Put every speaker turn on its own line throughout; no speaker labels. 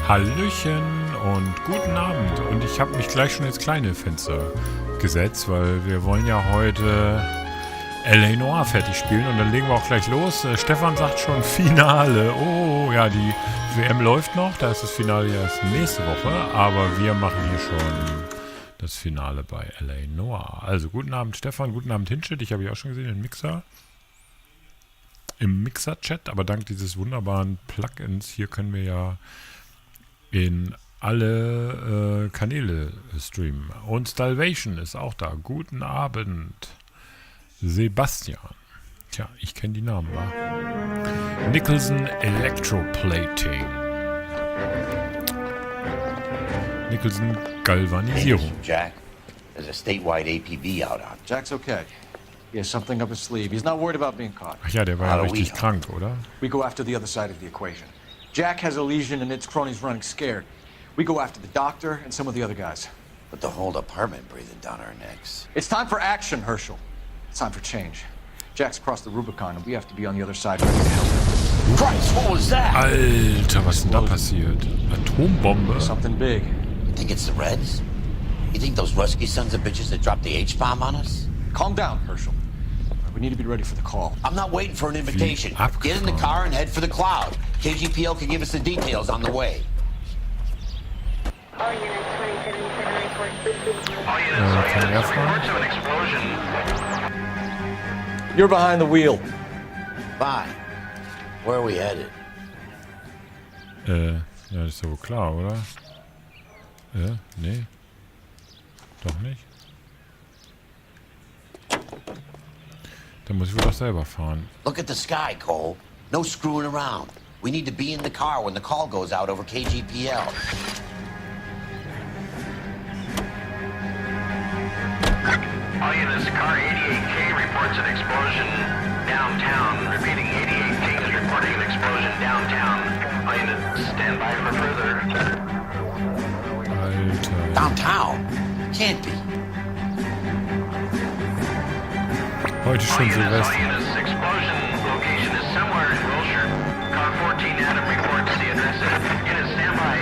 Hallöchen und guten Abend. Und ich habe mich gleich schon ins kleine Fenster gesetzt, weil wir wollen ja heute L.A. Noire fertig spielen und dann legen wir auch gleich los. Stefan sagt schon Finale. Oh ja, die WM läuft noch, da ist das Finale erst nächste Woche, aber wir machen hier schon das Finale bei L.A. Noire. Also guten Abend Stefan, guten Abend Hinschit, ich habe ja auch schon gesehen, den Mixer. Im Mixer-Chat, aber dank dieses wunderbaren Plugins hier können wir ja in alle Kanäle streamen. Und Salvation ist auch da. Guten Abend. Sebastian. Tja, ich kenne die Namen, wa? Nicholson Electroplating. Nicholson Galvanisierung.
Jack, there's a statewide APB out on.
Jack's okay. He has something up his sleeve. He's not worried about being caught.
Ach ja, der war ja richtig krank, oder?
We go after the other side of the equation. Jack has a lesion and its cronies running scared. We go after the doctor and some of the other guys.
But the whole department breathing down our necks.
It's time for action, Herschel. It's time for change. Jack's crossed the Rubicon and we have to be on the other side ready to help him.
Christ, what was that?
Alter, was ist denn da passiert? Atombombe?
Something big.
You think it's the Reds? You think those Rusky sons of bitches that dropped the H-bomb on us?
Calm down, Herschel. We need to be ready for the call.
I'm not waiting for an invitation. Get in the car and head for the cloud. KGPL can give us the details on the way.
All units, 2077 report.
All units, report to an explosion.
You're behind the wheel.
Fine. Where are we headed?
Ja, das ist ja wohl klar, oder? Nee. Doch nicht. Dann muss ich wohl doch selber fahren.
Look at the sky, Cole. No screwing around. We need to be in the car when the call goes out over KGPL.
All units, car 88K reports an explosion downtown. Repeating, 88K is reporting an explosion downtown. All units, stand by for further.
Alter.
Downtown? Can't be.
Heute schon Silvester.
All units, explosion location is somewhere in Wilshire. Car 14 Adam reports the address. Units, stand by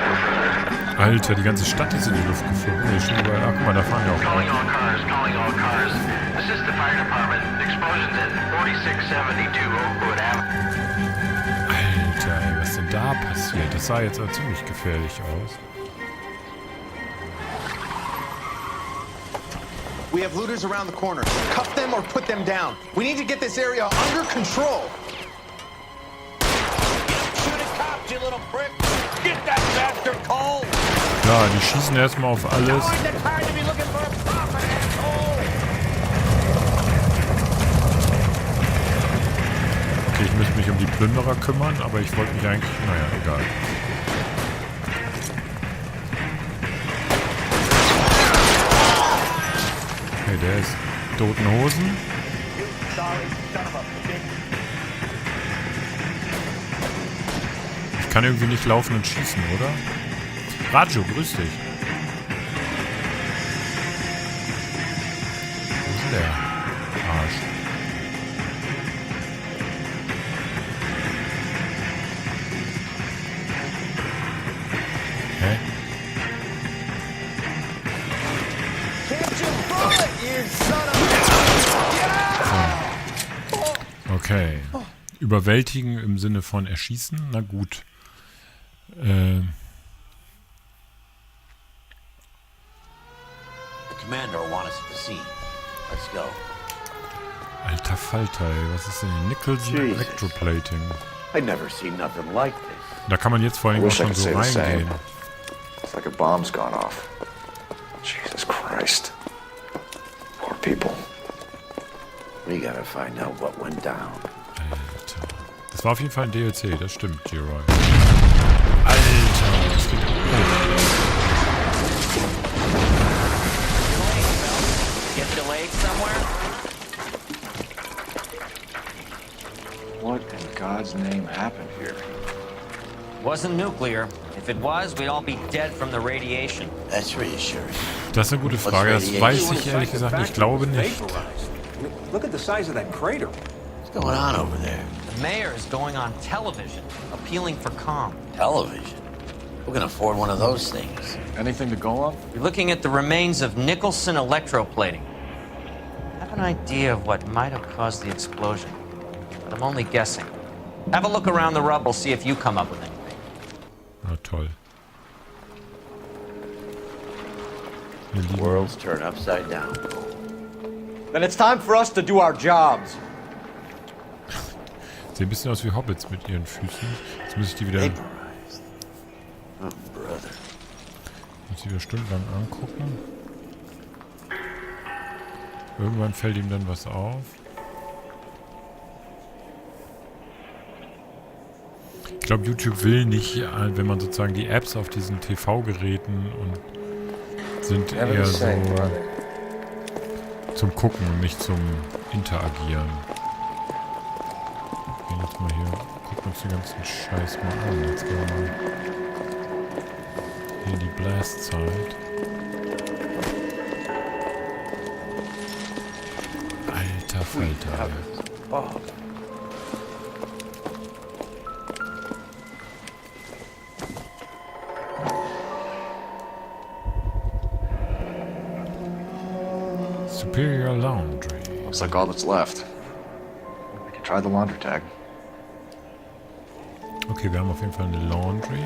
for further.
Alter, die ganze Stadt ist in die Luft geflogen. Nee, schon überall. Ach, guck mal, da fahren ja auch
Calling
Leute.
all cars. This is the fire department. Explosions at 4672 Oakwood Avenue.
Alter, ey, was denn da passiert? Das sah jetzt aber ziemlich gefährlich aus.
We have looters around the corner. Cuff them or put them down. We need to get this area under control.
Shoot a cop, you little prick! Get that bastard, Cole!
Ja, die schießen erstmal auf alles. Okay, ich müsste mich um die Plünderer kümmern, aber ich wollte mich eigentlich... Naja, egal. Okay, der ist Toten Hosen. Ich kann irgendwie nicht laufen und schießen, oder? Rajo, grüß dich. Wo ist denn der Arsch? Hä? So. Okay. Überwältigen im Sinne von erschießen? Na gut.
Commander will want us at the scene. Let's go.
Alter Falter, ey. Was ist denn hier? Nicholson
Jesus.
Electroplating.
I'd never seen nothing like this.
Da kann man jetzt vor allem auch
I wish I
schon
could
so
say the same.
reingehen.
It's like a bomb's gone off. Jesus Christ. Poor people.
We gotta find out what went down.
Alter. Das war auf jeden Fall ein DLC, das stimmt, G-Roy. Alter, das geht...
Get delayed somewhere?
What in God's name happened here?
Wasn't nuclear. If it was, we'd all be dead from the radiation.
That's reassuring.
Das ist eine gute Frage, das weiß ich ehrlich gesagt nicht. Ich glaube nicht.
Look at the size of that crater.
What's going on over there?
The mayor is going on television, appealing for calm.
Television? Who can afford one of those things?
Anything to go on?
You're looking at the remains of Nicholson electroplating. I have an idea of what might have caused the explosion, but I'm only guessing. Have a look around the rubble, see if you come up with anything.
Na toll. Hier liegen
Worlds turn upside down.
Then it's time for us to do our jobs.
Sehen ein bisschen aus wie Hobbits mit ihren Füßen. Jetzt muss ich die wieder,
Vaporized. Oh, brother.
muss ich wieder stundenlang angucken. Irgendwann fällt ihm dann was auf. Ich glaube, YouTube will nicht, wenn man sozusagen die Apps auf diesen TV-Geräten und sind eher so zum Gucken und nicht zum Interagieren. Okay, jetzt mal hier, gucken wir uns den ganzen Scheiß mal an. Jetzt gehen wir mal hier in die Blast-Zeit. Alter Falter. Superior Laundry.
Looks like all that's left. We could try the laundry tag.
Okay, wir haben auf jeden Fall eine Laundry.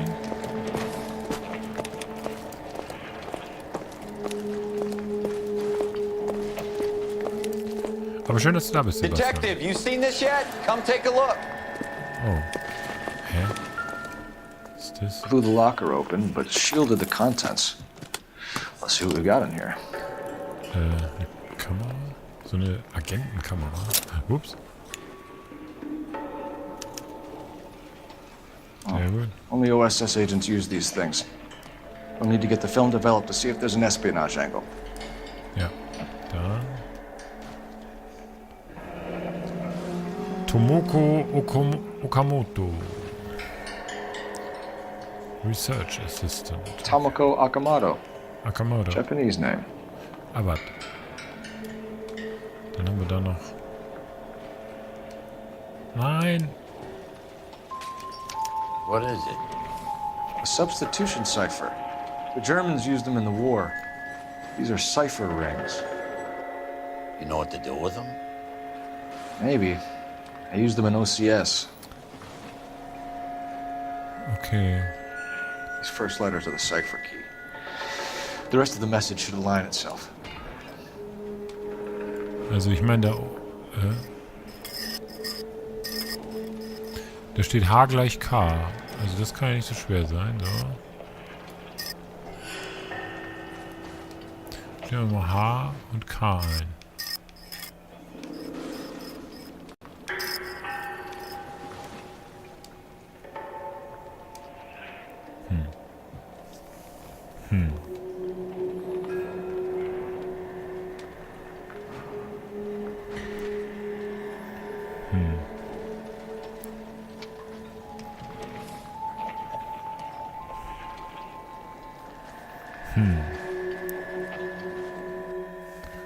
Aber schön, dass du da bist, Sebastian.
Detective, you seen this yet? Come take a look.
Oh. Hä? Was ist das?
Blew the locker open, but shielded the contents. Let's see what we got in here.
Eine Kamera? So eine Agentenkamera. Ups. Sehr gut.
Only OSS agents use these things. We'll need to get the film developed to see if there's an espionage angle.
Ja. Da. Tomoko Okamoto. Research Assistant.
Tomoko Akamoto.
Akamoto.
Japanese name.
Abad. Dann haben wir da noch... Nein!
What is it?
A substitution cipher. The Germans used them in the war. These are cipher rings.
You know what to do with them?
Maybe. I used them in OCS.
Okay.
These first letters are the cipher key. The rest of the message should align itself.
Also ich meine, da steht H gleich K. Also das kann ja nicht so schwer sein. So. Stellen wir mal H und K ein.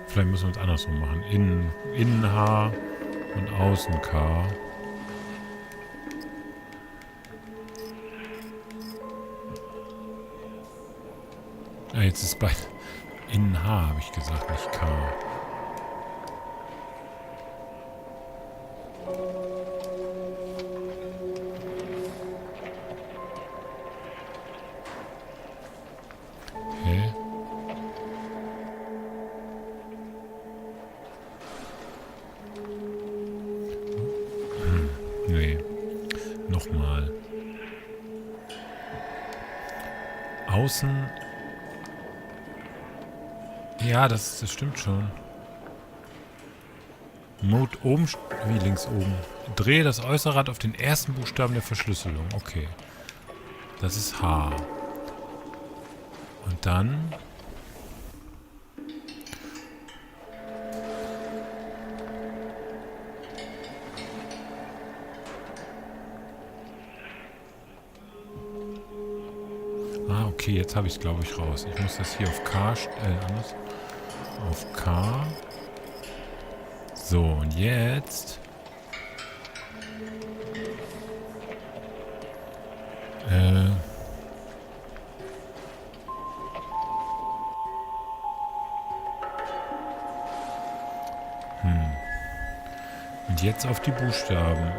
Vielleicht müssen wir es andersrum machen. Innen H und außen K. Ah, jetzt ist bei Innen H, habe ich gesagt, nicht K. Hä? Nee. Nochmal. Außen. Ja, das stimmt schon. Mode oben, wie links oben. Drehe das äußere Rad auf den ersten Buchstaben der Verschlüsselung. Okay. Das ist H. Und dann... Ah, okay, jetzt habe ich es, glaube ich, raus. Ich muss das hier auf K stellen. Anders. Auf K. So, und jetzt... Und jetzt auf die Buchstaben.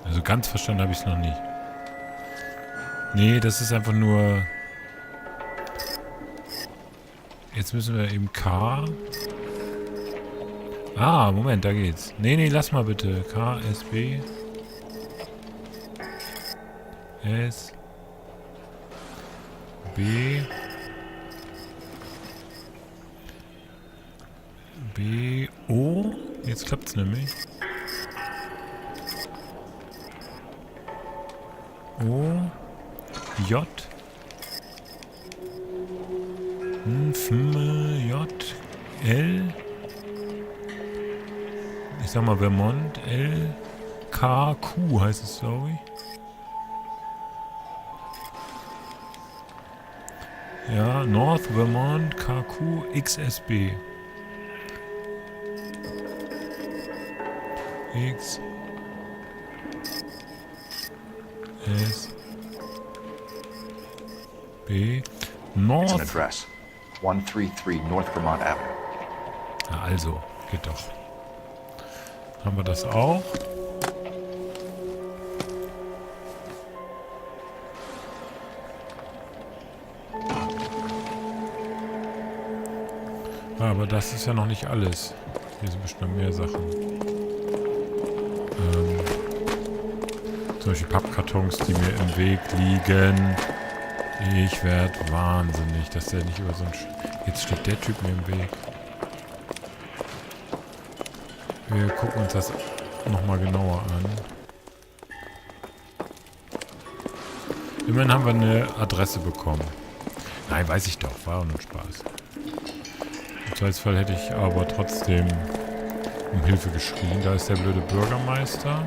Also ganz verstanden habe ich es noch nicht. Nee, das ist einfach nur... Jetzt müssen wir eben K... Ah, Moment, da geht's. Nee, lass mal bitte. K, S, B... S... B... B... O... Jetzt klappt's nämlich. O... J... F, J... L... Ich sag mal Vermont, L... K, Q heißt es, glaube ich. Ja, North Vermont, KQ, XSB. X S B
It's an
North.
address. 133 North Vermont Avenue.
Ja, also, geht doch. Haben wir das auch? Aber das ist ja noch nicht alles. Hier sind bestimmt mehr Sachen. Zum Beispiel Pappkartons, die mir im Weg liegen. Ich werde wahnsinnig, dass der nicht über so ein... Jetzt steht der Typ mir im Weg. Wir gucken uns das nochmal genauer an. Immerhin haben wir eine Adresse bekommen. Nein, weiß ich doch. War auch nur Spaß. Im Zweifelsfall hätte ich aber trotzdem um Hilfe geschrien. Da ist der blöde Bürgermeister.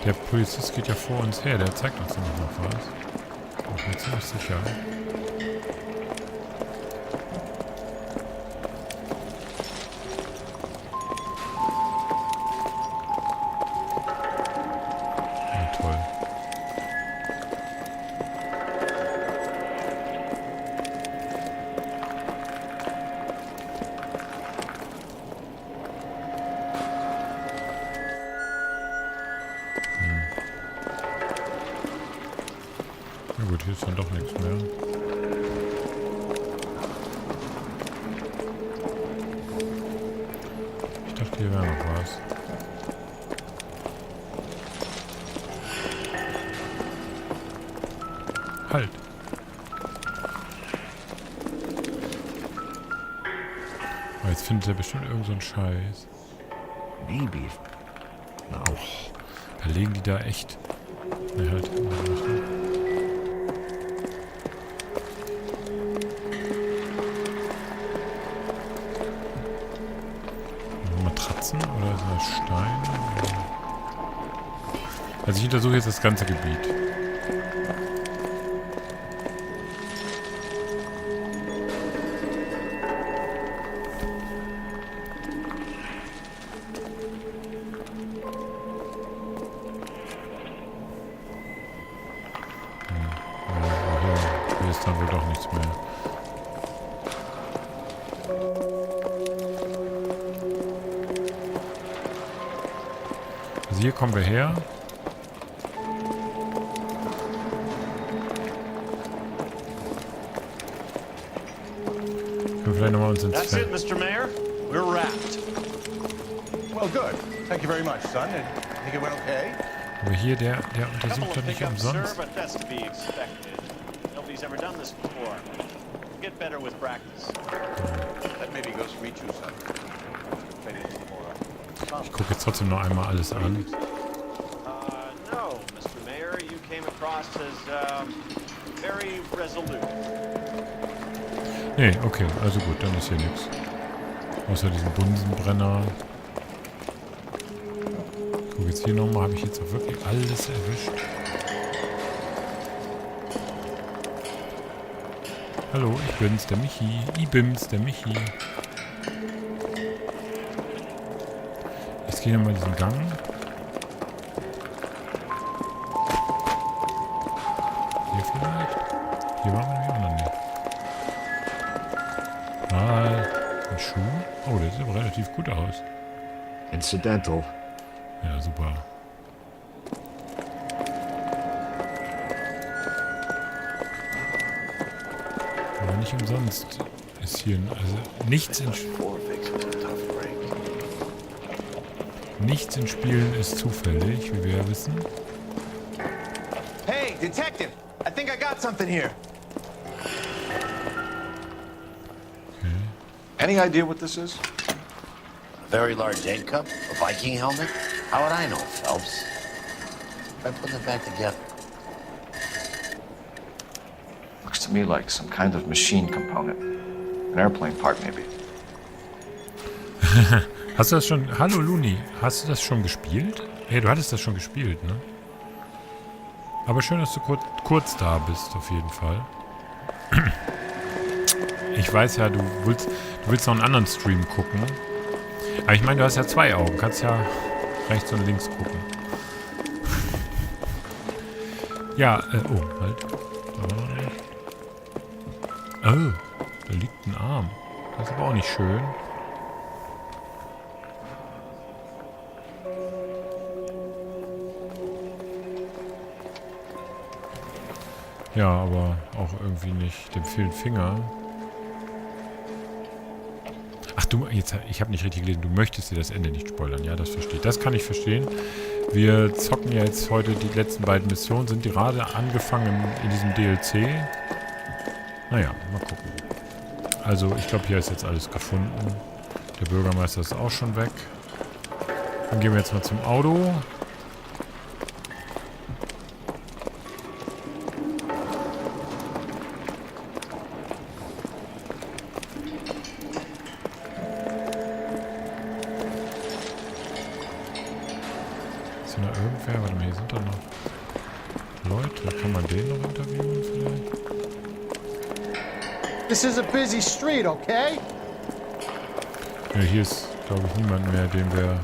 Der Polizist geht ja vor uns her. Der zeigt uns nämlich noch was. Ich bin ziemlich sicher. Na gut, hier ist dann doch nichts mehr. Ich dachte, hier wäre noch was. Halt! Aber jetzt findet er bestimmt irgend so einen Scheiß.
Maybe. No.
Da legen die da echt... Ne, halt. Matratzen oder ist das Stein? Also ich untersuche jetzt das ganze Gebiet. Hier ist dann wohl doch nichts mehr. Also hier kommen wir her. Können wir vielleicht nochmal uns ins
That's it, Mr. Mayor. We're wrapped.
Well, good. Thank you very much, son. I think it went okay.
Aber hier, der untersucht doch nicht umsonst.
Sir, but that's to be expected. Nobody's ever done this before. Get better with practice.
That maybe goes for me too, son. Maybe a little more.
Ich gucke jetzt trotzdem noch einmal alles an.
No, Mr. Mayor, you came across as very resolute.
Nee, okay, also gut, dann ist hier nichts. Außer diesen Bunsenbrenner. Ich gucke jetzt hier nochmal, habe ich jetzt auch wirklich alles erwischt? Hallo, ich bin's, der Michi. Ibims, der Michi. Jetzt gehen wir mal diesen Gang. Hier vielleicht? Hier waren wir nämlich auch noch nicht. Ein Schuh? Oh, der sieht aber relativ gut aus.
Incidental.
Ja, super. Aber nicht umsonst ist hier... Also nichts in Spielen ist zufällig, wie wir ja wissen.
Hey, Detective! I think I got something here.
Any idea what this is?
A very large egg cup? A Viking helmet? How would I know, Phelps? Try putting it back together.
Looks to me like some kind of machine component. An airplane part, maybe.
Hast du das schon... Hallo, Luni. Hast du das schon gespielt? Hey, du hattest das schon gespielt, ne? Aber schön, dass du kurz da bist, auf jeden Fall. Ich weiß ja, du willst noch einen anderen Stream gucken. Aber ich meine, du hast ja 2 Augen. Kannst ja rechts und links gucken. Ja, oh, halt. Oh, da liegt ein Arm. Das ist aber auch nicht schön. Ja, aber auch irgendwie nicht. Dem fehlen Finger. Ach du, jetzt, ich habe nicht richtig gelesen. Du möchtest dir das Ende nicht spoilern. Ja, das verstehe ich. Das kann ich verstehen. Wir zocken ja jetzt heute die letzten beiden Missionen. Sind gerade angefangen in diesem DLC. Naja, mal gucken. Also, ich glaube, hier ist jetzt alles gefunden. Der Bürgermeister ist auch schon weg. Dann gehen wir jetzt mal zum Auto. Ist hier noch irgendwer? Warte mal, hier sind doch noch Leute. Kann man den noch interviewen vielleicht?
This is a busy street, okay?
Ja, hier ist, glaube ich, niemand mehr, den wir...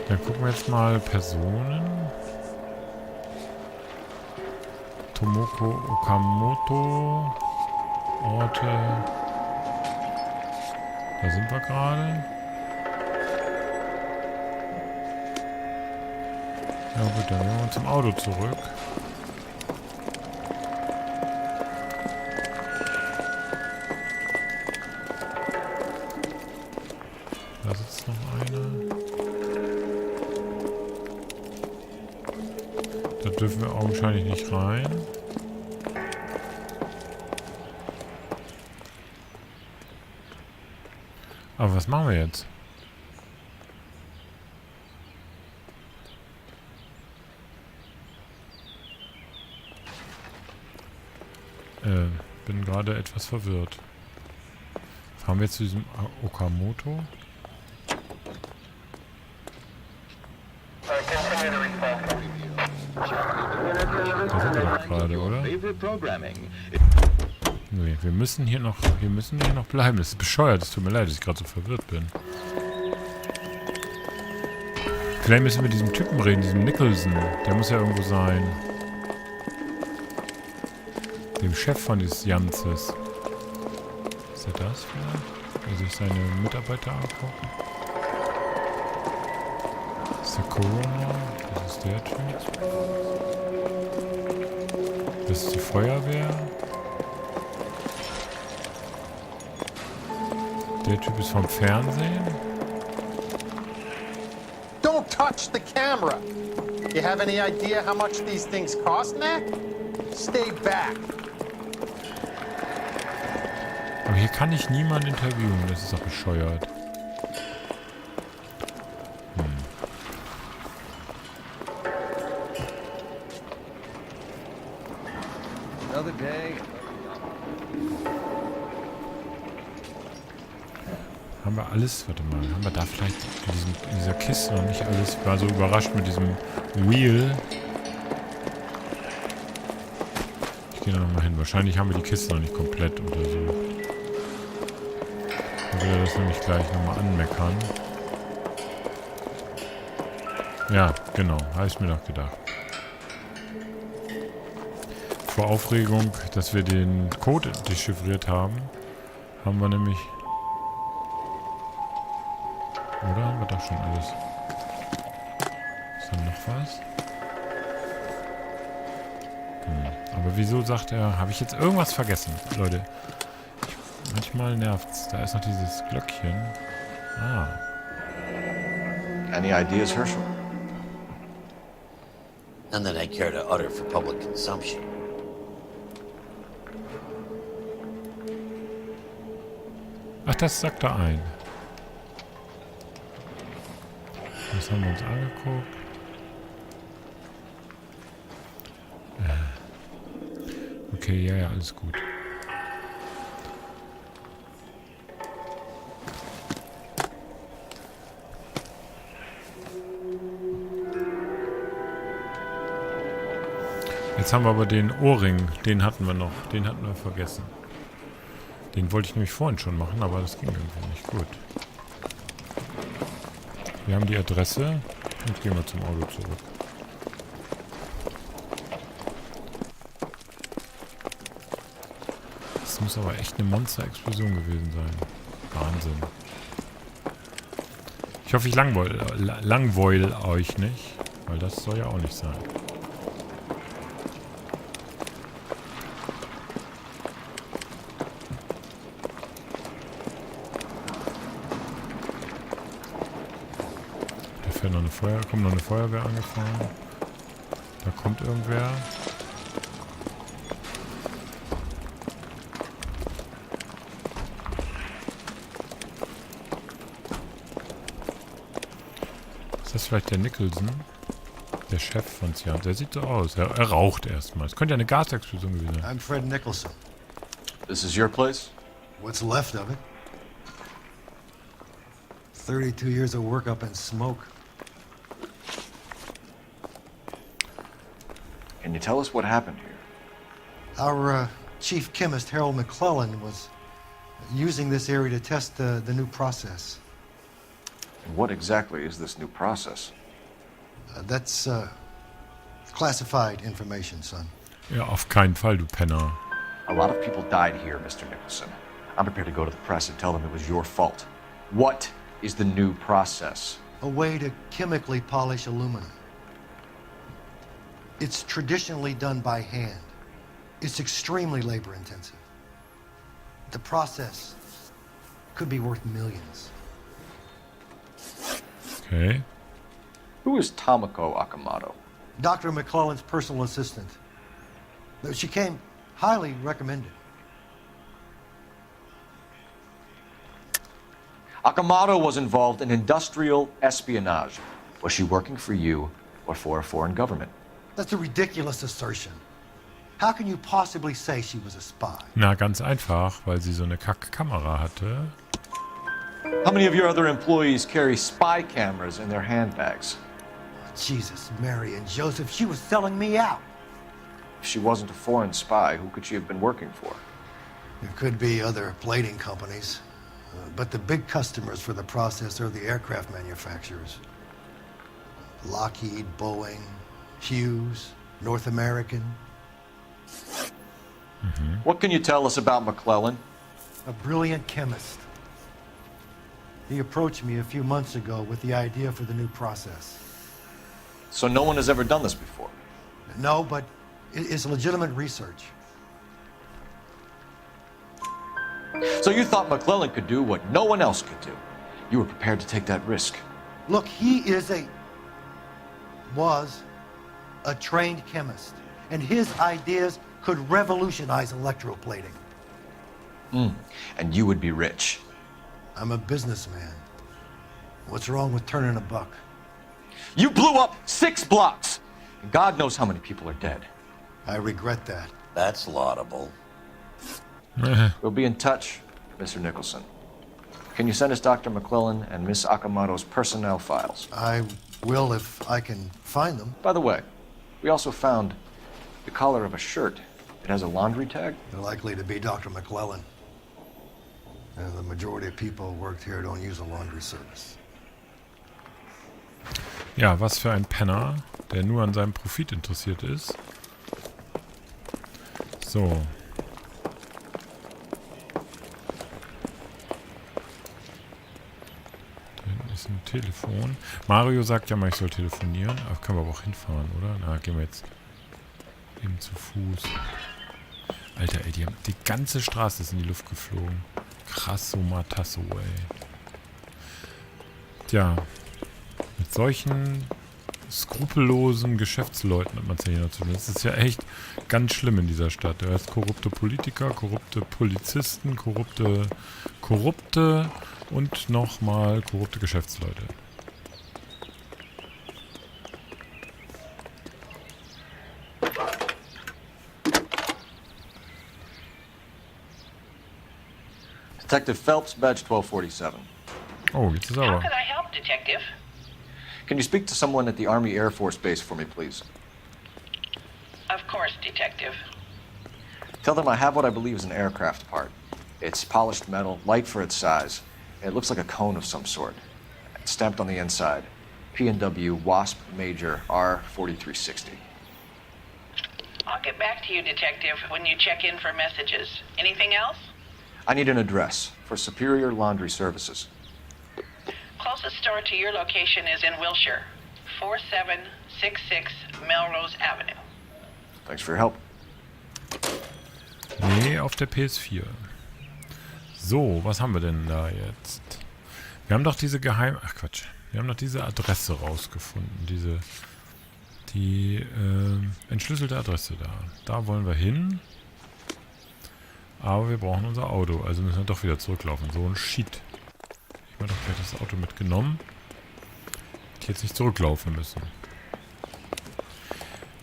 Dann gucken wir jetzt mal Personen. Tomoko Okamoto. Orte. Da sind wir gerade. Ja gut, dann gehen wir zum Auto zurück. Da sitzt noch einer. Da dürfen wir augenscheinlich nicht rein. Aber was machen wir jetzt? Bin gerade etwas verwirrt. Fahren wir jetzt zu diesem Okamoto? Da sind wir doch gerade, oder? Nee, wir müssen hier noch bleiben. Das ist bescheuert. Es tut mir leid, dass ich gerade so verwirrt bin. Vielleicht müssen wir mit diesem Typen reden, diesem Nicholson. Der muss ja irgendwo sein. Dem Chef von des Janzes. Ist er das vielleicht? Will sich seine Mitarbeiter angucken? Das ist der Corona. Das ist der Typ. Das ist die Feuerwehr. Der Typ ist vom Fernsehen.
Don't touch the camera. You have any idea how much these things cost, Mac? Stay back.
Aber hier kann ich niemanden interviewen. Das ist doch bescheuert.
Another day.
Haben wir alles? Warte mal. Haben wir da vielleicht in dieser Kiste noch nicht alles? Ich war so überrascht mit diesem Wheel. Ich gehe da nochmal hin. Wahrscheinlich haben wir die Kiste noch nicht komplett untersucht. Dann will er das nämlich gleich nochmal anmeckern. Ja, genau. Habe ich mir doch gedacht. vor Aufregung, dass wir den Code dechiffriert haben, haben wir nämlich... Oder haben wir doch schon alles? Ist da noch was? Aber wieso sagt er... Habe ich jetzt irgendwas vergessen? Leute, manchmal nervt's. Da ist noch dieses Glöckchen. Ah.
Any ideas, Herschel?
None that I care to utter for public consumption.
Ach, das sagt er ein. Das haben wir uns angeguckt. Okay, ja, alles gut. Jetzt haben wir aber den Ohrring, den hatten wir noch, den hatten wir vergessen. Den wollte ich nämlich vorhin schon machen, aber das ging irgendwie nicht gut. Wir haben die Adresse und gehen wir zum Auto zurück. Das muss aber echt eine Monster-Explosion gewesen sein. Wahnsinn. Ich hoffe, ich langweil euch nicht, weil das soll ja auch nicht sein. Kommt noch eine Feuerwehr angefahren. Da kommt irgendwer. Ist das vielleicht der Nicholson? Der Chef von Cian. Der sieht so aus. Er raucht erstmal. Es könnte ja eine Gasexplosion gewesen sein.
I'm Fred Nicholson.
This is your place?
What's left of it? 32 years of work up in smoke.
Can you tell us what happened here?
Our chief chemist, Harold McClellan, was using this area to test the new process.
And what exactly is this new process?
That's classified information, son.
Ja, auf keinen Fall, du Penner.
A lot of people died here, Mr. Nicholson. I'm prepared to go to the press and tell them it was your fault. What is the new process?
A way to chemically polish aluminum. It's traditionally done by hand. It's extremely labor intensive. The process could be worth millions.
Okay.
Who is Tomoko Akamoto?
Dr. McClellan's personal assistant. She came highly recommended.
Akamoto was involved in industrial espionage. Was she working for you or for a foreign government?
That's a ridiculous assertion. How can you possibly say she was a spy?
Na, ganz einfach, weil sie so eine Kackkamera hatte.
How many of your other employees carry spy cameras in their handbags?
Jesus, Mary and Joseph, she was selling me out.
If she wasn't a foreign spy, who could she have been working for?
There could be other plating companies, but the big customers for the process are the aircraft manufacturers. Lockheed, Boeing, Hughes, North American.
What can you tell us about McClellan?
A brilliant chemist. He approached me a few months ago with the idea for the new process.
So no one has ever done this before?
No, but it's legitimate research.
So you thought McClellan could do what no one else could do? You were prepared to take that risk?
Look, he was a trained chemist, and his ideas could revolutionize electroplating.
And you would be rich?
I'm a businessman. What's wrong with turning a buck?
You blew up 6 blocks! And God knows how many people are dead.
I regret that.
That's laudable.
We'll be in touch, Mr. Nicholson. Can you send us Dr. McClellan and Miss Akamoto's personnel files?
I will if I can find them.
By the way, we also found the collar of a shirt. It has a laundry tag.
They're likely to be Dr. McClellan. And the majority of people who worked here don't use a laundry service.
Ja, was für ein Penner, der nur an seinem Profit interessiert ist. So. Da hinten ist ein Telefon. Mario sagt ja mal, ich soll telefonieren. Ach, können wir aber auch hinfahren, oder? Na, gehen wir jetzt eben zu Fuß. Alter, ey, die haben die ganze Straße ist in die Luft geflogen. Krasso Matasso, ey. Tja, mit solchen skrupellosen Geschäftsleuten hat man es ja hier noch zu tun. Das ist ja echt ganz schlimm in dieser Stadt. Du hast korrupte Politiker, korrupte Polizisten, korrupte und nochmal korrupte Geschäftsleute.
Detective Phelps, badge 1247.
Oh, jetzt ist aber.
How could I help, Detective?
Can you speak to someone at the Army Air Force Base for me, please?
Of course, Detective.
Tell them I have what I believe is an aircraft part. It's polished metal, light for its size. It looks like a cone of some sort. It's stamped on the inside. P&W Wasp Major R4360.
I'll get back to you, Detective, when you check in for messages. Anything else?
I need an address for Superior Laundry Services.
Closest store to your location is in Wilshire, 4766 Melrose Avenue.
Thanks for your help.
Nee, auf der PS4. So, was haben wir denn da jetzt? Wir haben doch diese Ach Quatsch. Wir haben doch diese Adresse rausgefunden. Die entschlüsselte Adresse da. Da wollen wir hin. Aber wir brauchen unser Auto. Also müssen wir doch wieder zurücklaufen. So ein Shit. Ich habe doch gleich das Auto mitgenommen. Hätte jetzt nicht zurücklaufen müssen.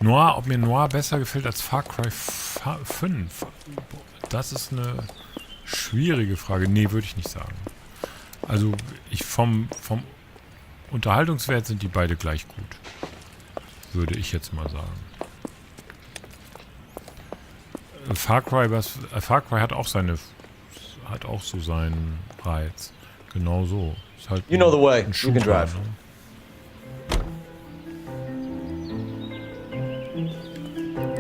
Noire, ob mir Noire besser gefällt als Far Cry 5? Das ist eine schwierige Frage. Nee, würde ich nicht sagen. Also vom Unterhaltungswert sind die beide gleich gut. Würde ich jetzt mal sagen. Far Cry hat auch so seinen Reiz. Genau so. Ist halt
You know the way.
ein
You can drive.
Ne?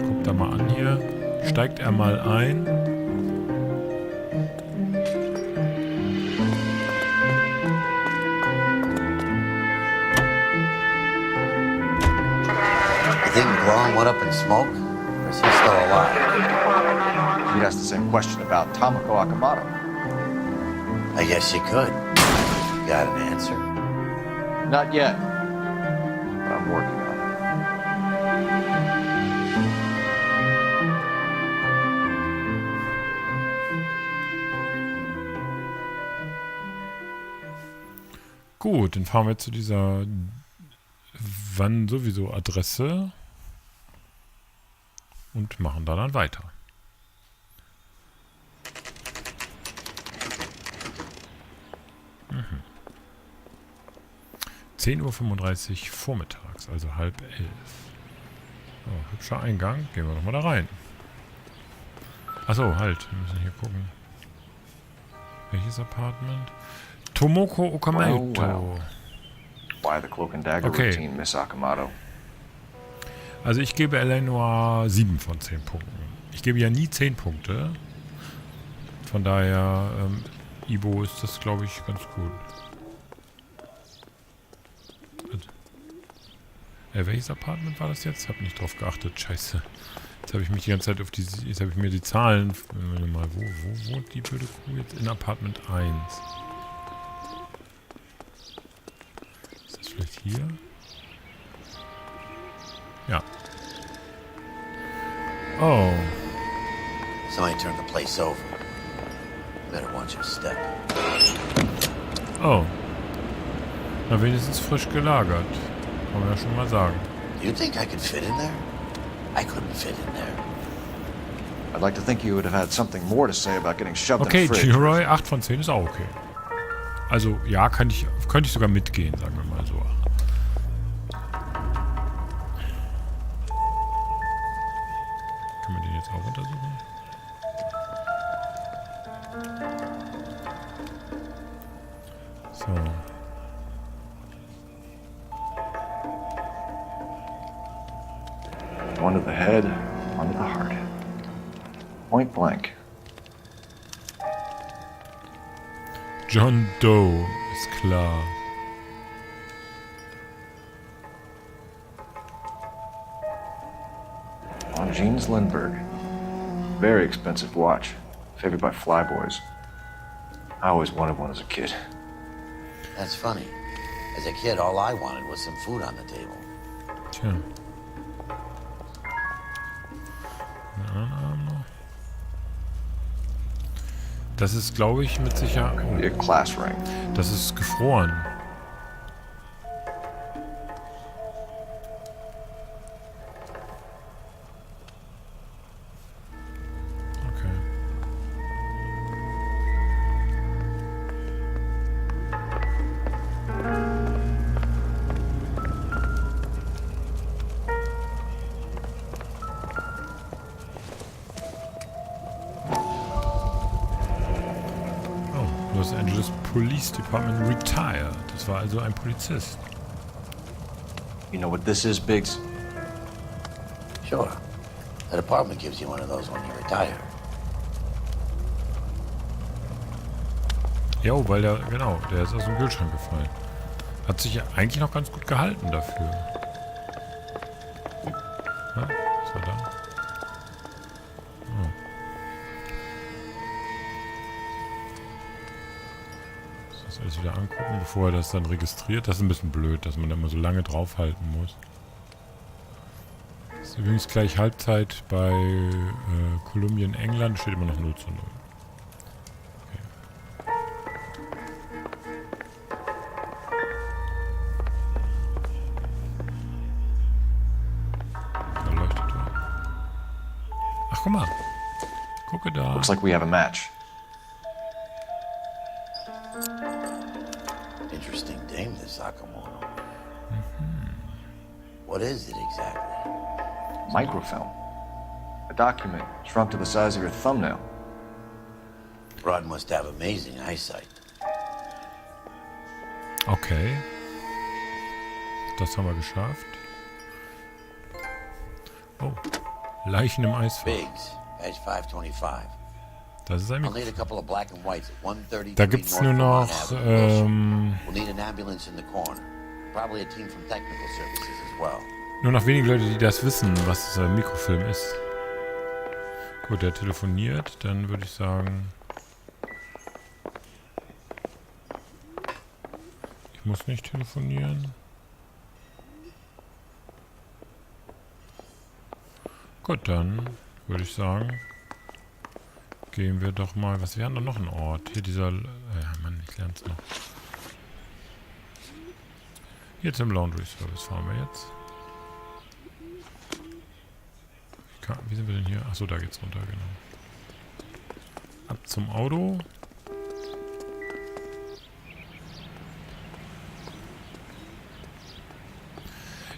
Guckt da mal an hier. Steigt er mal ein.
You think McClellan went up in smoke? Or is he still alive?
You'd ask the same question about Tomoko Akamoto.
I guess you could. You got an answer?
Not yet. But I'm working on it.
Gut, dann fahren wir zu dieser wann sowieso Adresse und machen da dann weiter. Mhm. 10:35 Uhr vormittags, also 10:30. Oh, hübscher Eingang. Gehen wir doch mal da rein. Achso, halt. Wir müssen hier gucken. Welches Apartment? Tomoko Okamoto.
Well. Why the cloak and dagger
Okay.
routine, Miss Akamoto?
Also ich gebe L.A. Noire 7 von 10 Punkten. Ich gebe ja nie 10 Punkte. Von daher, Ibo ist das, glaube ich, ganz gut. Welches Apartment war das jetzt? Hab nicht drauf geachtet. Scheiße. Jetzt habe ich mich die ganze Zeit auf die... Jetzt habe ich mir die Zahlen... Mal, wo wohnt die blöde Kuh jetzt? In Apartment 1. Ist das vielleicht hier? Ja. Oh.
Somebody turned the place over. Better watch your step.
Oh. Na, wenigstens frisch gelagert. Kann man ja schon mal sagen.
You think I could fit in there? I couldn't fit in there.
I'd like to think you would have had something more to say about getting shoved
Okay,
in the fridge.
G-Roy, 8 von 10 ist auch okay. Also, ja, könnte ich sogar mitgehen, sagen wir mal so. Können wir den jetzt auch untersuchen? So.
One to the head, one to the heart. Point blank.
John Doe, ist klar.
Longines Lindbergh. Very expensive watch. Favored by flyboys. I always wanted one as a kid.
That's funny. As a kid, all I wanted was some food on the table.
Tja. Das ist, glaube ich, mit Sicherheit...
Be a class ring.
Das ist gefroren. Los Angeles Police Department retired. Das war also ein Polizist.
You know what this is, Biggs?
Sure. The department gives you one of those when you retire.
Jo, weil der, genau, der ist aus dem Kühlschrank gefallen. Hat sich ja eigentlich noch ganz gut gehalten dafür. Ja, was war da? Oh. Das alles wieder angucken, bevor er das dann registriert. Das ist ein bisschen blöd, dass man da immer so lange draufhalten muss. Das ist übrigens gleich Halbzeit bei Kolumbien, England. Steht immer noch 0:0. Ach, guck mal. Gucke da.
Looks like we have a match.
Interesting dame, this Sakamoto. What is it exactly?
Microfilm. A document shrunk to the size of your thumbnail.
Broad must have amazing eyesight.
Okay. Das haben wir geschafft. Oh. Leichen im Eisfach.
Biggs, Edge 525.
Das ist ein
I'll need a couple of black and whites at 133
Da gibt's nur
North
noch
We'll need an ambulance in the corner. Probably a team from technical services as well.
nur noch wenige Leute, die das wissen, was Mikrofilm ist. Gut, der telefoniert. Dann würde ich sagen... Ich muss nicht telefonieren. Gut, dann würde ich sagen, gehen wir doch mal... Was wäre denn noch ein Ort? Hier dieser... Mann, ich lerne es noch. Hier zum Laundry Service fahren wir jetzt. Wie sind wir denn hier? Achso, da geht's runter, genau. Ab zum Auto.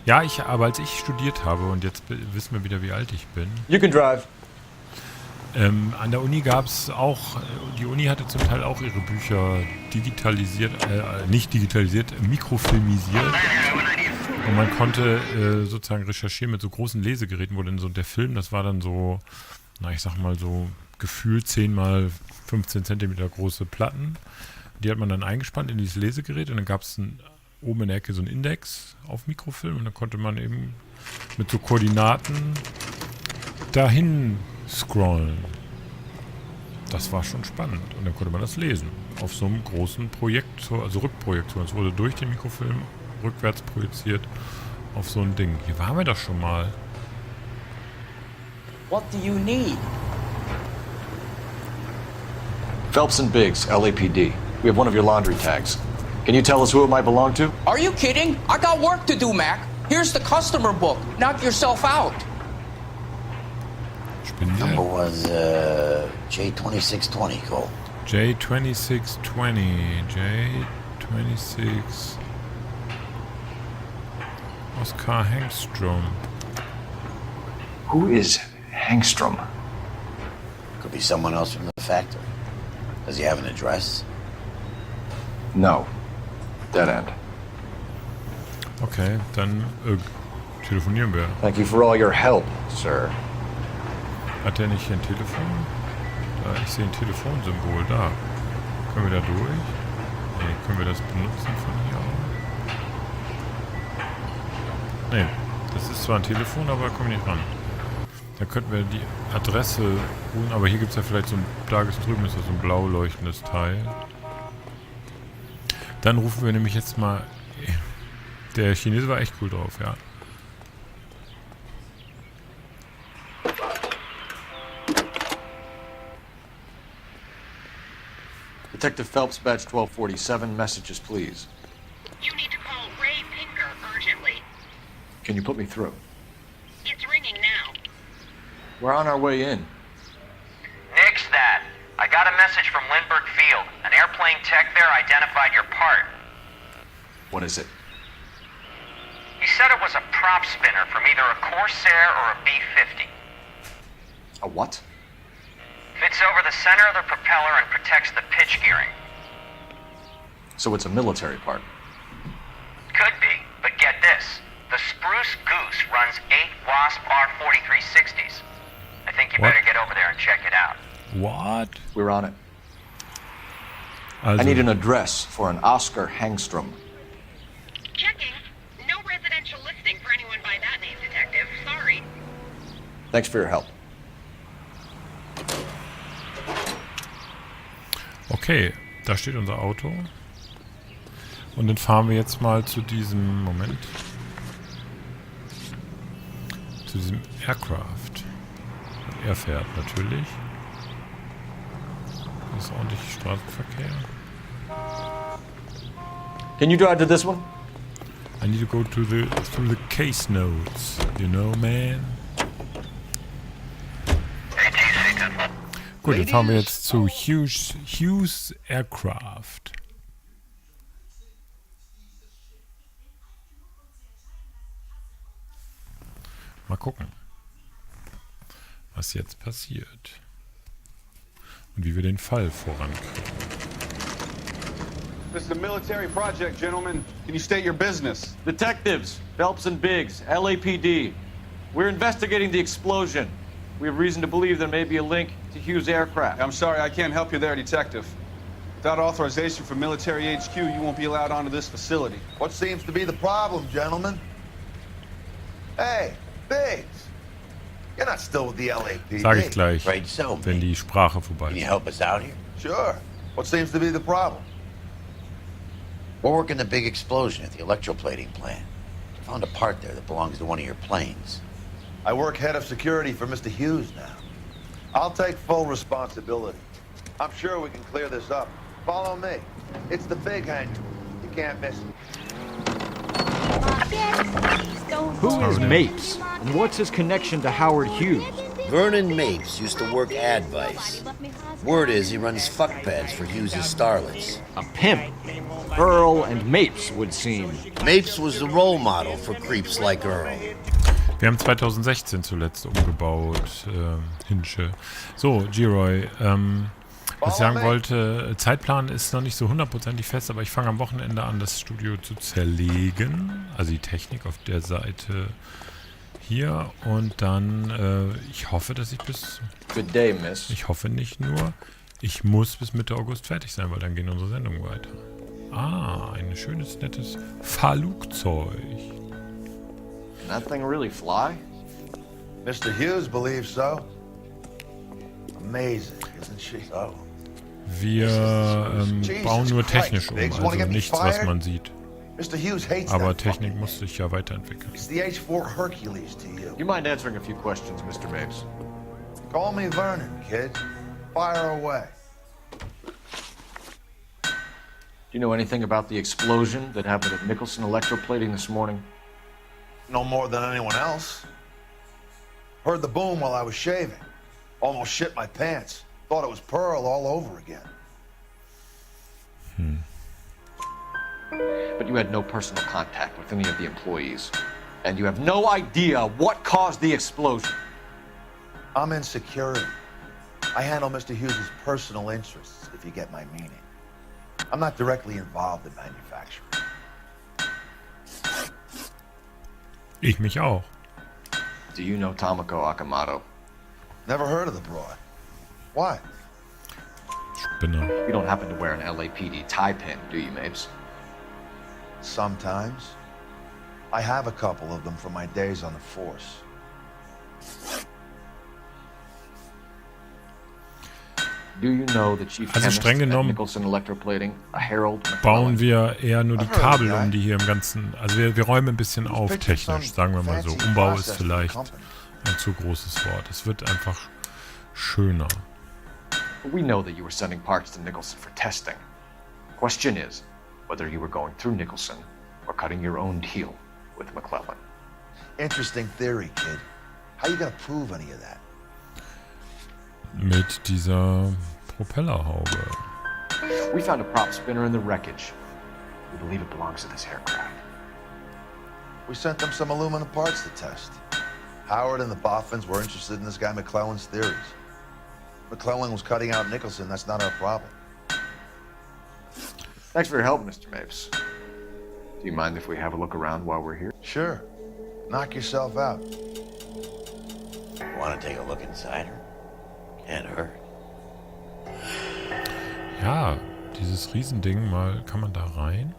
Ja, aber als ich studiert habe, und jetzt wissen wir wieder, wie alt ich bin.
You can drive.
An der Uni gab es auch, die Uni hatte zum Teil auch ihre Bücher digitalisiert, nicht digitalisiert, mikrofilmisiert. Und man konnte sozusagen recherchieren mit so großen Lesegeräten, wo dann so der Film, das war dann so, na ich sag mal so gefühlt 10 mal 15 Zentimeter große Platten. Die hat man dann eingespannt in dieses Lesegerät und dann gab es oben in der Ecke so einen Index auf Mikrofilm und dann konnte man eben mit so Koordinaten dahin scrollen. Das war schon spannend. Und dann konnte man das lesen. Auf so einem großen Projektor, also Rückprojektor. Es wurde durch den Mikrofilm rückwärts projiziert auf so ein Ding. Hier waren wir doch schon mal.
What do you need?
Phelps and Biggs, LAPD. We have one of your laundry tags. Can you tell us who it might belong to?
Are you kidding? I got work to do, Mac. Here's the customer book. Knock yourself out.
Number was J2620, Cole.
J2620. J26. Oskar Hengstrom.
Who is Hengstrom?
Could be someone else from the factory. Does he have an address?
No. Dead end.
Okay, dann telefonieren wir.
Thank you for all your help, sir.
Hat der nicht hier ein Telefon? Da, ich sehe ein Telefonsymbol, da. Können wir da durch? Nee, können wir das benutzen von hier aus? Nee, das ist zwar ein Telefon, aber da kommen wir nicht ran. Da könnten wir die Adresse holen, aber hier gibt es ja vielleicht so ein, da drüben ist das so ein blau leuchtendes Teil. Dann rufen wir nämlich jetzt mal, der Chinese war echt cool drauf, ja.
Detective Phelps, badge 1247, messages please.
You need to call Ray Pinker urgently.
Can you put me through?
It's ringing now.
We're on our way in.
Nix that. I got a message from Lindbergh Field. An airplane tech there identified your part.
What is it?
He said it was a prop spinner from either a Corsair or a B-50.
A what?
Fits over the center of the propeller and protects the pitch gearing.
So it's a military part.
Could be, but get this. The Spruce Goose runs 8 Wasp R-4360s. I think you better get over there and check it out.
What?
We're on it.
Also,
I need an address for an Oscar Hangstrom.
Checking. No residential listing for anyone by that name, Detective. Sorry.
Thanks for your help.
okay, da steht unser Auto. Und dann fahren wir jetzt mal zu diesem, Moment, zu diesem Aircraft. Und er fährt natürlich. Das ist ordentlich Straßenverkehr.
Can you drive to this one?
I need to go to the through the case notes, you know, man. Gut, dann fahren wir jetzt zu Hughes Aircraft. Mal gucken, was jetzt passiert. Und wie wir den Fall vorankriegen.
This is a military project, gentlemen. Can you state your business?
Detectives, Phelps and Biggs, LAPD. We're investigating the explosion. We have reason to believe there may be a link to Hughes aircraft.
I'm sorry, I can't help you there, Detective. Without authorization from military HQ, you won't be allowed onto this facility.
What seems to be the problem, gentlemen? Hey, Biggs. You're not still with the LAPD.
Sag ich gleich,
Right, so,
wenn die Sprache vorbei
Can you
ist.
help us out here?
Sure. What seems to be the problem?
We're working the big explosion at the electroplating plant. Found a part there that belongs to one of your planes.
I work head of security for Mr. Hughes now. I'll take full responsibility. I'm sure we can clear this up. Follow me. It's the big hangar. You can't miss it.
Who is Mapes? And what's his connection to Howard Hughes?
Vernon Mapes used to work Advice. Word is he runs fuck pads for Hughes' starlets.
A pimp. Earl and Mapes would seem.
Mapes was the role model for creeps like Earl.
Wir haben 2016 zuletzt umgebaut, Hinsche. So, G-Roy, was ich sagen wollte, Zeitplan ist noch nicht so hundertprozentig fest, aber ich fange am Wochenende an, das Studio zu zerlegen. Also die Technik auf der Seite hier. Und dann, ich hoffe, dass ich bis...
Good day, miss.
Ich hoffe nicht nur, ich muss bis Mitte August fertig sein, weil dann gehen unsere Sendungen weiter. Ah, ein schönes, nettes Flugzeug.
Can that thing really fly?
Mr. Hughes believes so. Amazing, isn't she? So.
Wir bauen nur technisch um, also nichts, was man sieht.
Mr. Hughes hates
Aber
that
Technik muss sich ja weiterentwickeln.
It's the H-4 Hercules to you.
You mind answering a few questions, Mr. Mapes?
Call me Vernon, kid. Fire away.
Do you know anything about the explosion that happened at Nicholson Electroplating this morning?
No more than anyone else. Heard the boom while I was shaving. Almost shit my pants. Thought it was Pearl all over again.
But you had no personal contact with any of the employees. And you have no idea what caused the explosion.
I'm in security. I handle Mr. Hughes' personal interests, if you get my meaning. I'm not directly involved in manufacturing.
Ich mich auch.
Do you know Tomoko Akamoto?
Never heard of the broad. Why?
Spinner.
You don't happen to wear an LAPD tie pin, do you, Mapes?
Sometimes. I have a couple of them from my days on the force.
Do you know the chief
Also streng genommen
Nicholson Electroplating, a Herald
bauen wir eher nur die Kabel um, die hier im Ganzen... Also wir räumen ein bisschen auf technisch, sagen wir mal so. Umbau ist vielleicht ein zu großes Wort. Es wird einfach schöner.
We know that you were sending parts to Nicholson for testing. The question is whether you were going through Nicholson or cutting your own deal with McClellan.
Interesting theory, kid. How you gonna prove any of that?
Mit dieser Propellerhaube.
We found a prop spinner in the wreckage. We believe it belongs to this aircraft.
We sent them some aluminum parts to test. Howard and the Boffins were interested in this guy McClellan's theories. McClellan was cutting out Nicholson. That's not our problem.
Thanks for your help, Mr. Mapes. Do you mind if we have a look around while we're here?
Sure. Knock yourself out.
Want to take a look inside her? Can't hurt.
Ja, dieses Riesending mal, kann man da rein?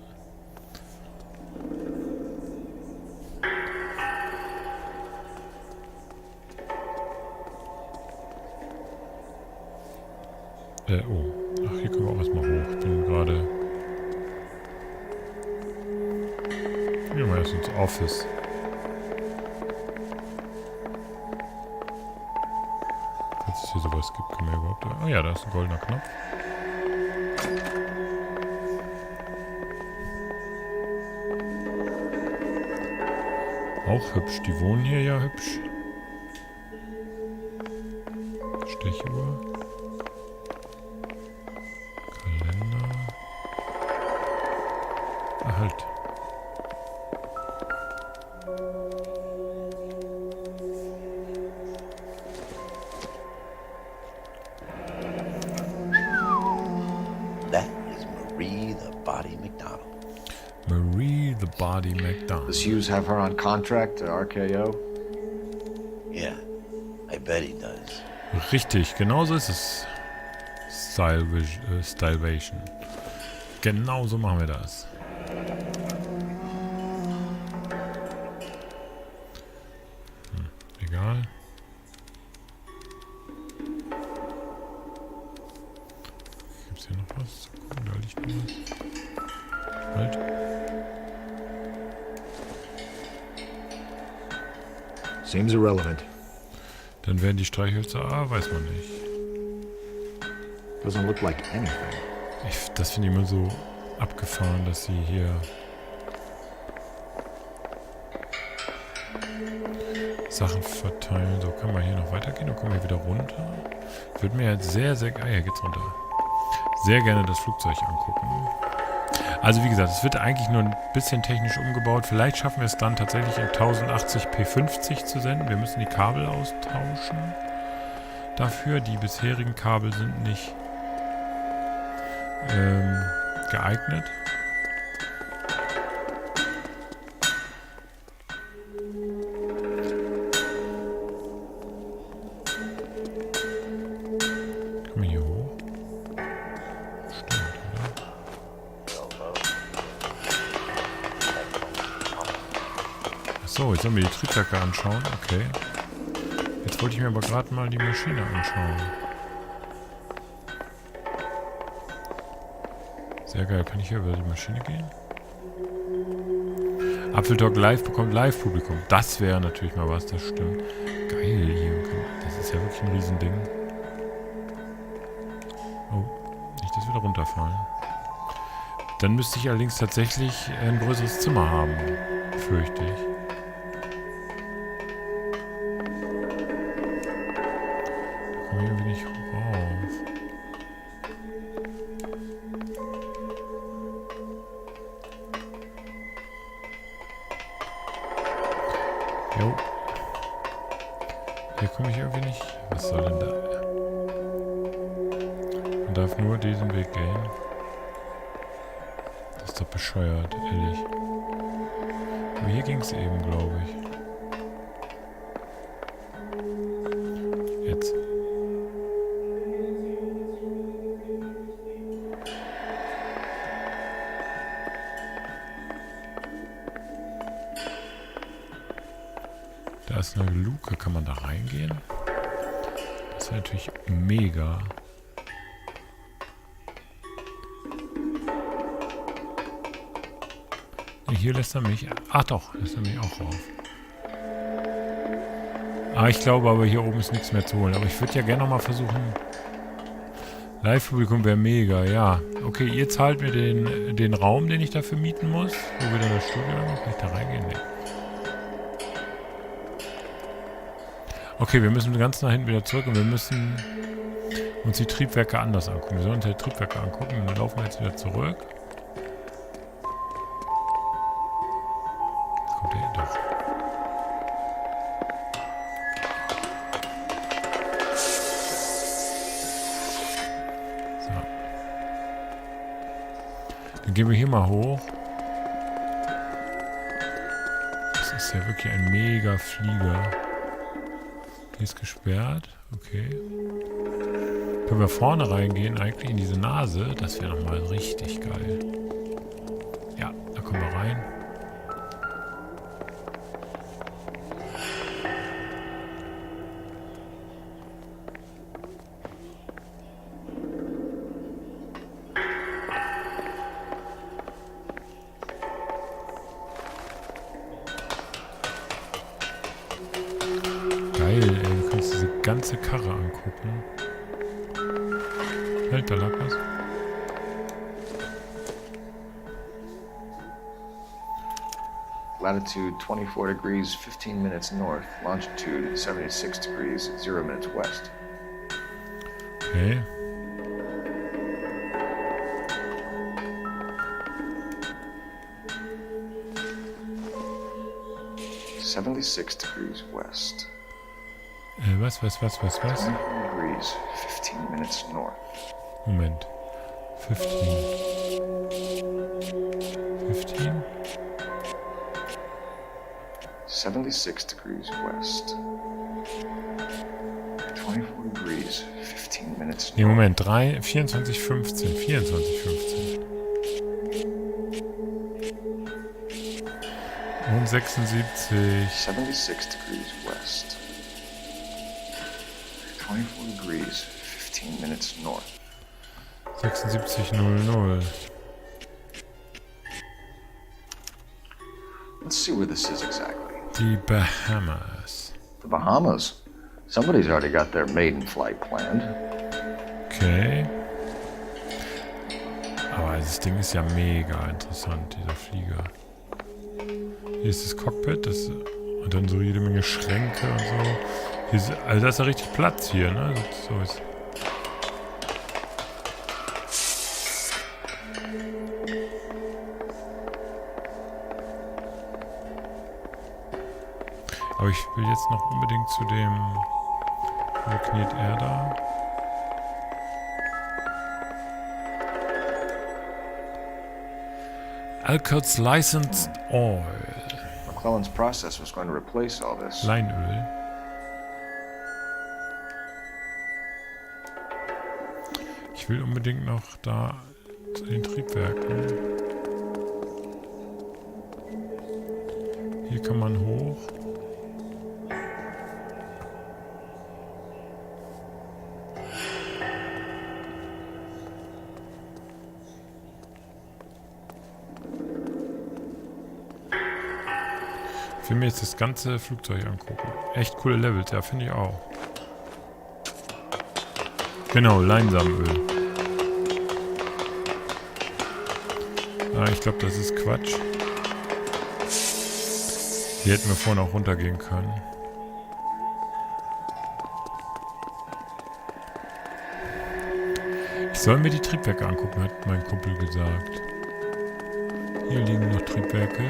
Oh. Ach, hier können wir auch erstmal hoch. Ich bin gerade... Gehen wir mal erst ins Office. Falls es hier sowas gibt, können wir überhaupt... Oh ja, da ist ein goldener Knopf. Auch hübsch. Die wohnen hier ja hübsch. Stechuhr. Kalender. Ah, halt.
That is Marie the Body McDonald.
Marie the Body McDonald.
Does Hughes have her on contract to RKO?
Yeah, I bet he does.
Richtig, genau so ist es. Stylevation. Genau so machen wir das. Egal. Gibt's hier noch was? Da liegt noch was. Halt.
Seems irrelevant.
Dann werden die Streichhölzer... Ah, weiß man nicht.
Doesn't look like anything.
Das finde ich immer so abgefahren, dass sie hier... Sachen verteilen. So, kann man hier noch weitergehen und kommen wir wieder runter. Würde mir jetzt sehr, sehr... Ah, hier geht's runter. Sehr gerne das Flugzeug angucken. Also wie gesagt, es wird eigentlich nur ein bisschen technisch umgebaut. Vielleicht schaffen wir es dann tatsächlich in 1080p50 zu senden. Wir müssen die Kabel austauschen. Dafür, die bisherigen Kabel sind nicht geeignet. Kommen wir hier hoch? Stimmt, oder? Achso, jetzt sollen wir die Triebwerke anschauen. Okay. Jetzt wollte ich mir aber gerade mal die Maschine anschauen. Sehr geil. Kann ich hier über die Maschine gehen? Apfeltalk Live bekommt Live-Publikum. Das wäre natürlich mal was, das stimmt. Geil hier. Das ist ja wirklich ein Riesending. Oh, nicht, dass wir da runterfallen. Dann müsste ich allerdings tatsächlich ein größeres Zimmer haben. Fürchte ich. Da komme ich irgendwie nicht rauf. Jo. Hier komme ich irgendwie nicht. Was soll denn da? Man darf nur diesen Weg gehen. Das ist doch bescheuert, ehrlich. Aber hier ging es eben, glaube ich. Jetzt. ist eine Luke. Kann man da reingehen? Das wäre natürlich mega. Hier lässt er mich... Ach doch, lässt er mich auch rauf. Ah, ich glaube aber, hier oben ist nichts mehr zu holen. Aber ich würde ja gerne nochmal versuchen... Live-Publikum wäre mega, ja. Okay, ihr zahlt mir den Raum, den ich dafür mieten muss. Wo wir dann das Studio haben. Kann ich da reingehen? Nee. Okay, wir müssen ganz nach hinten wieder zurück und wir müssen uns die Triebwerke anders angucken. Wir sollen uns die Triebwerke angucken und dann laufen wir jetzt wieder zurück. Jetzt kommt der doch. So. Dann gehen wir hier mal hoch. Das ist ja wirklich ein mega Flieger. Hier ist gesperrt. Okay. Können wir vorne reingehen, eigentlich in diese Nase? Das wäre nochmal richtig geil. Ja, da kommen wir rein. Ganze Karre angucken. Halt, da lag was.
Latitude 24 degrees, 15 minutes north. Longitude 76 degrees, 0 minutes west.
Okay.
degrees west.
Was?
20 degrees, 15 minutes north.
Moment. 15.
76 degrees west. 24 degrees, 15 minutes north.
Nee, Moment. 24,15. 24,15. Und 76.
76 degrees west. 24 degrees, 15 minutes north.
76,00.
Let's see where this is exactly.
Die Bahamas.
The Bahamas? Somebody's already got their maiden flight planned.
Okay. Aber das Ding ist ja mega interessant, dieser Flieger. Hier ist das Cockpit, und dann so jede Menge Schränke und so. Hier ist, also da ist ja richtig Platz hier, ne? So ist. Aber ich will jetzt noch unbedingt zu dem... Wo kniet er da? Alcott's Licensed Oil.
McClellan's process was going to replace all this.
Leinöl. Ich will unbedingt noch da zu den Triebwerken. Hier kann man hoch. Ich will mir jetzt das ganze Flugzeug angucken. Echt coole Levels, ja, finde ich auch. Genau, Leinsamenöl. Ah, ich glaube, das ist Quatsch. Hier hätten wir vorhin auch runtergehen können. Ich soll mir die Triebwerke angucken, hat mein Kumpel gesagt. Hier liegen noch Triebwerke.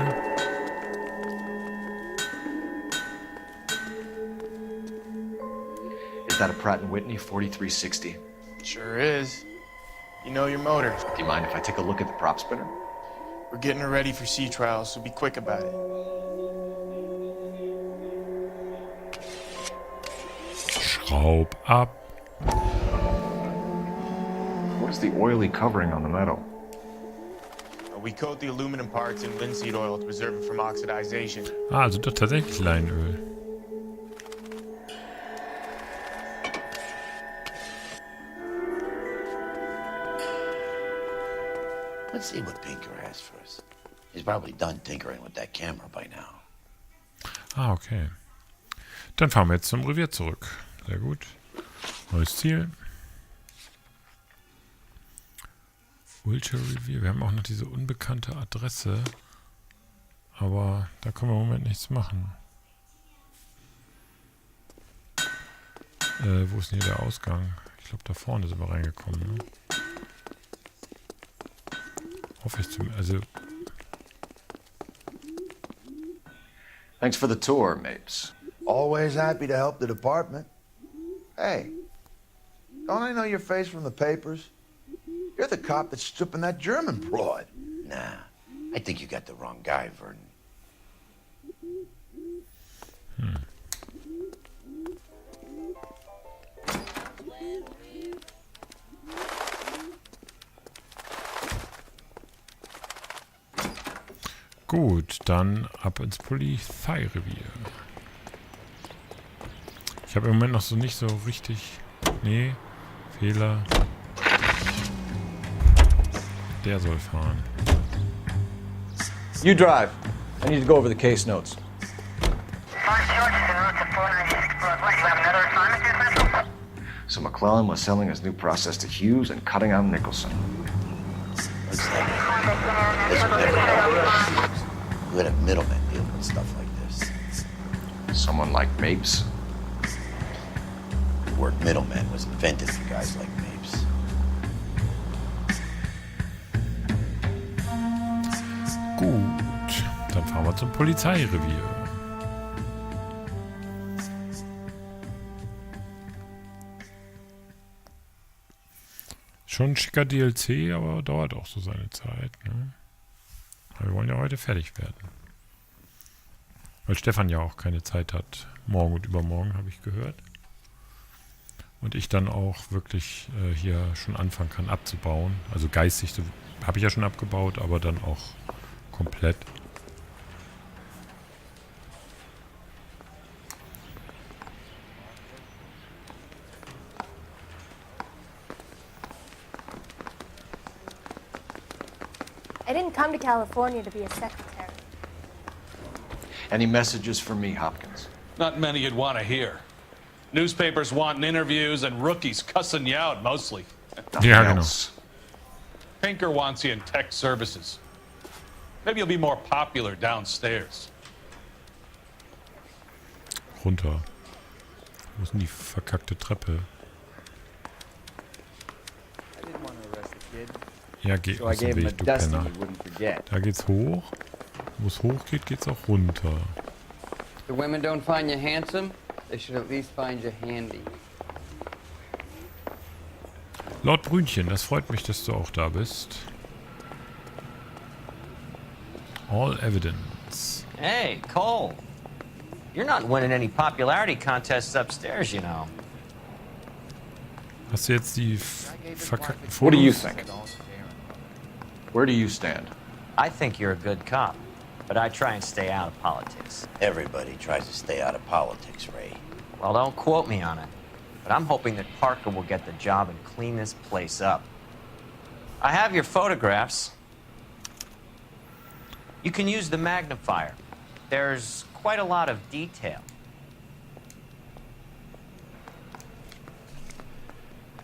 Is that a Pratt & Whitney 4360?
Sure is. You know your motor.
Do you mind if I take a look at the prop spinner?
We're getting her ready for sea trials, so be quick about it.
Schraub ab.
What is the oily covering on the metal?
We coat the aluminum parts in linseed oil to preserve it from oxidization.
Ah, also doch tatsächlich Leinöl.
Let's see what Pinker has for us. He's probably done tinkering with that camera by now.
Ah, okay. Dann fahren wir jetzt zum Revier zurück. Sehr gut. Neues Ziel. Wiltshire Revier. Wir haben auch noch diese unbekannte Adresse. Aber da können wir im Moment nichts machen. Wo ist denn hier der Ausgang? Ich glaube, da vorne sind wir reingekommen. Ne? Hoffe ich zumindest. Also.
Thanks for the tour, Mapes.
Always happy to help the department. Hey, don't I know your face from the papers? You're the cop that's stripping that German broad.
Nah, I think you got the wrong guy, Vernon.
Gut, dann ab ins Polizeirevier. Ich habe im Moment noch so nicht so richtig... Nee, Fehler. Der soll fahren.
You drive. I need to go over the case notes.
So McClellan was selling his new process to Hughes and cutting out Nicholson.
Looks like this would never happen. We would have middlemen dealing with stuff like this.
Someone like Mapes?
The word middleman was invented for guys like Mapes.
Gut, dann fahren wir zum Polizeirevier. Schon ein schicker DLC, aber dauert auch so seine Zeit. Ne? Aber wir wollen ja heute fertig werden. Weil Stefan ja auch keine Zeit hat. Morgen und übermorgen, habe ich gehört. Und ich dann auch wirklich hier schon anfangen kann abzubauen. Also geistig habe ich ja schon abgebaut, aber dann auch komplett.
I didn't come to California to be a secretary.
Any messages for me, Hopkins?
Not many you'd want to hear. Newspapers wanting interviews and rookies cussing you out, mostly.
Ja, genau.
Pinker wants you in tech services. Maybe you'll be more popular downstairs.
Runter. Wo ist denn die verkackte Treppe? Ja, geht aus dem Weg, du Penner. Da geht's hoch. Wo es hoch geht, geht's auch runter.
The women don't find you handsome, they should at least find you handy.
Lord Brünchen, das freut mich, dass du auch da bist. All evidence.
Hey, Cole. You're not winning any popularity contests upstairs, you know.
Hast du jetzt die verkackten Fotos?
What do you think? Where do you stand?
I think you're a good cop, but I try and stay out of politics.
Everybody tries to stay out of politics, Ray.
Well, don't quote me on it, but I'm hoping that Parker will get the job and clean this place up. I have your photographs. You can use the magnifier. There's quite a lot of detail.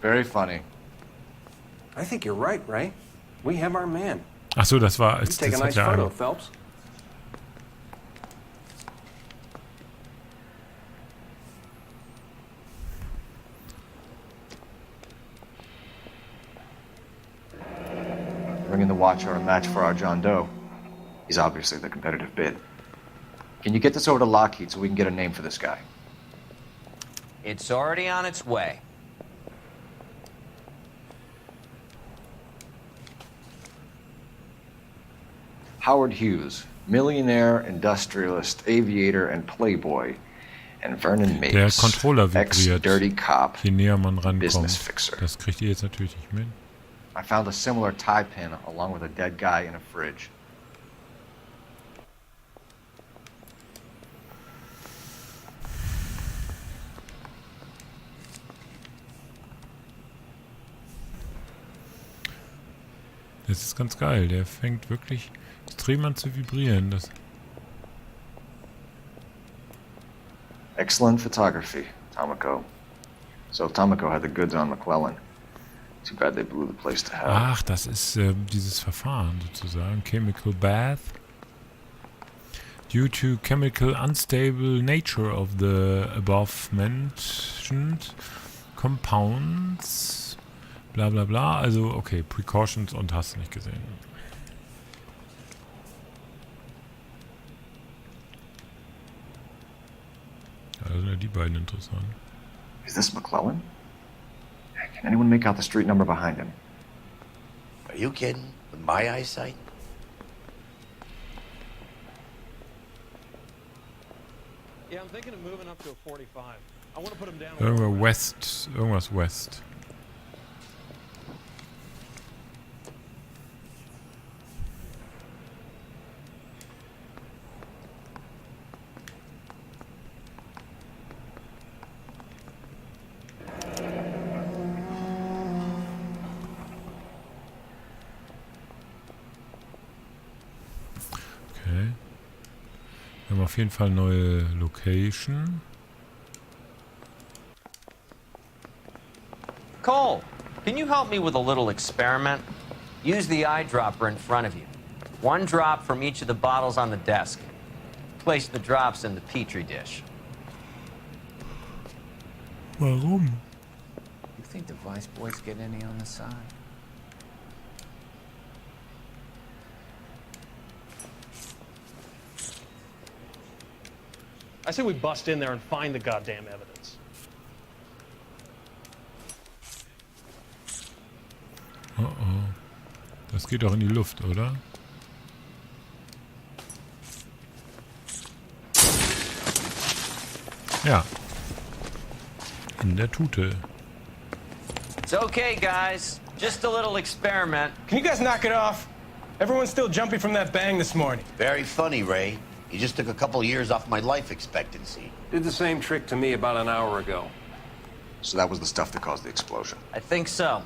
Very funny.
I think you're right, Ray. We have our man.
Ach so, das war
You
als
take a
das
nice
hat ja
photo,
einer.
Phelps.
Bringing the watch are a match for our John Doe. He's obviously the competitive bid. Can you get this over to Lockheed so we can get a name for this guy?
It's already on its way.
Howard Hughes, millionaire, industrialist, aviator, and playboy. And Vernon
Der
Mapes,
Controller vibriert,
ex-dirty cop,
je näher man
business
rankommt.
fixer.
Das kriegt ihr jetzt natürlich nicht mit.
I found a similar tie pin along with a dead guy in a fridge.
Das ist ganz geil. Der fängt wirklich extrem an zu vibrieren. Das
Excellent photography, Tomoko. So Tomoko had the goods on McClellan. Too bad they blew the place to hell.
Ach, das ist dieses Verfahren sozusagen. Chemical Bath. Due to chemical unstable nature of the above mentioned compounds. Bla bla bla. Also, okay, Precautions und hast du nicht gesehen. Ja, da sind ja die beiden interessant.
Is this McClellan? Can anyone make out the street number behind him?
Are you kidding? With my eyesight?
Yeah, I'm thinking of moving up to a 45. I want to put him down.
Irgendwas West. Irgendwas West. Okay. Wir haben auf jeden Fall neue Location.
Cole, can you help me with a little experiment? Use the eyedropper in front of you. One drop from each of the bottles on the desk. Place the drops in the petri dish.
Warum?
You think the Vice Boys get any on the side?
I say we bust in there and find the goddamn evidence.
Oh oh. Das geht doch in die Luft, oder? Ja. In der Tute.
It's okay, guys. Just a little experiment.
Can you guys knock it off? Everyone's still jumping from that bang this morning.
Very funny, Ray. You just took a couple years off my life expectancy.
Did the same trick to me about an hour ago.
So that was the stuff that caused the explosion.
I think so.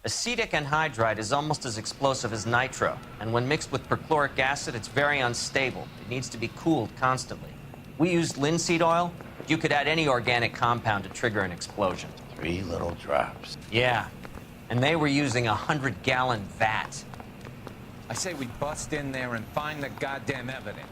Acetic anhydride is almost as explosive as nitro, and when mixed with perchloric acid, it's very unstable. It needs to be cooled constantly. We used linseed oil, but you could add any organic compound to trigger an explosion.
3 little drops.
Yeah, and they were using a 100-gallon vat.
I say we bust in there and find the goddamn evidence.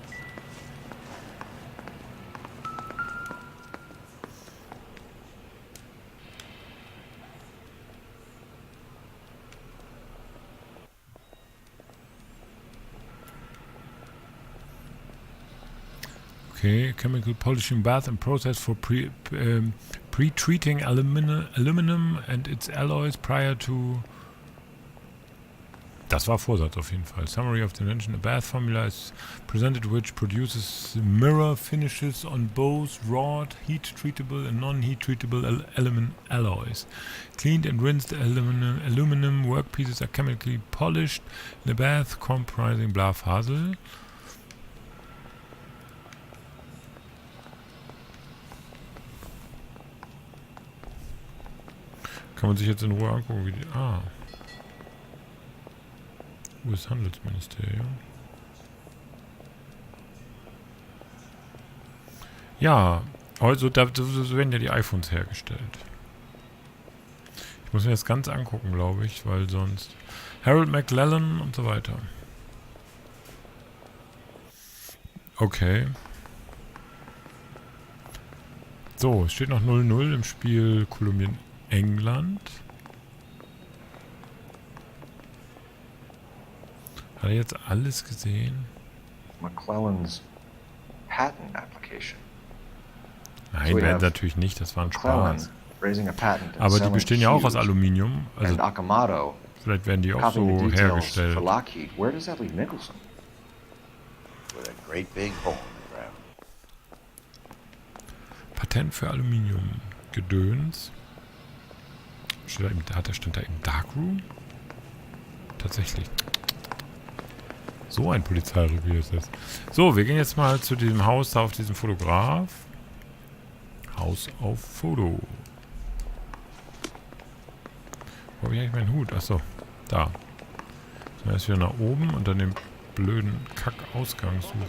Okay, chemical polishing bath and process for pre-treating aluminum and its alloys prior to... Das war Vorsatz auf jeden Fall. Summary of the invention. A bath formula is presented which produces mirror finishes on both wrought, heat-treatable and non-heat-treatable element alloys. Cleaned and rinsed aluminum workpieces are chemically polished in a bath comprising Blavhasel. Kann man sich jetzt in Ruhe angucken, wie die... Ah. US-Handelsministerium. Ja, also da werden ja die iPhones hergestellt. Ich muss mir das ganz angucken, glaube ich, weil sonst... Harold McLellan und so weiter. Okay. So, es steht noch 0-0 im Spiel Kolumbien-England. Hat er jetzt alles gesehen?
McClellan's patent application.
Nein, so werden natürlich nicht, das war ein Spaß. Aber die bestehen ja auch aus Aluminium. Also vielleicht werden die auch so hergestellt.
Where does that leave Nicholson?
With a great big hole in the ground.
Patent für Aluminium. Gedöns. Stand da im Darkroom? Tatsächlich. So ein Polizeirevier ist das. So, wir gehen jetzt mal zu diesem Haus da auf diesem Fotograf. Haus auf Foto. Wo habe ich eigentlich meinen Hut? Achso, da. Erst wieder nach oben und dann den blöden Kack-Ausgang suchen.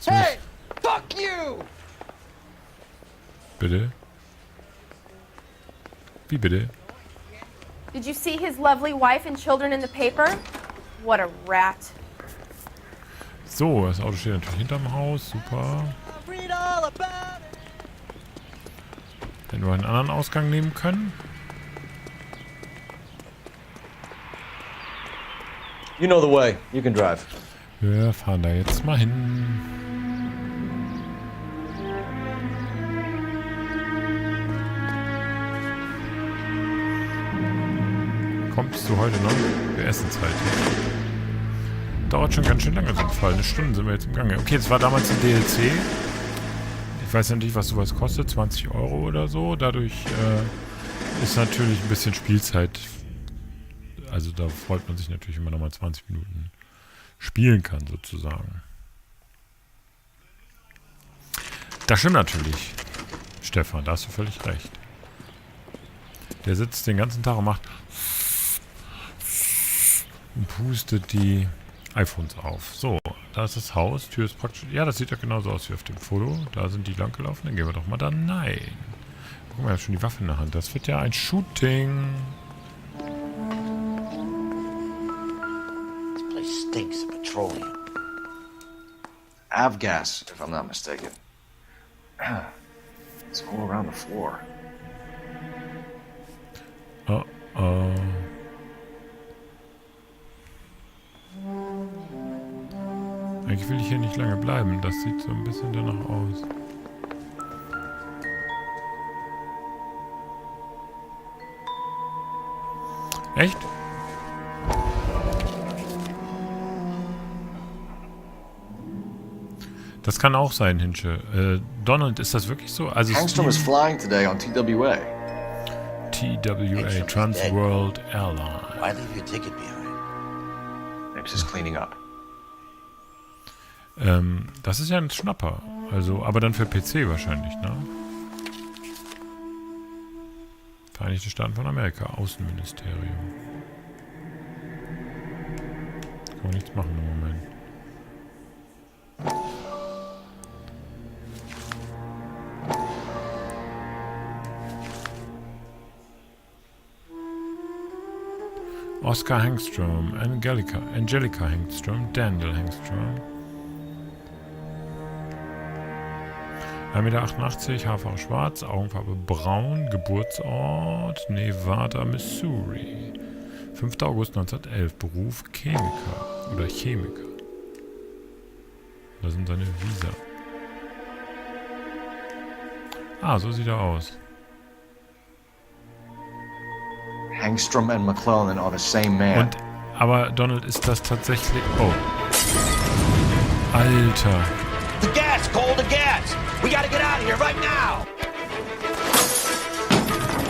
Hey, fuck you!
Bitte? Wie bitte?
Did you see his lovely wife and children in the paper? What a rat.
So, das Auto steht natürlich hinterm Haus. Super. Hätten wir einen anderen Ausgang nehmen können.
You know the way. You can drive.
Wir fahren da jetzt mal hin. Kommst du heute noch? Wir essen Zeit. Dauert schon ganz schön lange so ein Fall. Eine Stunde sind wir jetzt im Gange. Okay, das war damals ein DLC. Ich weiß ja nicht, was sowas kostet. 20 Euro oder so. Dadurch ist natürlich ein bisschen Spielzeit. Also da freut man sich natürlich, wenn man nochmal 20 Minuten spielen kann, sozusagen. Das stimmt natürlich, Stefan. Da hast du völlig recht. Der sitzt den ganzen Tag und macht und pustet die iPhones auf. So, da ist das Haus. Tür ist praktisch... Ja, das sieht ja genauso aus wie auf dem Foto. Da sind die lang gelaufen. Dann gehen wir doch mal da. Nein. Guck mal, er hat schon die Waffe in der Hand. Das wird ja ein Shooting.
This place stinks of petroleum.
Avgas, if I'm not mistaken. It's all around the floor.
Oh. Eigentlich will ich hier nicht lange bleiben. Das sieht so ein bisschen danach aus. Echt? Das kann auch sein, Hinsche. Donald, ist das wirklich so? Also
Hangstrom is flying today on TWA.
TWA, Trans World Airline.
Why leave your ticket behind?
Maybe just cleaning up.
Das ist ja ein Schnapper. Also, aber dann für PC wahrscheinlich, ne? Vereinigte Staaten von Amerika, Außenministerium. Kann man nichts machen im Moment. Oscar Hangstrom, Angelica Hangstrom, Daniel Hangstrom. 1,88 Meter, Haarfarbe schwarz, Augenfarbe braun, Geburtsort Nevada, Missouri. 5. August 1911, Beruf Chemiker oder Chemiker. Das sind seine Visa. Ah, so sieht er aus.
Hangstrom and McClellan are the same man.
Und, aber Donald, ist das tatsächlich... Oh. Alter.
The gas, Cole, the gas! We gotta get out of here right now!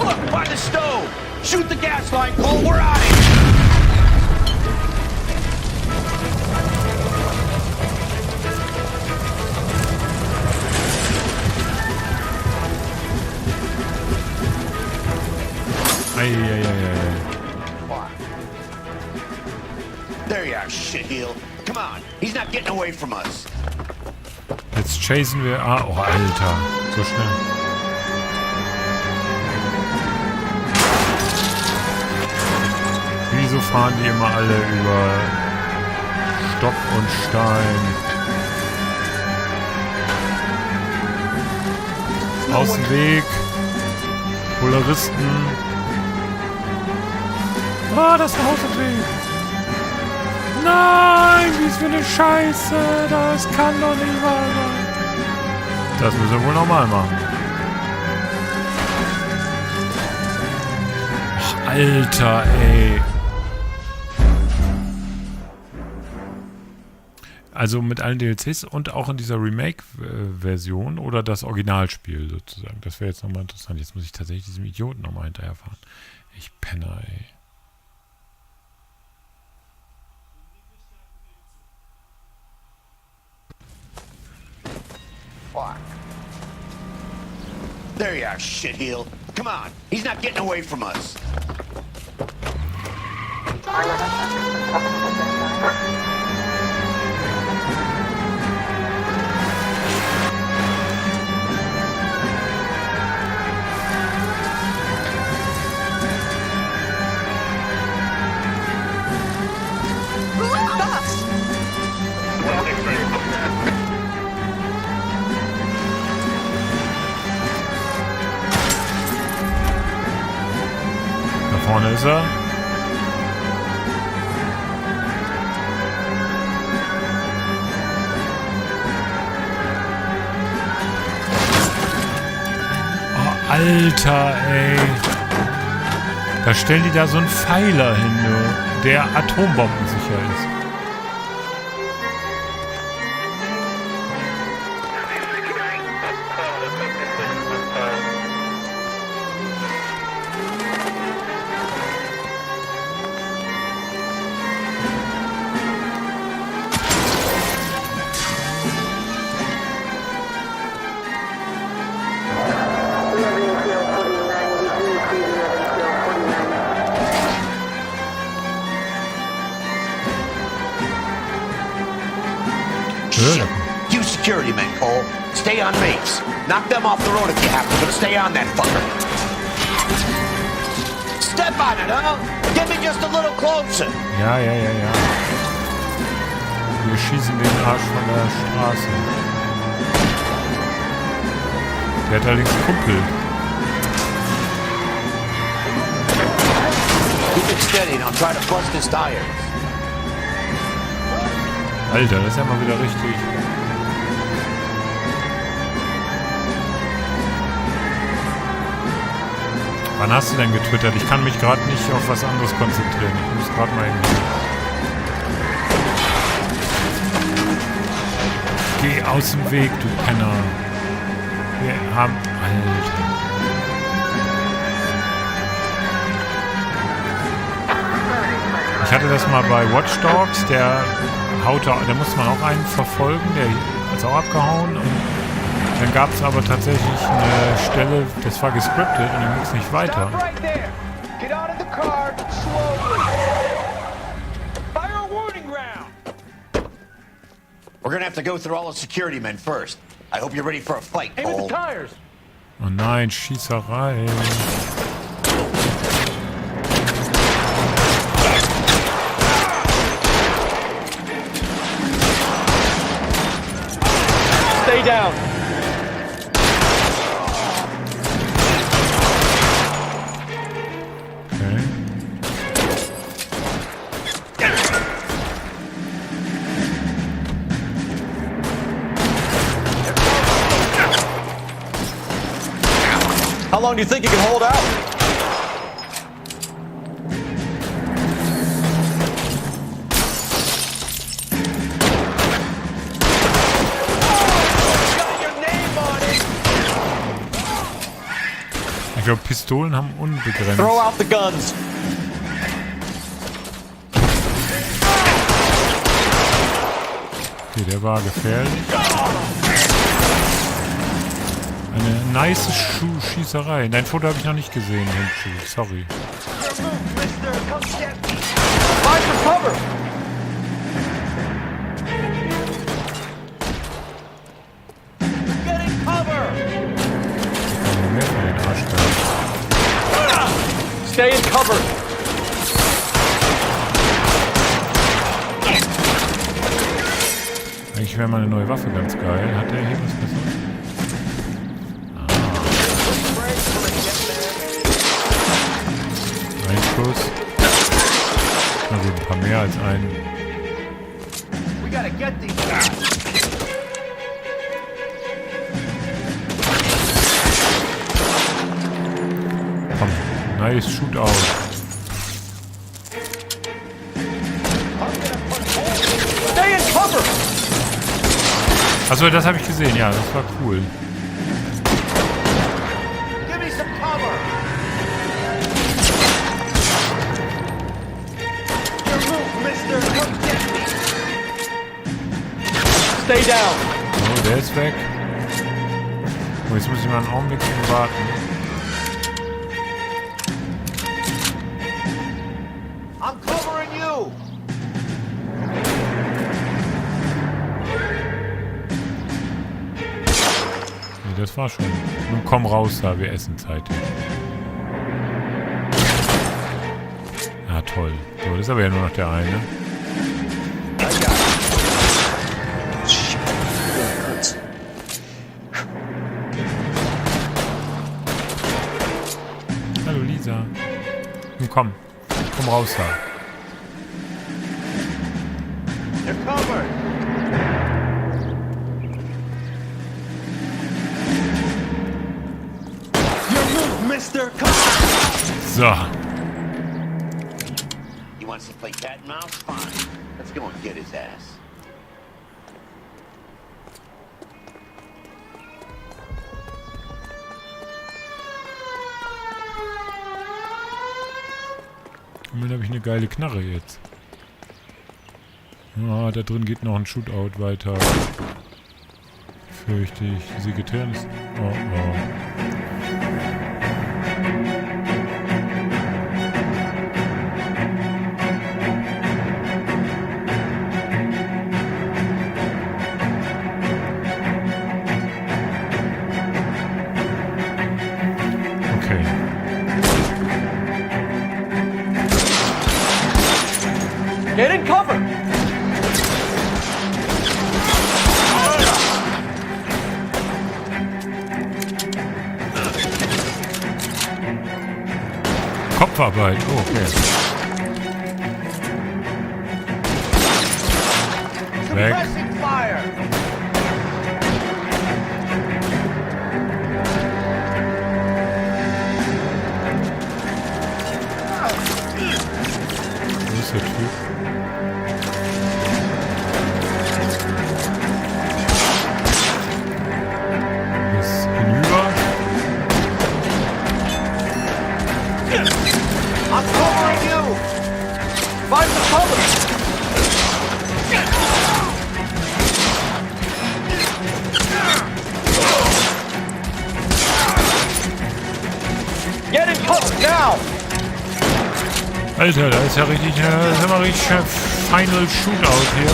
Look, by the stove! Shoot the gas line, Cole, we're out of here! There you are, shitheel. Come on, he's not getting away from us.
Jetzt chasen wir... Ah, oh, Alter. So schnell. Wieso fahren die immer alle über Stock und Stein? Aus dem Weg. Polaristen. Ah, das Haus im Weg. Nein, wie ist für eine Scheiße. Das kann doch nicht wahr sein. Das müssen wir wohl nochmal machen. Ach, Alter, ey. Also mit allen DLCs und auch in dieser Remake-Version oder das Originalspiel sozusagen. Das wäre jetzt nochmal interessant. Jetzt muss ich tatsächlich diesem Idioten nochmal hinterherfahren. Ich Penner, ey.
Fuck. There you are, shitheel. Come on, he's not getting away from us.
Da vorne ist er. Oh, Alter, ey. Da stellen die da so einen Pfeiler hin, der atombombensicher ist.
You security men, Cole. Stay on mates. Knock them off the road if you have to, but stay on that fucker. Step on it, huh? Get me just a little closer.
Ja. Wir schießen den Arsch von der Straße. Der hat allerdings Kumpel.
Keep it steady and I'll try to bust his tires.
Alter, das ist ja mal wieder richtig. Wann hast du denn getwittert? Ich kann mich gerade nicht auf was anderes konzentrieren. Ich muss gerade mal irgendwie... Geh aus dem Weg, du Penner. Wir haben... Alter. Ich hatte das mal bei Watch Dogs, da musste man auch einen verfolgen, der ist auch abgehauen. Und dann gab es aber tatsächlich eine Stelle, das war gescriptet und dann ging es nicht weiter.
We're gonna have to go through all the security men first. I hope you're ready for a fight, Cole.
Oh nein, Schießerei.
Stay down.
Okay.
How long do you think you can hold out?
Ich glaube, Pistolen haben unbegrenzt.
Throw out the guns.
Okay, der war gefährlich. Eine nice Schießerei. Dein Foto habe ich noch nicht gesehen, Henschel. Sorry. Mehr von den Arschgeigen.
Stay in cover.
Eigentlich wäre mal eine neue Waffe ganz geil. Hat der hier was Besseres? Ein Schuss. Na gut, ein paar mehr als einen. Komm, nice Shootout.
Stay in cover.
Achso, das habe ich gesehen, ja, das war cool.
Stay down.
So, der ist weg. Oh, jetzt muss ich mal einen Augenblick warten.
I'm covering you!
Nee, das war schon. Nun komm raus da, wir essen Zeit. Ah, toll. So, das ist aber ja nur noch der eine. Hallo Lisa. Nun komm. Komm raus da.
You're covered!
Your move, mister!
So.
He wants to play cat and mouse? Fine. Let's go and get his ass.
Dann habe ich eine geile Knarre jetzt. Ah, da drin geht noch ein Shootout weiter. Fürchte ich. Die Sekretärin ist... Oh, oh.
Get in cover!
Kopfarbeit, oh, okay. Weg.
Suppressing fire!
Wo ist der Typ? Ist hinüber.
I'm covering you!
Find the cover! Get in cover now!
Alter, da ist ja richtig, das ist immer richtig Final Shootout hier.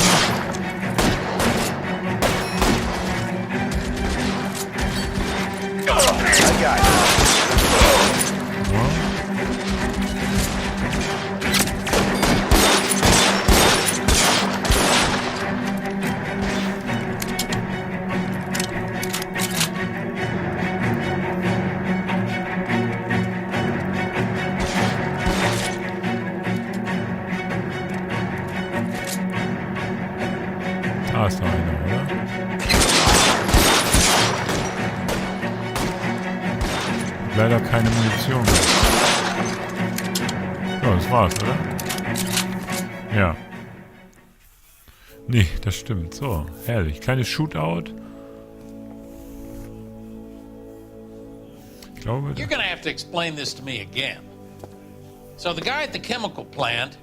Da ist noch einer, oder? Leider keine Munition mehr. Ja, das war's, oder? Ja. Nee, das stimmt. So, herrlich. Kleines Shootout. Ich glaube...
You're gonna have to explain this to me again. So the guy at the chemical plant,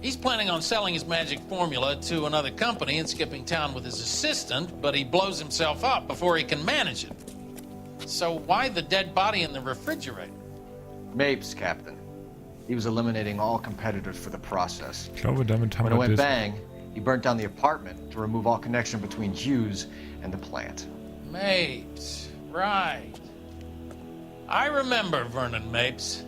he's planning on selling his magic formula to another company and skipping town with his assistant, but he blows himself up before he can manage it. So why the dead body in the refrigerator?
Mapes, Captain. He was eliminating all competitors for the process.
Ich glaube, damit haben
When it
wir
went
das...
bang, he burnt down the apartment to remove all connection between Hughes and the plant.
Mapes, right. I remember Vernon Mapes.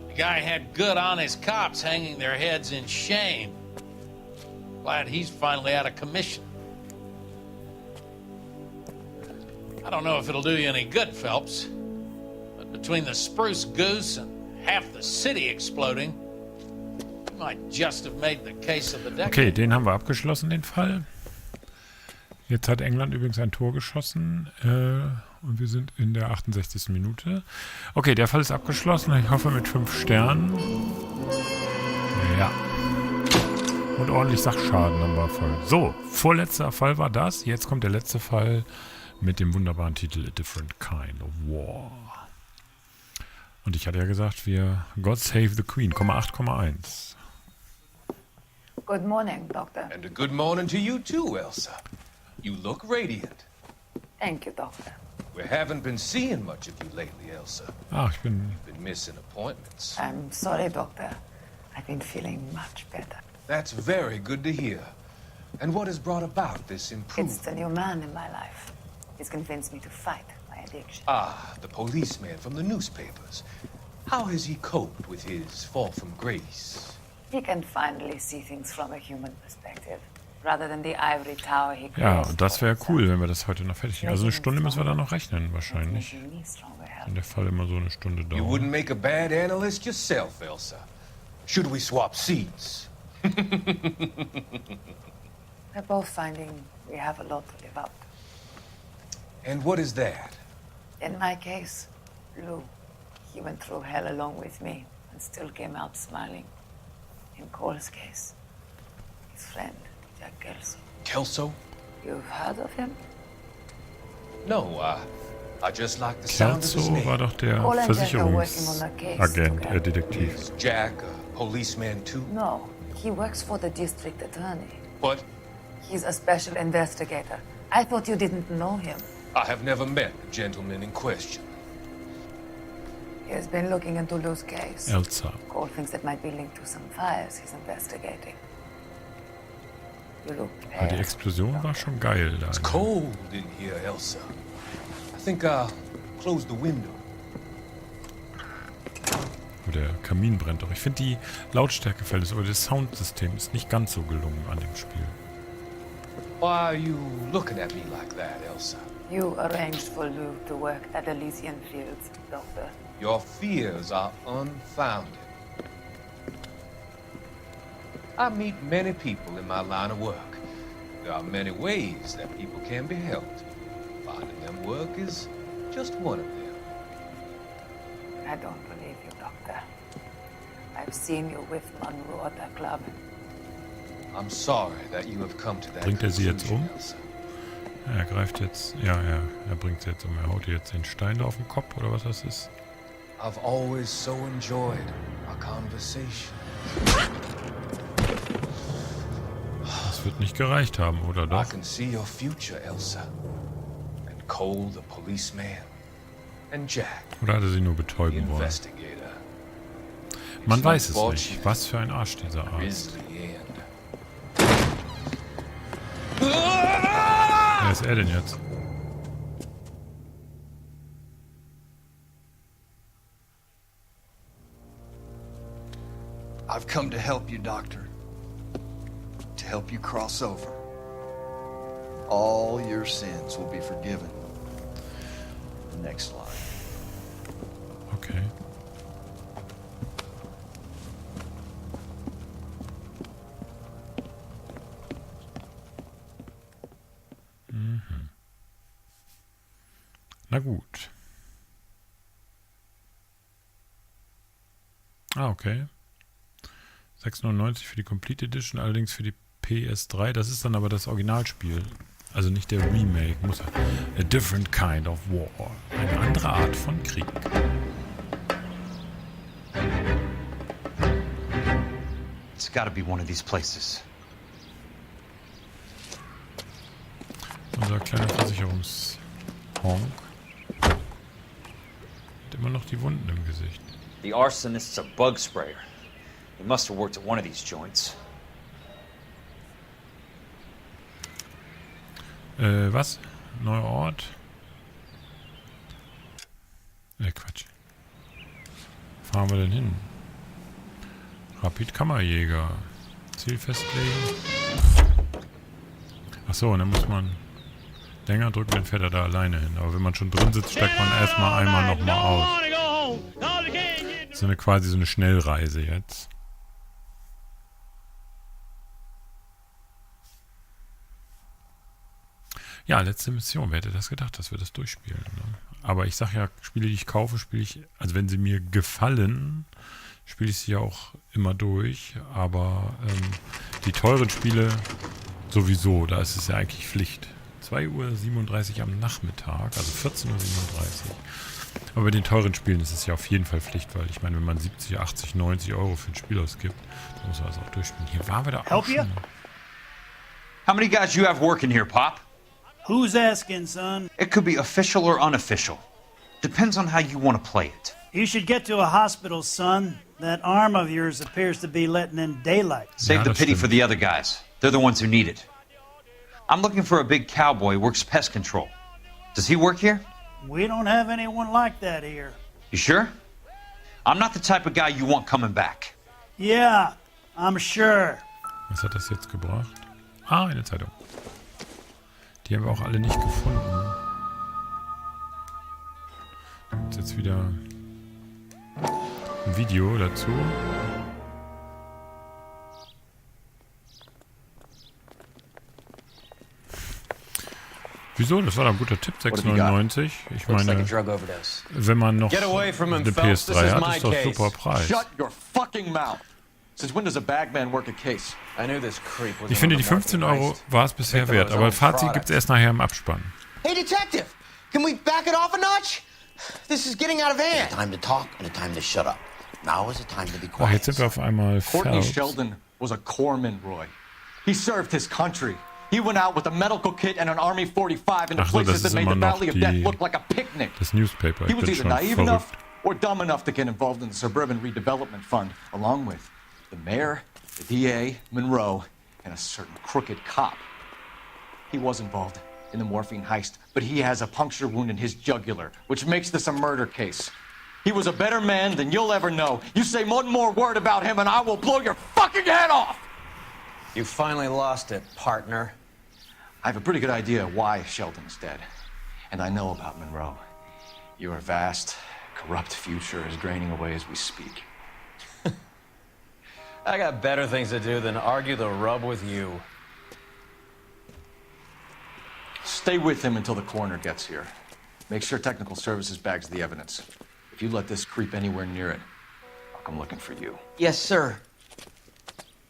The guy had good honest cops hanging their heads in shame. Glad he's finally out of commission. I don't know if it'll do you any good, Phelps, but between the spruce goose and half the city exploding, you might just have made the case of the decade.
Okay, den haben wir abgeschlossen, den Fall. Jetzt hat England übrigens ein Tor geschossen und wir sind in der 68. Minute. Okay, der Fall ist abgeschlossen. Ich hoffe mit 5 Sternen. Ja. Und ordentlich Sachschaden haben wir voll. So, vorletzter Fall war das. Jetzt kommt der letzte Fall mit dem wunderbaren Titel A Different Kind of War. Und ich hatte ja gesagt, wir God Save the Queen, 8,1.
Good morning, Doctor.
And a good morning to you too, Elsa. You look radiant.
Thank you, Doctor.
We haven't been seeing much of you lately, Elsa.
Ah, ich bin...
You've been missing appointments.
I'm sorry, Doctor. I've been feeling much better.
That's very good to hear. And what has brought about this improvement?
It's the new man in my life. He's convinced me to fight my addiction.
Ah, the policeman from the newspapers. How has he coped with his fall from grace?
He can finally see things from a human perspective, rather than the ivory tower he
Ja,
created.
und das wäre cool, wenn wir das heute noch fertig kriegen. Also eine Stunde müssen wir da noch rechnen, wahrscheinlich. Wenn der Fall immer so eine Stunde
You
dauert.
wouldn't make a bad analyst yourself, Elsa. Should we swap seats?
We're both finding we have a lot to live up to.
And what is that?
In my case, Lou, he went through hell along with me and still came out smiling. In Cole's case, his friend, Jack Kelso.
Kelso?
You've heard of him?
No, I just like the sound of his
Kelso
name.
war doch der
Cole and Jack are working on a case
Versicherungsagent,
together.
Detektiv.
Is Jack a policeman too?
No, he works for the district attorney.
What?
He's a special investigator. I thought you didn't know him.
I have never met the gentleman in question.
He has been looking into Lou's case.
Elsa.
Cole thinks it might be linked to some fires he's investigating. You look
Aber die Explosion war schon geil da.
It's cold in here, Elsa. I think I'll close the window.
Oh, der Kamin brennt doch. Ich finde die Lautstärke fällt es, aber das Soundsystem ist nicht ganz so gelungen an dem Spiel.
Why are you looking at me like that, Elsa?
You arranged for Lou to work at Elysian Fields, Doctor.
Your fears are unfounded. I meet many people in my line of work. There are many ways that people can be helped. Finding them work is just one of them.
I don't believe you, Doctor. I've seen you with Monroe at the club.
I'm sorry that you have come to that
Bringt er sie jetzt um?
Elsa.
Ja, er greift jetzt... Ja, er bringt sie jetzt um. Er haut ihr jetzt den Stein da auf den Kopf, oder was das ist.
I've always so enjoyed our conversation.
Das wird nicht gereicht haben, oder
I
doch?
can see your future, Elsa. And Cole, the policeman. And Jack,
Oder hat er sie nur
the
betäuben wollen?
investigator.
Man weiß es nicht. Was für ein Arsch dieser Arzt.
Grisly end.
Wer ist er denn jetzt?
I've come to help you, Doctor. To help you cross over. All your sins will be forgiven. Next life.
Okay. Mhm. Na gut. Ah, okay. 6,99 für die Complete Edition, allerdings für die PS3. Das ist dann aber das Originalspiel. Also nicht der Remake. Muss A different kind of war. Eine andere Art von Krieg.
It's gotta be one of these places.
Unser kleiner Versicherungshonk. Hat immer noch die Wunden im Gesicht.
The arsonist's a bug sprayer. He must have worked at one of these joints.
Was? Neuer Ort? Quatsch. Fahren wir denn hin? Rapid Kammerjäger. Ziel festlegen. Achso, und dann muss man länger drücken, dann fährt er da alleine hin. Aber wenn man schon drin sitzt, steigt man erstmal einmal nochmal aus. Das ist quasi so eine Schnellreise jetzt. Ja, letzte Mission. Wer hätte das gedacht, dass wir das durchspielen? Ne? Aber ich sage ja, Spiele, die ich kaufe, spiele ich, also wenn sie mir gefallen, spiele ich sie ja auch immer durch. Aber die teuren Spiele sowieso, da ist es ja eigentlich Pflicht. 2:37 Uhr am Nachmittag, also 14:37 Uhr. Aber bei den teuren Spielen ist es ja auf jeden Fall Pflicht, weil ich meine, wenn man 70, 80, 90 Euro für ein Spiel ausgibt, dann muss man das auch durchspielen. Hier waren wir da auch schon.
How many guys you have working here, Pop?
Who's asking, son?
It could be official or unofficial. Depends on how you want to play it.
You should get to a hospital, son. That arm of yours appears to be letting in daylight.
Save the pity for the other guys. They're the ones who need it. I'm looking for a big cowboy who works pest control. Does he work here?
We don't have anyone like that here.
You sure? I'm not the type of guy you want coming back.
Yeah, I'm sure.
Was hat das jetzt gebracht? Ah, eine Zeitung. Die haben wir auch alle nicht gefunden. Gibt's jetzt wieder ein Video dazu. Wieso? Das war doch ein guter Tipp, 6,99. Ich meine, wenn man noch eine PS3 hat, ist doch super Preis.
Shut your fucking mouth. Since when does a bagman work a case? I knew this creep was.
Ich finde, die 15 € war es bisher wert, aber Fazit gibt es erst nachher im Abspann.
Hey, Detective! Can we back it off a notch? This is getting out of hand.
A time to talk and a time to shut up. Now is a time to be
Ach,
quiet.
jetzt sind wir auf einmal
Courtney
Phelps.
Sheldon was a corpsman, Roy. He served his country. He went out with a medical kit and an Army 45 into
Ach so,
places
das
that
ist
made the
immer noch
Valley of Death look like a picnic.
das Newspaper.
He
Ich
was
bin
either
schon
naive
verrückt.
enough or dumb enough to get involved in the Suburban Redevelopment Fund, along with the mayor, the DA, Monroe, and a certain crooked cop. He was involved in the morphine heist, but he has a puncture wound in his jugular, which makes this a murder case. He was a better man than you'll ever know. You say one more word about him and I will blow your fucking head off!
You finally lost it, partner.
I have a pretty good idea why Sheldon's dead. And I know about Monroe. Your vast, corrupt future is draining away as we speak.
I got better things to do than argue the rub with you.
Stay with him until the coroner gets here. Make sure technical services bags the evidence. If you let this creep anywhere near it, I'll come looking for you.
Yes, sir.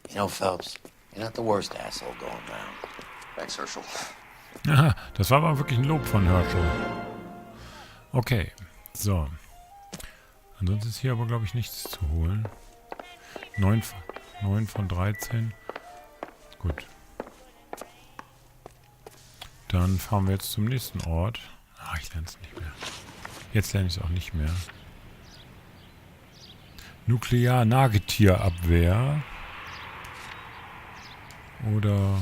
You know, Phelps, you're not the worst asshole going round.
Thanks, Herschel.
Aha, das war aber wirklich ein Lob von Herschel. Okay, so. Ansonsten ist hier aber, glaube ich, nichts zu holen. 9 von 13. Gut. Dann fahren wir jetzt zum nächsten Ort. Ah, ich lerne es nicht mehr. Jetzt lerne ich es auch nicht mehr. Nuklear-Nagetierabwehr. Oder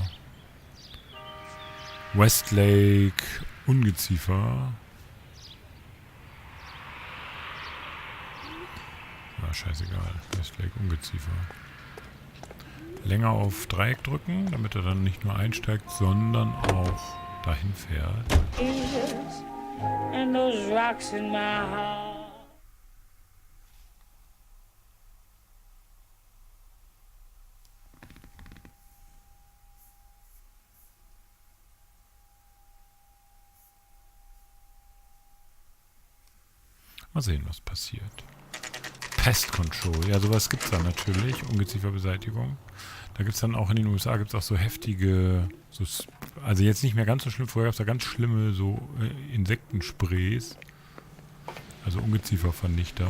Westlake Ungeziefer. Ah, scheißegal. Westlake Ungeziefer. Länger auf Dreieck drücken, damit er dann nicht nur einsteigt, sondern auch dahin fährt.
And those rocks in my heart.
Mal sehen, was passiert. Pest Control, ja, sowas gibt es da natürlich. Ungezieferbeseitigung. Da gibt es dann auch in den USA gibt's auch so heftige, also jetzt nicht mehr ganz so schlimm, vorher gab es da ganz schlimme so Insektensprays. Also Ungeziefervernichter.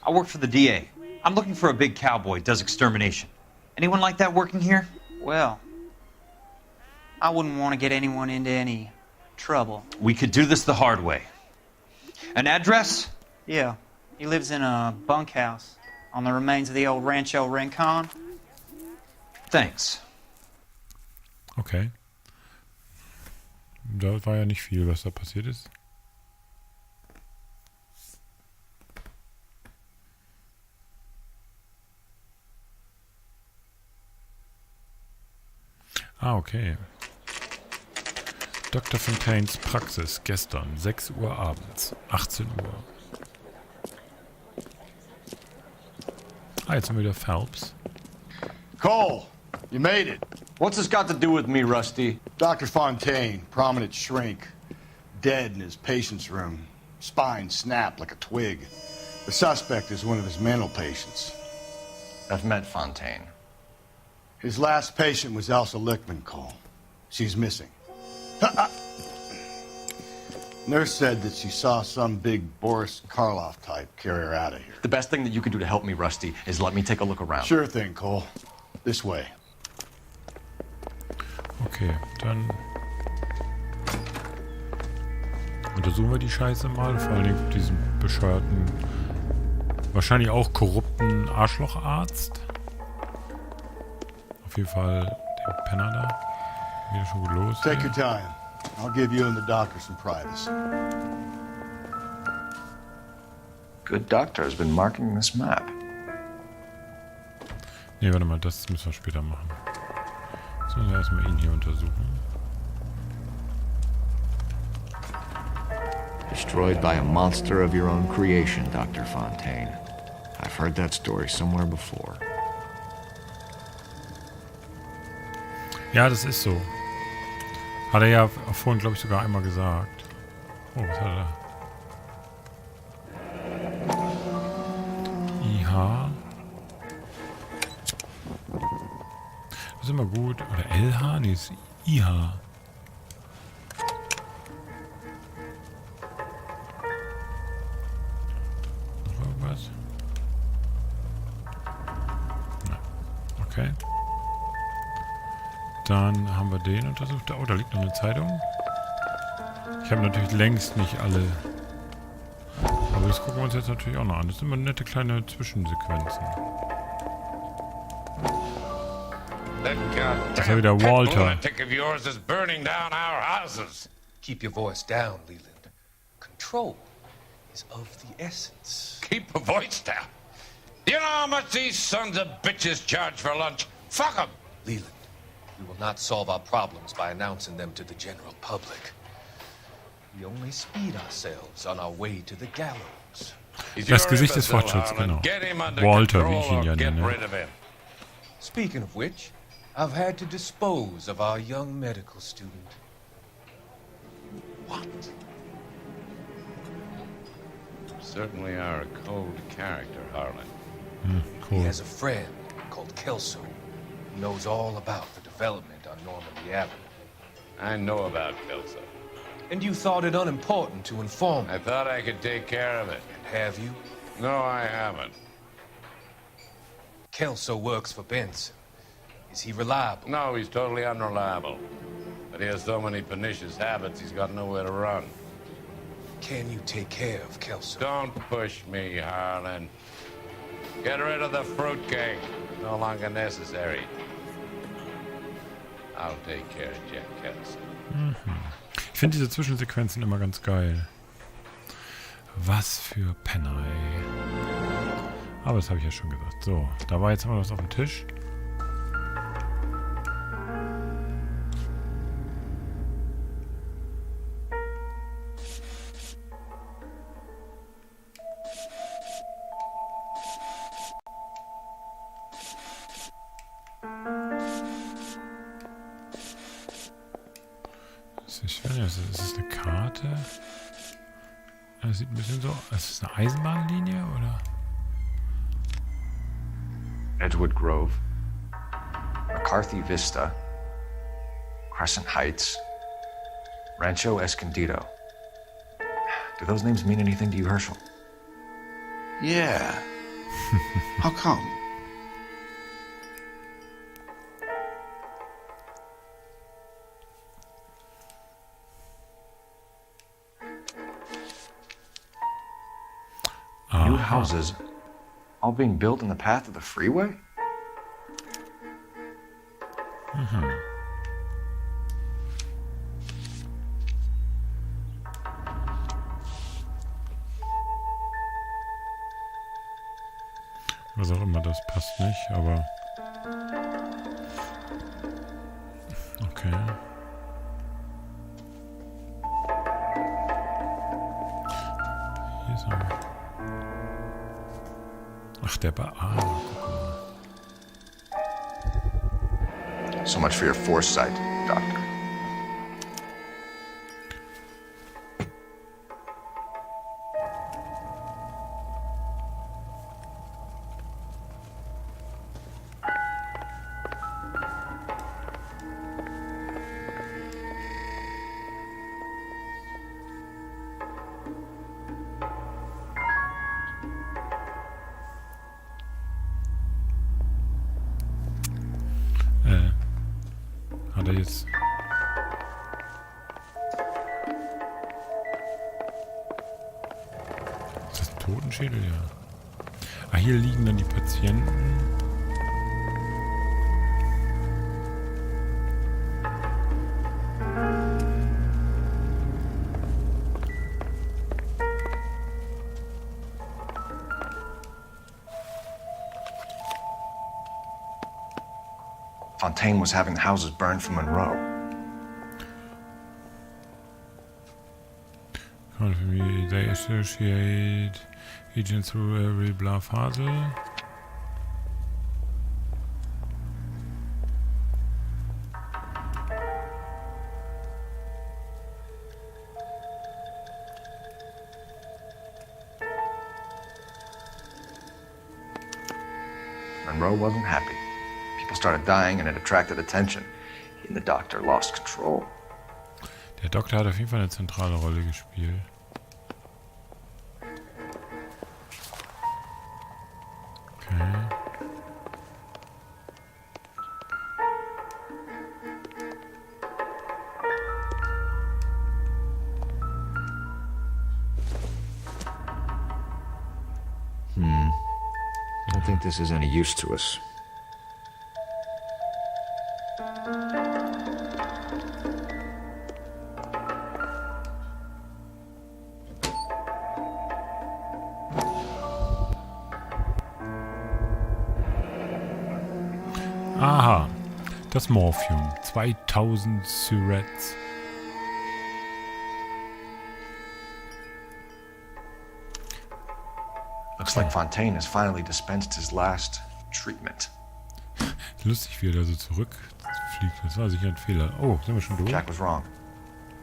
I work for the DA. I'm looking for a big cowboy who does extermination. Anyone like that working here?
Well, I wouldn't want to get anyone into any trouble.
We could do this the hard way. An address?
Yeah, he lives in a bunkhouse on the remains of the old Rancho Rincon.
Thanks.
Okay. Da war ja nicht viel, was da passiert ist. Ah, okay. Dr. Fontaines Praxis gestern, 6 Uhr abends, 18 Uhr. Ah, jetzt sind wir wieder Phelps.
Cole, you made it.
What's this got to do with me, Rusty?
Dr. Fontaine, prominent shrink, dead in his patient's room. Spine snapped like a twig. The suspect is one of his mental patients.
I've met Fontaine.
His last patient was Elsa Lichtman, Cole. She's missing. Nurse said that she saw some big Boris Karloff type carry her out of here.
The best thing that you can do to help me, Rusty, is let me take a look around.
Sure thing, Cole. This way.
Okay, dann Untersuchen wir die Scheiße mal. Vor allem diesen bescheuerten, wahrscheinlich auch korrupten Arschlocharzt. Auf jeden Fall den Penner da. Wieder schon gut los.
Take your time. I'll give you and the doctor some privacy.
Good doctor has been marking this map.
Nee, warte mal, das müssen wir später machen. Jetzt müssen wir erstmal ihn hier untersuchen.
Destroyed by a monster of your own creation, Dr. Fontaine. I've heard that story somewhere before.
Ja, das ist so. Hat er ja vorhin, glaube ich, sogar einmal gesagt. Oh, was hat er da? IH. Das ist immer gut. Oder LH? Nee, das ist IH. Noch irgendwas? Ja. Okay. Dann haben wir den untersucht. Oh, da liegt noch eine Zeitung. Ich habe natürlich längst nicht alle. Aber das gucken wir uns jetzt natürlich auch noch an. Das sind immer nette kleine Zwischensequenzen. Das ist ja wieder Walter.
Keep your voice down, Leland. Control is of the essence.
Keep your voice down? You know how much these sons of bitches charge for lunch? Fuck 'em!
Leland, we will not solve our problems by announcing them to the general public. We only speed ourselves on our way to the gallows.
Das Gesicht des Fortschritts, genau. Walter, wie ich ihn ja nenne.
Speaking of which, I've had to dispose of our young medical student.
What? You certainly are a cold character, Harlan.
He has a friend called Kelso who knows all about the development on Normandy Avenue.
I know about Kelso.
And you thought it unimportant to inform me.
I thought I could take care of it.
And have you?
No, I haven't.
Kelso works for Benson. Is he reliable?
No, he's totally unreliable. But he has so many pernicious habits, he's got nowhere to run.
Can you take care of Kelso?
Don't push me, Harlan. Get rid of the fruitcake. No longer necessary. I'll take care of Jack Kelso.
Ich finde diese Zwischensequenzen immer ganz geil. Was für Penner, ey. Aber das habe ich ja schon gesagt. So, da war jetzt mal was auf dem Tisch. Ich weiß nicht, ist es eine Karte? Das sieht ein bisschen so. Ist es eine Eisenbahnlinie oder?
Edgewood Grove, McCarthy Vista, Crescent Heights, Rancho Escondido. Do those names mean anything to you, Herschel?
Yeah. How come?
New houses, all being built in the path of the freeway?
Was auch immer, das passt nicht, aber... Okay. Hier ist er. Ach, der Bar. Ah, guck mal.
So much for your foresight, Doctor.
Hat er jetzt... Schädel, ja. Ah, hier liegen dann die Patienten.
Fontaine was having the houses burned from Monroe.
They associate agents through every blah Phase.
Monroe wasn't happy. People started dying and it attracted attention. He and the doctor lost control.
Der Doktor hat auf jeden Fall eine zentrale Rolle gespielt. Okay.
I don't think this is any use to us.
Aha, das Morphium. 2000 Syrettes.
Looks like Fontaine has finally dispensed his last treatment.
Lustig, wie er da so zurückfliegt. Das war sicher ein Fehler. Oh, sind wir schon durch?
Jack was wrong.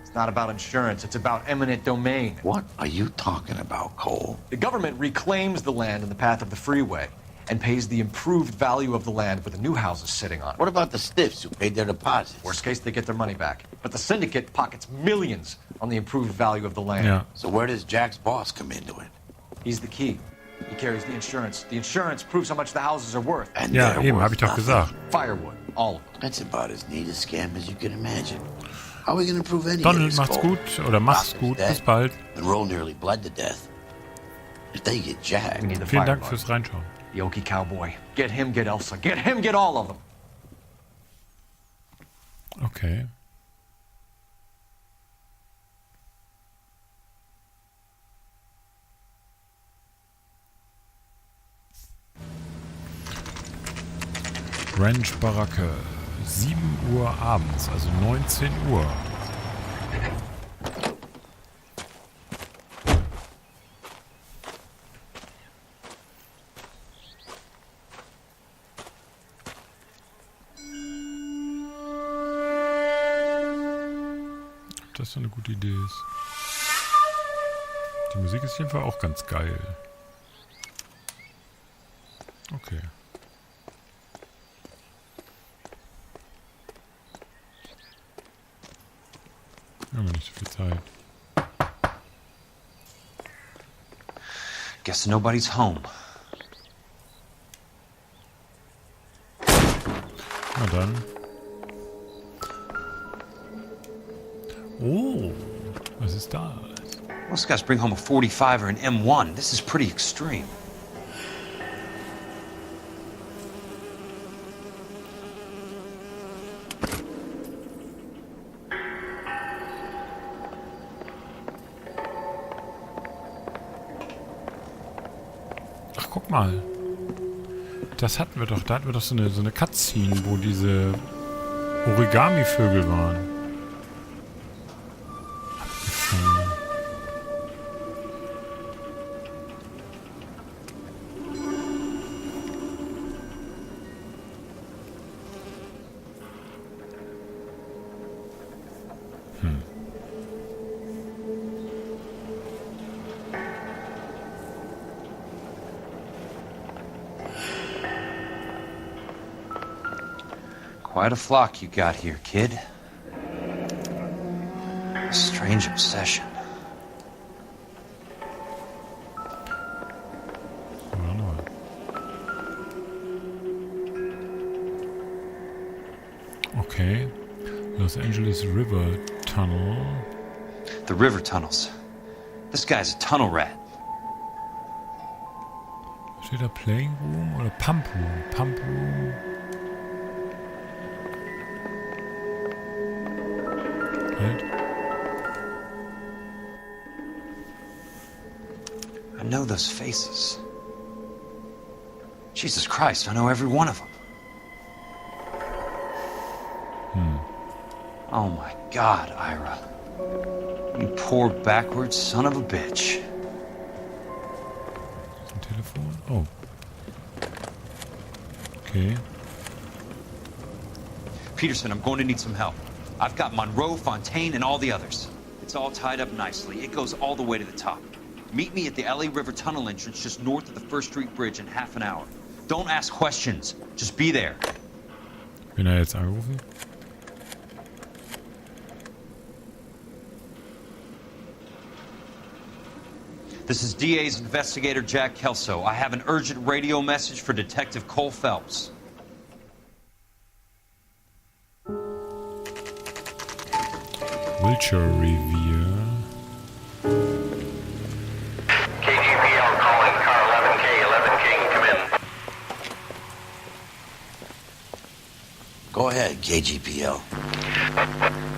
It's not about insurance, it's about eminent domain.
What are you talking about, Cole?
The government reclaims the land in the path of the freeway and pays the improved value of the land with the new houses sitting on it.
What about the stiffs who paid their deposits?
Worst case, they get their money back. But the syndicate pockets millions on the improved value of the land.
Yeah.
So where does Jack's boss come into it?
He's the key. He carries the insurance. The insurance proves how much the houses are worth.
And
Ja,
they're
eben,
worth
habe ich doch
nothing.
gesagt.
Firewood, all of them.
That's about as neat a scam as you can imagine. How are we going to prove any of
Donald,
this,
macht's
Cole?
gut oder mach's
Doctor's
gut.
dead.
Bis bald.
Monroe nearly bled to death. If they get Jack,
We need the
Vielen Dank
firebug.
fürs Reinschauen.
The Okie cowboy. Get him, get Elsa. Get him, get all of them.
Okay. Ranch-Baracke. 7 Uhr abends, also 19 Uhr. Ob das so eine gute Idee ist. Die Musik ist auf jeden Fall auch ganz geil. Okay. Wir haben nicht so viel Zeit.
Guess nobody's home.
Na dann. Oh, was ist das?
Most guys bring home a 45 or an M1. This is pretty extreme.
Ach, guck mal. Das hatten wir doch. Da hatten wir doch so eine Cutscene, wo diese Origami-Vögel waren. Abgefahren.
Quite a flock you got here, kid. A strange obsession.
Warte mal. Okay. Los Angeles River Tunnel.
The river tunnels. This guy's a tunnel rat.
Steht da Playing Room oder Pump Room? Pump Room. Halt.
I know those faces. Jesus Christ, I know every one of them. Oh my God, Ira. You poor backwards son of a bitch.
Telefon? Oh. Okay.
Peterson, I'm going to need some help. I've got Monroe, Fontaine, and all the others. It's all tied up nicely. It goes all the way to the top. Meet me at the L.A. River Tunnel entrance just north of the First Street Bridge in half an hour. Don't ask questions. Just be there.
Wen er jetzt anrufen?
This is DA's investigator Jack Kelso. I have an urgent radio message for Detective Cole Phelps.
Wiltshire Revier.
KGPL calling car 11K, 11K, come in.
Go ahead, KGPL.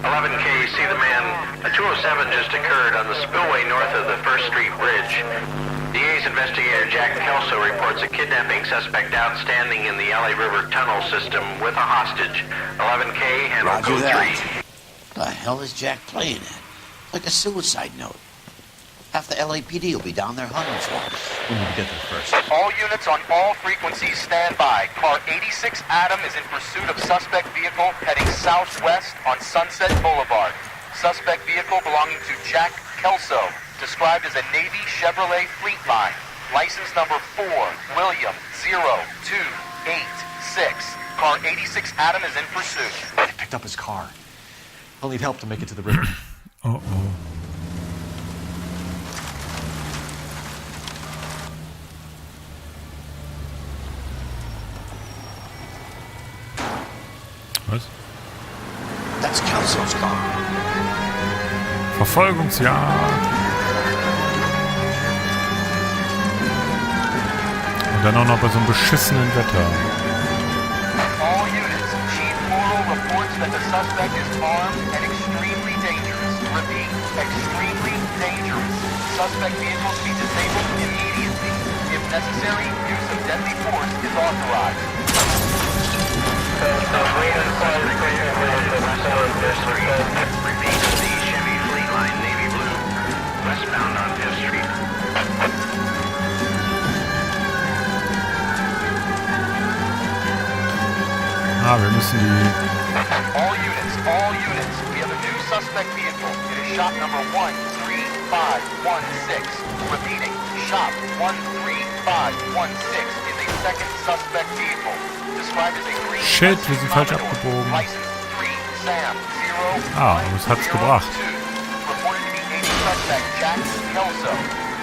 11K, see the man. A 207 just occurred on the spillway north of the First Street Bridge. DA's investigator Jack Kelso reports a kidnapping suspect outstanding in the LA River tunnel system with a hostage. 11K, handle
Roger
code
that.
3.
The hell is Jack playing at? Like a suicide note. Half the LAPD will be down there hunting for him.
We need to get there first.
All units on all frequencies stand by. Car 86 Adam is in pursuit of suspect vehicle heading southwest on Sunset Boulevard. Suspect vehicle belonging to Jack Kelso, described as a Navy Chevrolet Fleetline. License number 4, William 0286. Car 86 Adam is in pursuit.
They picked up his car. I'll need help to make it to the river.
Oh. Was?
That's Kelso's car.
Verfolgungsjagd. Und dann auch noch bei so einem beschissenen Wetter.
All units, Chief Morrill reports that the suspect is armed and extremely dangerous. Repeat, extremely dangerous. Suspect vehicle to be disabled immediately. If necessary, use of deadly force is authorized.
Repeat, the Chevy Fleetline Navy Blue, westbound on 5th Street.
Wir müssen die...
All units, we have a new suspect vehicle. It is shop number 13516. Repeating, shop 13516 is a second suspect vehicle. Described as a green...
Shit, wir sind falsch abgebogen. Aber es hat's gebracht.
Reported to be aiding suspect Jack Kelso.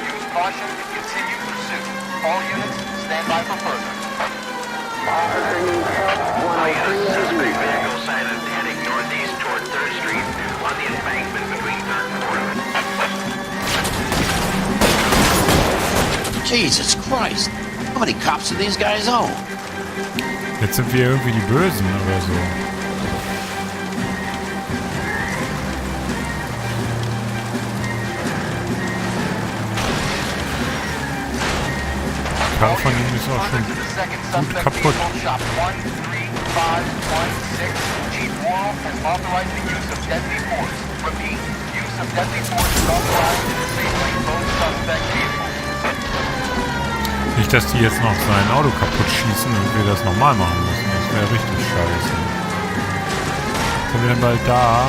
Use caution and continue pursuit. All units, stand by for further.
Suspect vehicle sighted heading northeast toward 3rd Street on the embankment between 3rd and 4th.
Jesus Christ! How many cops do these guys own?
Jetzt sind wir irgendwie die Bösen oder so. Die Karre von ihm ist auch schon gut kaputt.
Chief Morrill has authorized the use of deadly force. Repeat, use of deadly force is authorized in disabling both suspect vehicles.
Nicht, dass die jetzt noch sein Auto kaputt schießen und wir das nochmal machen müssen. Das wäre richtig scheiße. Sind wir denn bald da?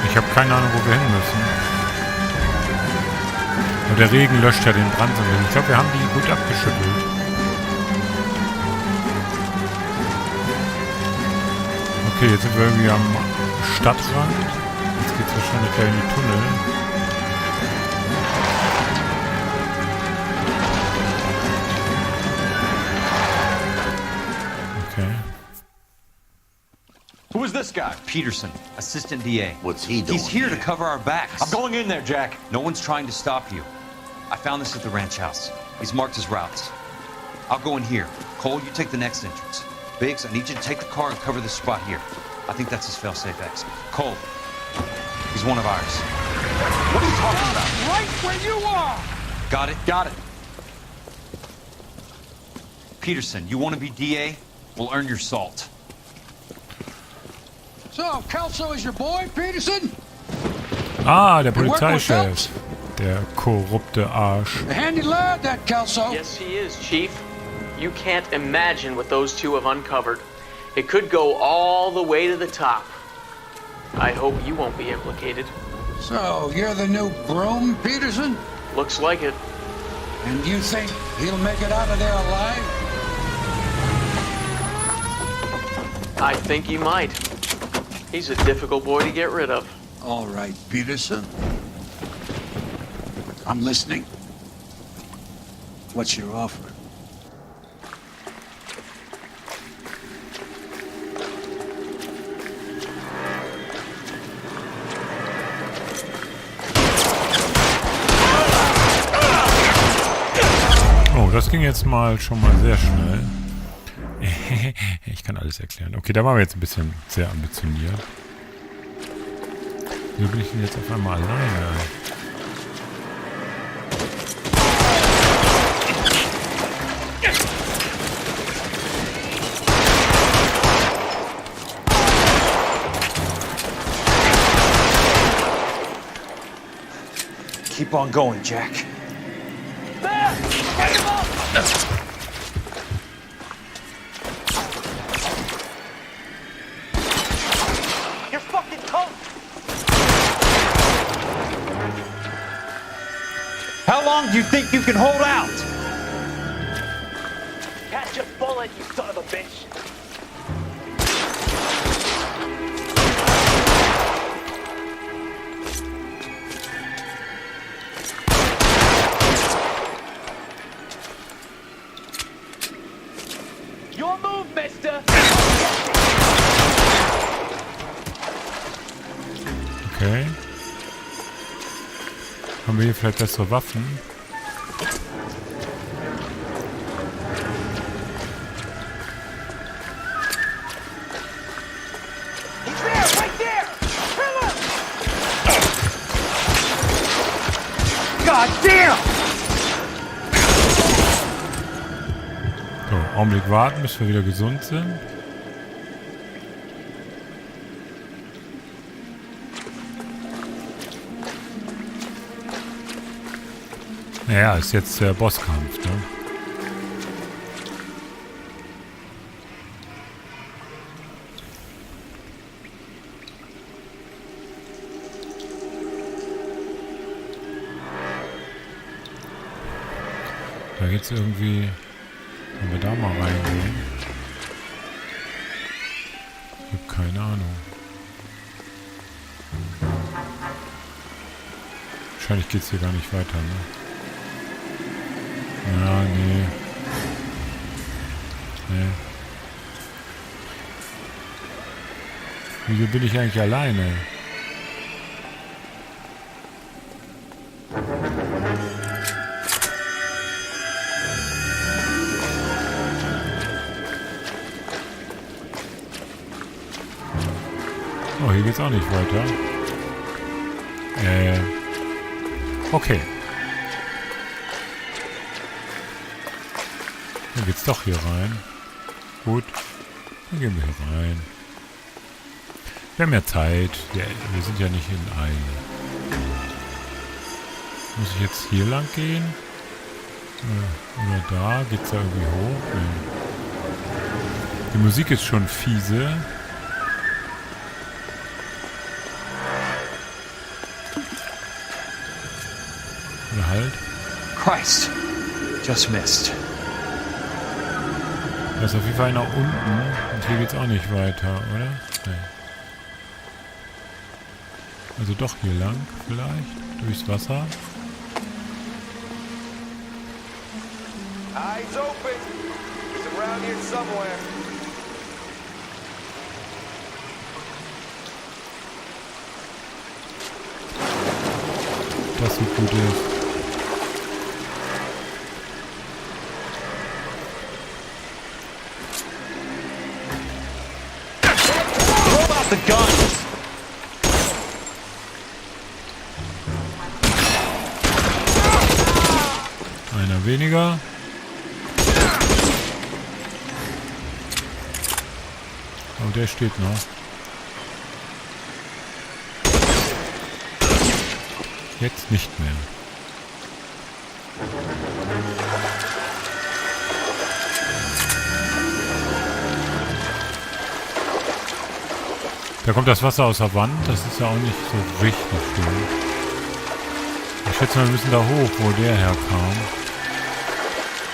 Ich habe keine Ahnung, wo wir hin müssen. Aber der Regen löscht ja den Brand. Ich glaube, wir haben die gut abgeschüttelt. Okay, jetzt sind wir irgendwie am Stadtrand. Jetzt geht es wahrscheinlich gleich in die Tunnel. Okay.
Who is this
guy, Peterson, assistant DA.
What's he doing?
He's here to cover our backs.
I'm going in there, Jack.
No one's trying to stop you. I found this at the ranch house. He's marked his routes. I'll go in here. Cole, you take the next entrance. Biggs, I need you to take the car and cover this spot here. I think that's his fail-safe exit. Cole, he's one of ours.
What are you talking about?
Right where you are!
Got it?
Got it.
Peterson, you want to be DA? We'll earn your salt.
So, Kelso is your boy, Peterson?
Ah, der Polizeichef. Der korrupte Arsch.
A handy lad, that Kelso.
Yes, he is, Chief. You can't imagine what those two have uncovered. It could go all the way to the top. I hope you won't be implicated.
So, you're the new broom, Peterson?
Looks like it.
And you think he'll make it out of there alive?
I think he might. He's a difficult boy to get rid of.
All right, Peterson. I'm listening. What's your offer?
Oh, das ging jetzt schon mal sehr schnell. Ich kann alles erklären. Okay, da waren wir jetzt ein bisschen sehr ambitioniert. Wieso bin ich denn jetzt auf einmal alleine?
Keep on going, Jack.
There! Get him up! You're fucking toast!
How long do you think you can hold out?
Catch a bullet, you son of a bitch! Your move, mister!
Okay. Haben wir hier vielleicht bessere Waffen?
He's there, right there! Kill him!
God damn!
So, Augenblick warten, bis wir wieder gesund sind. Naja, ist jetzt der Bosskampf, ne? Da geht's irgendwie... Wenn wir da mal reingehen. Ich hab keine Ahnung. Wahrscheinlich geht's hier gar nicht weiter, ne? Ja, nee. Nee. Wieso bin ich eigentlich alleine? Oh, hier geht's auch nicht weiter. Okay. Dann geht's doch hier rein. Gut. Dann gehen wir hier rein. Wir haben ja Zeit. Wir sind ja nicht in Eile. Muss ich jetzt hier lang gehen? Oder da? Geht's da irgendwie hoch? Nee. Die Musik ist schon fiese. Oder halt.
Christ. Just missed.
Da ist auf jeden Fall nach unten. Und hier geht's auch nicht weiter, oder? Nee. Also doch hier lang, vielleicht. Durchs Wasser.
Eyes open. He's around here somewhere.
das so gut ist.
The guns.
Einer weniger. Oh, der steht noch. Jetzt nicht mehr. Da kommt das Wasser aus der Wand. Das ist ja auch nicht so richtig schön. Ich schätze mal, wir müssen da hoch, wo der herkam.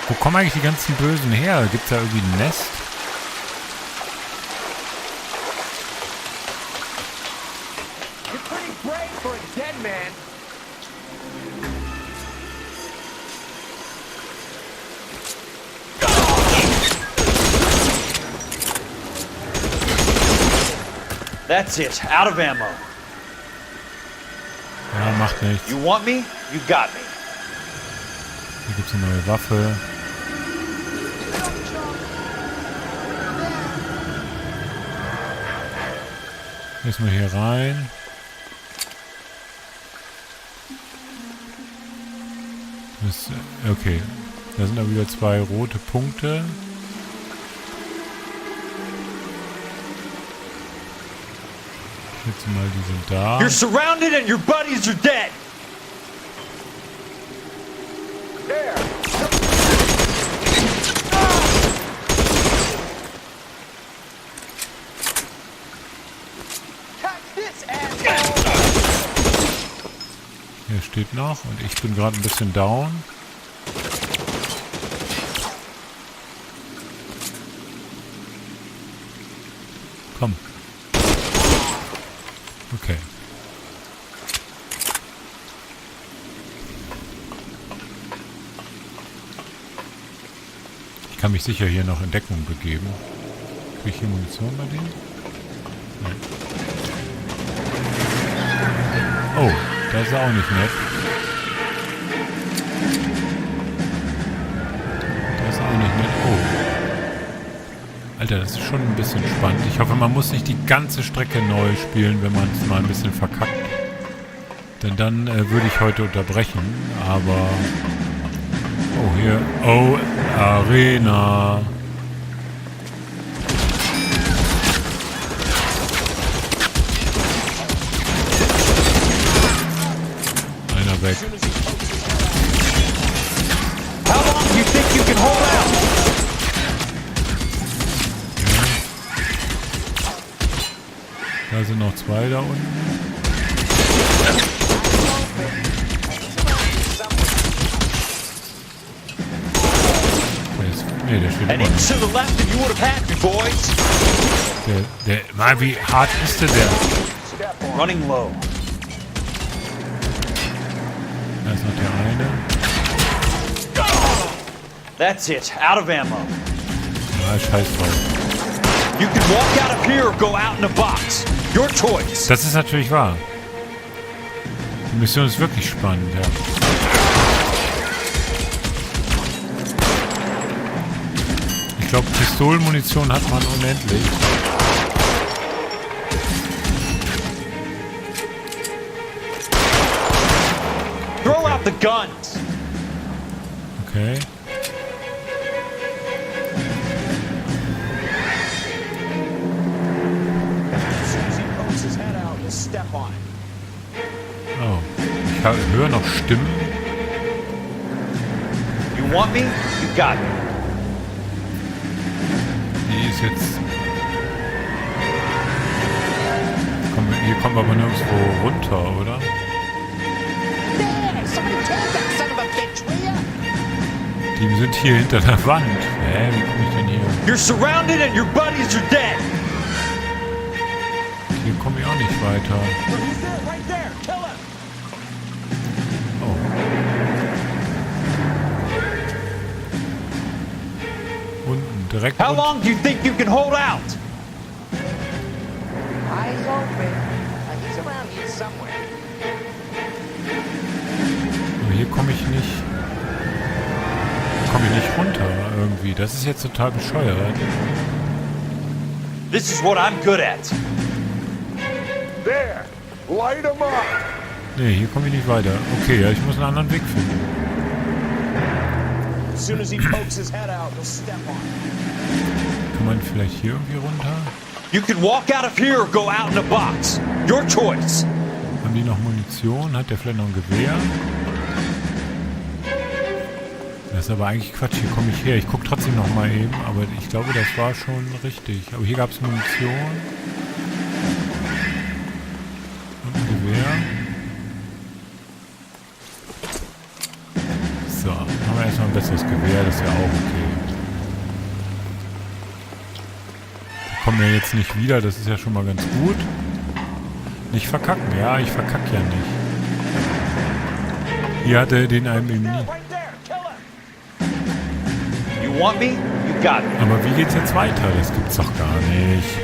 Wo kommen eigentlich die ganzen Bösen her? Gibt es da irgendwie ein Nest?
You're pretty brave for a dead man.
That's it. Out of ammo.
Ja, macht nichts.
You want me? You got me.
Hier gibt es eine neue Waffe. Müssen wir hier rein. Das, okay. Da sind da wieder 2 rote Punkte. Jetzt mal, die sind da.
You're surrounded and your buddies are dead.
There. Catch this, asshole.
Hier steht noch und ich bin gerade ein bisschen down. Komm. Okay. Ich kann mich sicher hier noch in Deckung begeben. Kriege ich hier Munition bei denen? Nein. Oh, das ist auch nicht nett. Das ist auch nicht nett. Oh. Alter, das ist schon ein bisschen spannend. Ich hoffe, man muss nicht die ganze Strecke neu spielen, wenn man es mal ein bisschen verkackt. Denn dann würde ich heute unterbrechen. Aber... Oh, hier. Oh, Arena. Einer weg.
How long do you think you can hold out?
Da sind noch 2 da unten. Der steht immer noch. Mal, wie hart ist der?
Running low.
Da ist noch der eine.
That's it. Out of ammo.
Ja, scheiß drauf.
You can walk out of here or go out in a box. Your choice.
Das ist natürlich wahr. Die Mission ist wirklich spannend, ja. Ich glaube, Pistolenmunition hat man unendlich.
Throw out the guns.
Okay. Oh, ich höre noch Stimmen.
You want me? You got me.
Die ist jetzt... Hier kommen wir aber nirgendwo runter, oder? Die sind hier hinter der Wand. Hä, wie komme ich denn hier?
You're surrounded and your buddies are dead.
Hier komme ich auch nicht weiter. Oh. Unten, direkt
How
unten.
long do you think you can hold out?
Eyes open. He's around here somewhere.
komme ich nicht runter irgendwie. Das ist jetzt total bescheuert.
This is what I'm good at.
There, light 'em up.
Nee, hier komme ich nicht weiter. Okay, ja, ich muss einen anderen Weg finden.
As soon as he pokes his head out, he'll step on it.
Kann man vielleicht hier irgendwie runter?
You can walk out of here or go out in a box. Your choice.
Haben die noch Munition? Hat der vielleicht noch ein Gewehr? Das ist aber eigentlich Quatsch. Hier komme ich her. Ich gucke trotzdem noch mal eben. Aber ich glaube, das war schon richtig. Aber hier gab es Munition. Und ein Gewehr. So, haben wir erstmal ein besseres Gewehr. Das ist ja auch okay. Da kommen wir jetzt nicht wieder. Das ist ja schon mal ganz gut. Nicht verkacken. Ja, ich verkacke ja nicht. Hier hat er den einem eben nie.
You want me? You got me.
Aber wie geht's jetzt weiter? Das gibt's doch gar nicht.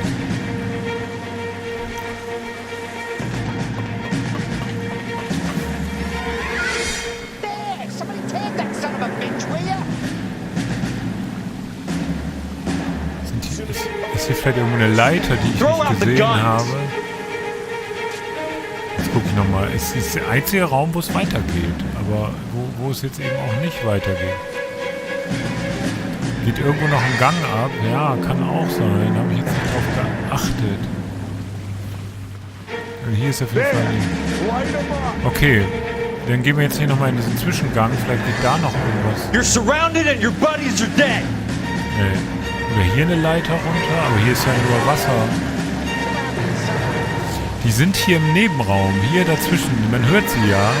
Ist hier vielleicht irgendwo eine Leiter, die ich nicht gesehen habe? Jetzt gucke ich nochmal. Es ist der einzige Raum, wo es weitergeht. Aber wo es jetzt eben auch nicht weitergeht. Geht irgendwo noch ein Gang ab? Ja, kann auch sein. Habe ich jetzt nicht drauf geachtet. Hier ist auf jeden Fall nicht. Okay, dann gehen wir jetzt hier nochmal in diesen Zwischengang. Vielleicht geht da noch irgendwas.
You're surrounded and your buddies are dead.
Oder hier eine Leiter runter, aber hier ist ja nur Wasser. Die sind hier im Nebenraum, hier dazwischen. Man hört sie ja.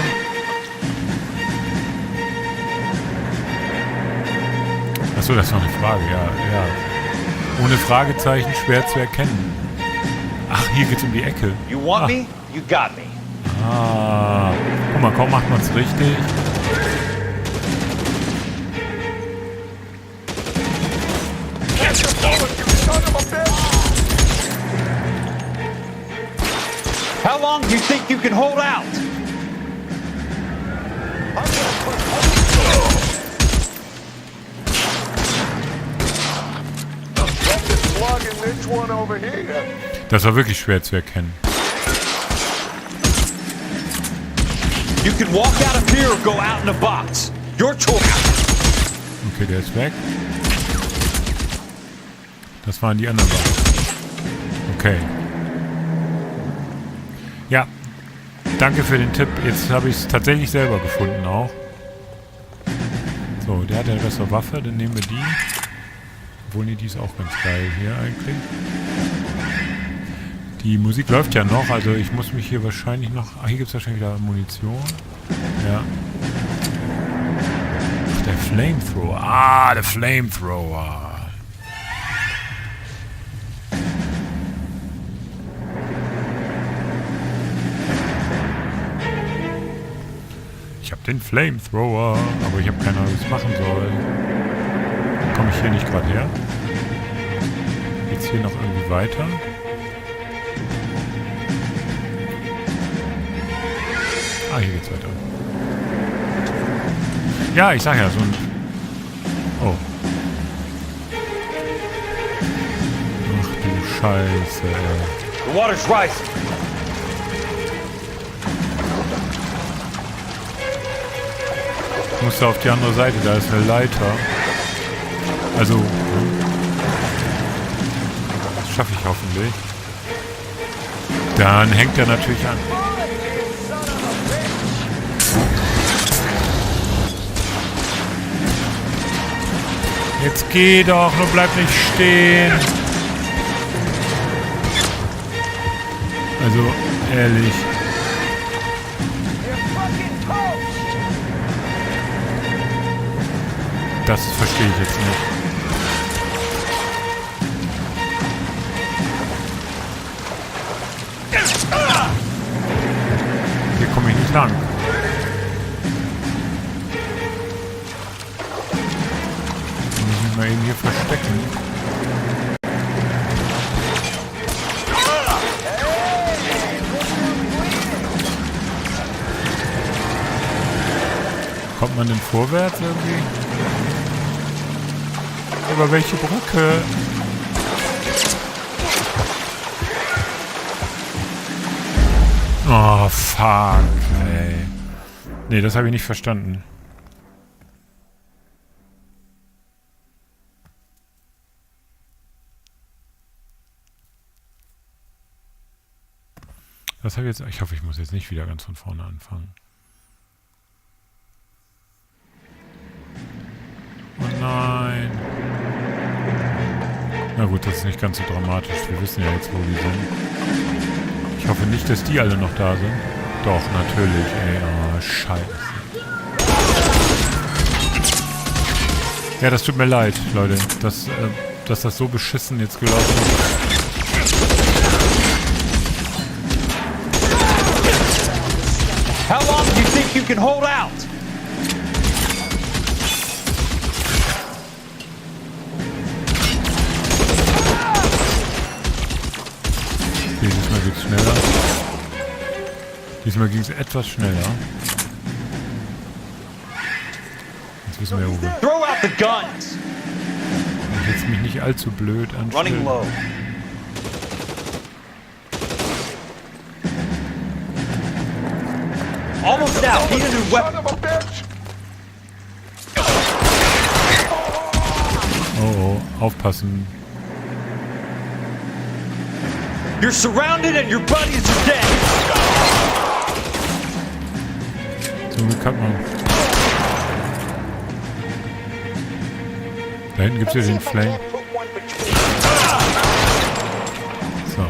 Achso, das ist noch eine Frage, ja. Ohne Fragezeichen schwer zu erkennen. Ach, hier geht's um die Ecke.
You want me? You got me.
Ah. Guck mal, kaum macht man's richtig.
How long do you think you can hold out?
Das war wirklich schwer zu erkennen.
You can walk out of here or go out in a box. Your choice.
Okay, der ist weg. Das waren die anderen beiden. Okay. Ja. Danke für den Tipp. Jetzt habe ich es tatsächlich selber gefunden auch. So, der hat ja eine bessere Waffe. Dann nehmen wir die. Obwohl, nee, die ist auch ganz geil hier eigentlich. Die Musik läuft ja noch, also ich muss mich hier wahrscheinlich noch... Ah, hier gibt es wahrscheinlich wieder Munition. Ja. Ach, der Flamethrower. Ah, der Flamethrower. Ich habe den Flamethrower, aber ich habe keine Ahnung, was ich machen soll. Komme ich hier nicht gerade her? Geht's hier noch irgendwie weiter? Ah, hier geht's weiter. Ja, ich sag ja, so ein... Oh. Ach du Scheiße, ey.
The water's rising.
Ich muss da auf die andere Seite, da ist eine Leiter. Also, das schaffe ich hoffentlich. Dann hängt er natürlich an. Jetzt geh doch, nur bleib nicht stehen. Also, ehrlich. Das verstehe ich jetzt nicht. Hier komme ich nicht lang. Ich muss mich mal eben hier verstecken. Kommt man denn vorwärts irgendwie? Über welche Brücke? Oh, fuck, ey. Nee, das habe ich nicht verstanden. Das habe ich jetzt... Ich hoffe, ich muss jetzt nicht wieder ganz von vorne anfangen. Oh nein. Na gut, das ist nicht ganz so dramatisch. Wir wissen ja jetzt, wo die sind. Ich hoffe nicht, dass die alle noch da sind. Doch, natürlich, ey. Oh, scheiße. Ja, das tut mir leid, Leute. Dass das so beschissen jetzt gelaufen ist.
How long do you think you can hold out?
Okay, diesmal geht's schneller. Diesmal ging es etwas schneller. Jetzt wissen wir, wo wir...
Throw out the guns!
Und jetzt mich nicht allzu blöd anstellen.
Running low. Almost out. Need a new weapon.
Oh, oh, aufpassen.
You're surrounded and your buddies are dead.
Zum Glück hat man. Da hinten gibt es ja den Flame. So.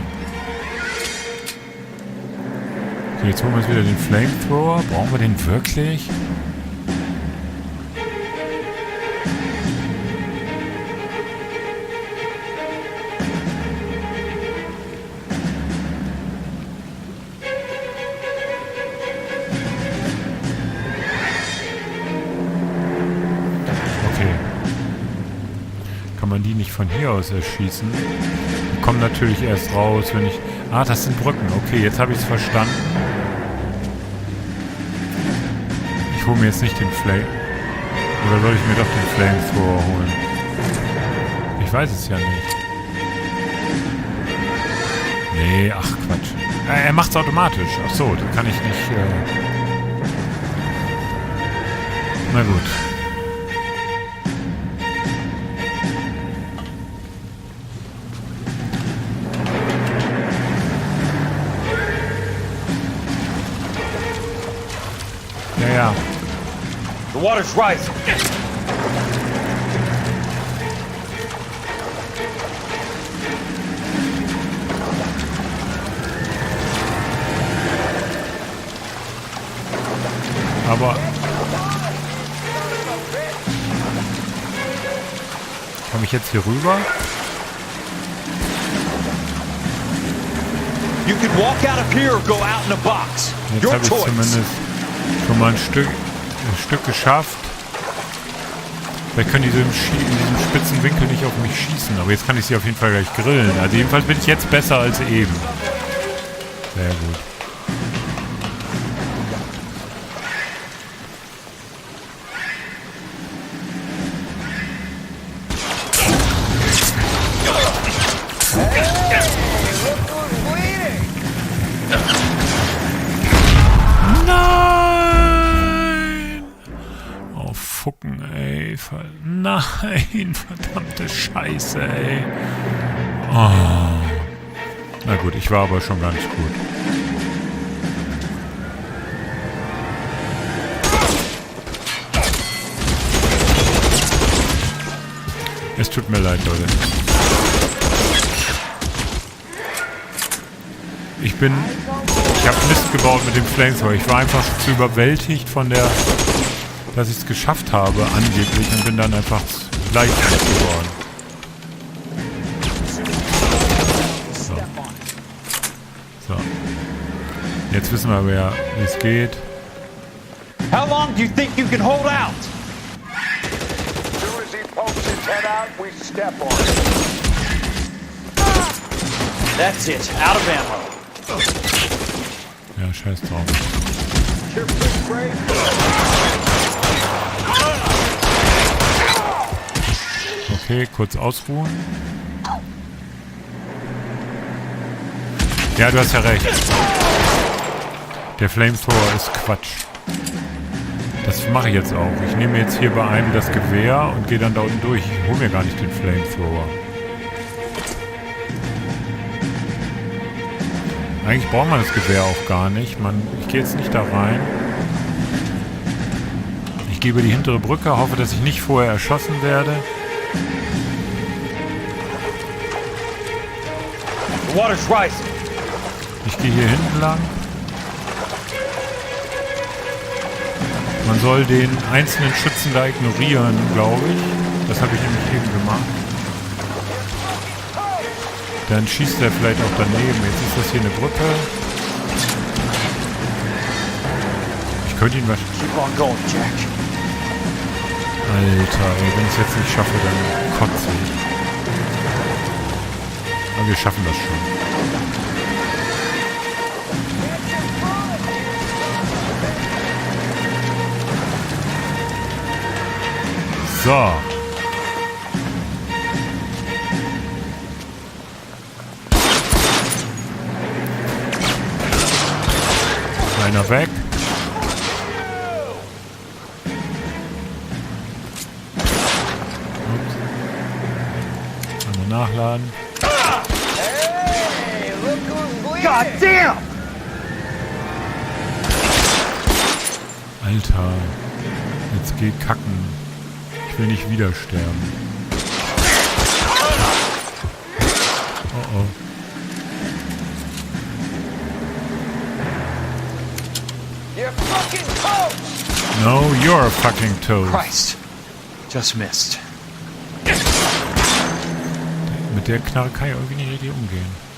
Okay, jetzt holen wir uns wieder den Flamethrower. Brauchen wir den wirklich? Man die nicht von hier aus erschießen. Die kommen natürlich erst raus, wenn ich... Ah, das sind Brücken. Okay, jetzt habe ich es verstanden. Ich hole mir jetzt nicht den Flame... Oder soll ich mir doch den Flamethrower holen? Ich weiß es ja nicht. Nee, ach Quatsch. Er macht es automatisch. Ach so, da kann ich nicht... Na gut. Ja.
The water's rising.
Aber komme ich jetzt hier rüber?
You can walk out of here or go out in a box.
Jetzt habe ich zumindest schon mal ein Stück geschafft. Vielleicht können die so in diesem spitzen Winkel nicht auf mich schießen, aber jetzt kann ich sie auf jeden Fall gleich grillen. Also jedenfalls bin ich jetzt besser als eben. Sehr gut. Fucken, ey. Nein, verdammte Scheiße, ey. Oh. Na gut, ich war aber schon ganz gut. Es tut mir leid, Leute. Ich habe Mist gebaut mit dem Flamethrower. Ich war einfach zu überwältigt von der... dass ich es geschafft habe, angeblich, und bin dann einfach leicht geworden. So. So. Jetzt wissen wir, wie es geht.
How long do you think you can hold out?
As soon as he pokes his head out, we step on it.
That's it. Out of ammo.
Ja, scheiß drauf. Okay, kurz ausruhen. Ja, du hast ja recht. Der Flamethrower ist Quatsch. Das mache ich jetzt auch. Ich nehme jetzt hier bei einem das Gewehr und gehe dann da unten durch. Ich hole mir gar nicht den Flamethrower. Eigentlich braucht man das Gewehr auch gar nicht. Ich gehe jetzt nicht da rein. Ich gehe über die hintere Brücke, hoffe, dass ich nicht vorher erschossen werde.
The water's rising.
Ich gehe hier hinten lang. Man soll den einzelnen Schützen da ignorieren, glaube ich. Das habe ich nämlich eben gemacht. Dann schießt er vielleicht auch daneben. Jetzt ist das hier eine Brücke. Ich könnte ihn wahrscheinlich... Alter, ey, wenn ich es jetzt nicht schaffe, dann kotze ich. Aber wir schaffen das schon. So. Einer weg. Ups. Einmal nachladen.
God damn!
Alter. Jetzt geht kacken. Ich will nicht wieder sterben. Oh oh.
You're fucking toast!
No, you're fucking toast.
Christ. Just missed.
Mit der Knarre kann ich irgendwie nicht richtig umgehen.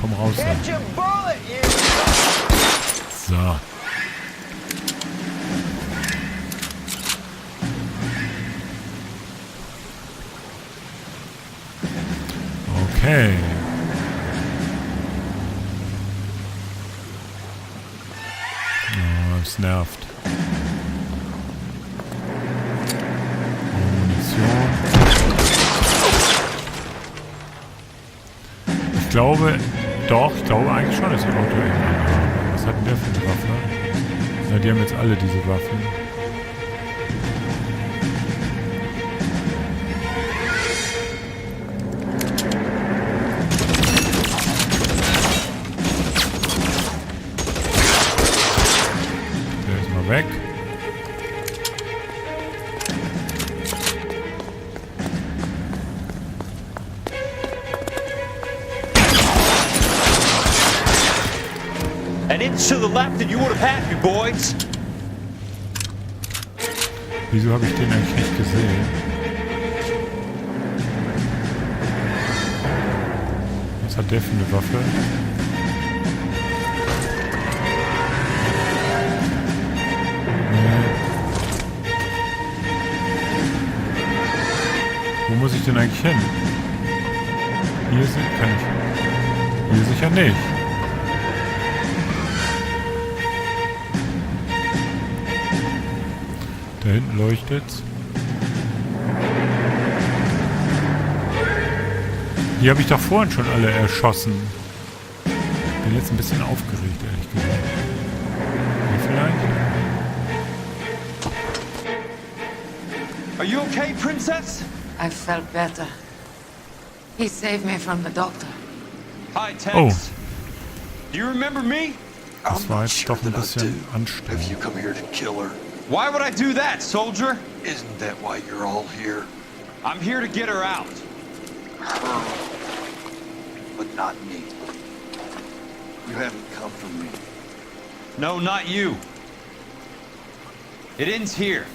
Komm raus da. So. Okay. Oh, es nervt. Munition. Ich glaube eigentlich schon, dass ich Auto irgendwann habe. Was hat denn der für eine Waffe? Ja, die haben jetzt alle diese Waffen. Der ist mal weg.
An inch to the left and you would have had me, boys.
Wieso habe ich den eigentlich nicht gesehen? Was hat der für eine Waffe? Nee. Wo muss ich denn eigentlich hin? Hier kann ich. Hier sicher nicht. Da hinten leuchtet's. Hier habe ich doch vorhin schon alle erschossen. Bin jetzt ein bisschen aufgeregt, ehrlich gesagt. Hier vielleicht?
Are you okay, princess?
I felt better. He saved me from the doctor.
Hi, Tex.
Oh.
Do you remember me?
Das war jetzt doch ein bisschen anstrengend.
Have you come here to kill her?
Why would I do that, soldier?
Isn't that why you're all here?
I'm here to get her out.
Her, but not me. You haven't come for me.
No, not you. It ends here.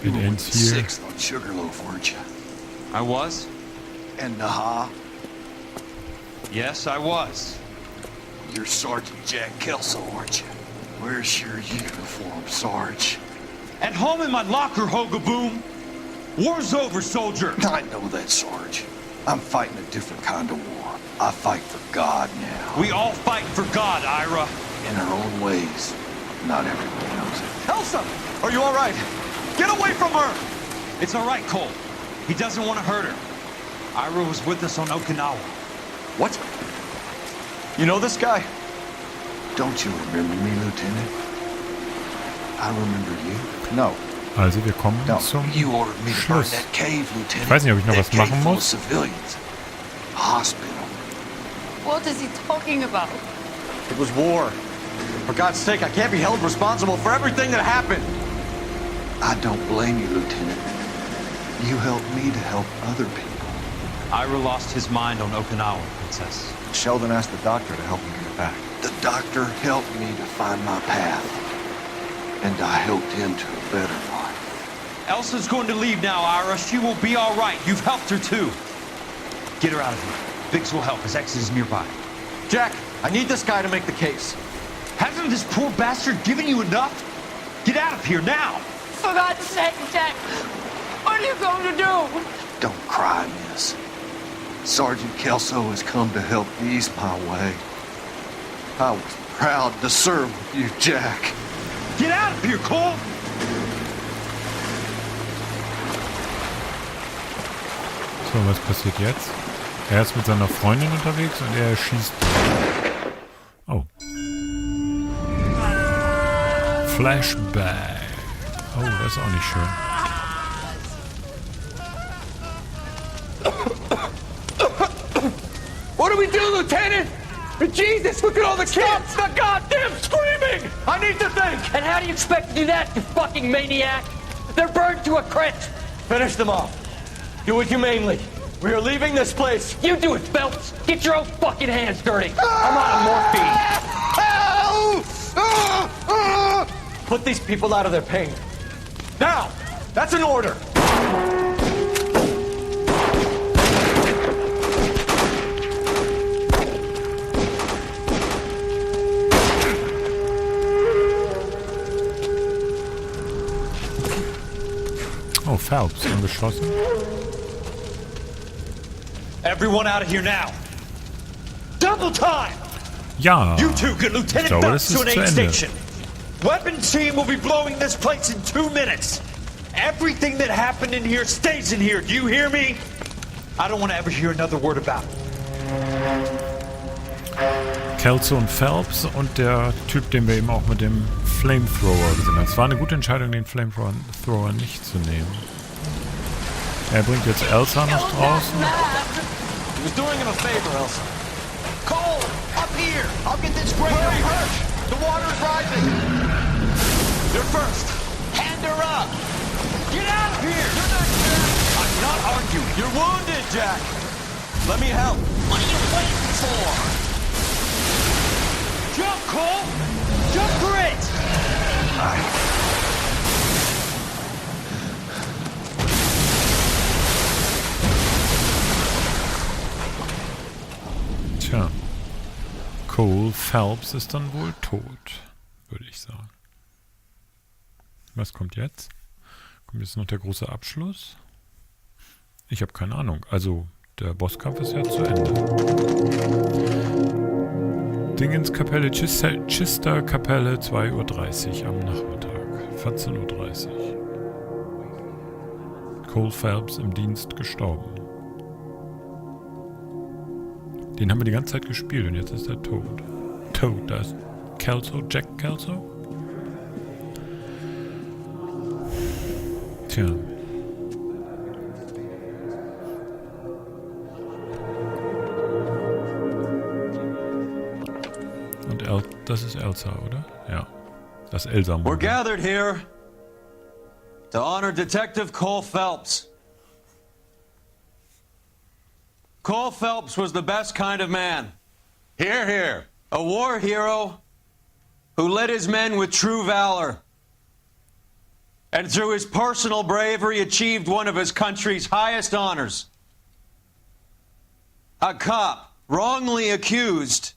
It ends here.
6th on Sugarloaf, weren't you?
I was?
And Naha?
Yes, I was.
You're Sergeant Jack Kelso, aren't you? Where's your uniform, Sarge?
At home in my locker, Hogaboom. War's over, soldier.
I know that, Sarge. I'm fighting a different kind of war. I fight for God now.
We all fight for God, Ira.
In our own ways. Not everyone knows it.
Elsa! Are you alright? Get away from her! It's alright, Cole. He doesn't want to hurt her. Ira was with us on Okinawa.
What? You know this guy?
Don't you remember me, Lieutenant? I remember you.
No.
Also wir kommen zum
You ordered me to burn
Schluss.
that cave, Lieutenant.
Ich weiß nicht, ob ich noch
That
was machen
cave full of
muss.
civilians. A hospital.
What is he talking about?
It was war. For God's sake, I can't be held responsible for everything that happened.
I don't blame you, Lieutenant. You helped me to help other people.
Ira lost his mind on Okinawa, Princess.
Sheldon asked the doctor to help him get back.
The doctor helped me to find my path. And I helped him to a better life.
Elsa's going to leave now, Ira. She will be all right. You've helped her, too. Get her out of here. Biggs will help. His ex is nearby.
Jack, I need this guy to make the case.
Hasn't this poor bastard given you enough? Get out of here now!
For God's sake, Jack! What are you going to do?
Don't cry, miss. Sergeant Kelso has come to help ease my way. I was proud to serve with you, Jack.
Get out of here, Cole!
So, was passiert jetzt? Er ist mit seiner Freundin unterwegs und er schießt. Oh. Flashback. Oh, das ist auch nicht schön.
What do we do, Lieutenant? Jesus, look at all the kids! Stop the goddamn screaming! I need to think!
And how do you expect to do that, you fucking maniac? They're burned to a crisp!
Finish them off. Do it humanely. We are leaving this place.
You do it, Phelps! Get your own fucking hands dirty! I'm out of morphine!
Put these people out of their pain. Now! That's an order!
Oh, Phelps, angeschossen.
Everyone out of here now! Double time!
Ja.
You two get
Ich
Lieutenant
glaube, das
Phelps to
ist
an
zu
aid
Ende.
station. Weapon team will be blowing this place in 2 minutes. Everything that happened in here stays in here. Do you hear me? I don't want to ever hear another word about it.
Kelso und Phelps und der Typ, den wir eben auch mit dem Flamethrower gesehen haben. Es war eine gute Entscheidung, den Flamethrower nicht zu nehmen. Er bringt jetzt Elsa nach draußen.
He was doing him a favor, Elsa. Cole, up here! I'll get this great hurt! The water's rising! You're first! Hand her up! Get out of here! You're not Jack! I'm not arguing. You're wounded, Jack! Let me help. What are you waiting for?
Jump, Cole! Jump for it!
Tja. Cole Phelps ist dann wohl tot, würde ich sagen. Was kommt jetzt? Kommt jetzt noch der große Abschluss? Ich habe keine Ahnung. Also, der Bosskampf ist ja zu Ende. Dingenskapelle, Chisterkapelle, 2:30 Uhr am Nachmittag. 14:30 Uhr. Cole Phelps im Dienst gestorben. Den haben wir die ganze Zeit gespielt und jetzt ist er tot. Tot, da ist Kelso, Jack Kelso. Tja. Und das ist Elsa, oder? Ja. Das Elsa.
We're gathered here to honor Detective Cole Phelps. Cole Phelps was the best kind of man. Hear, hear. A war hero who led his men with true valor. And through his personal bravery achieved one of his country's highest honors. A cop wrongly accused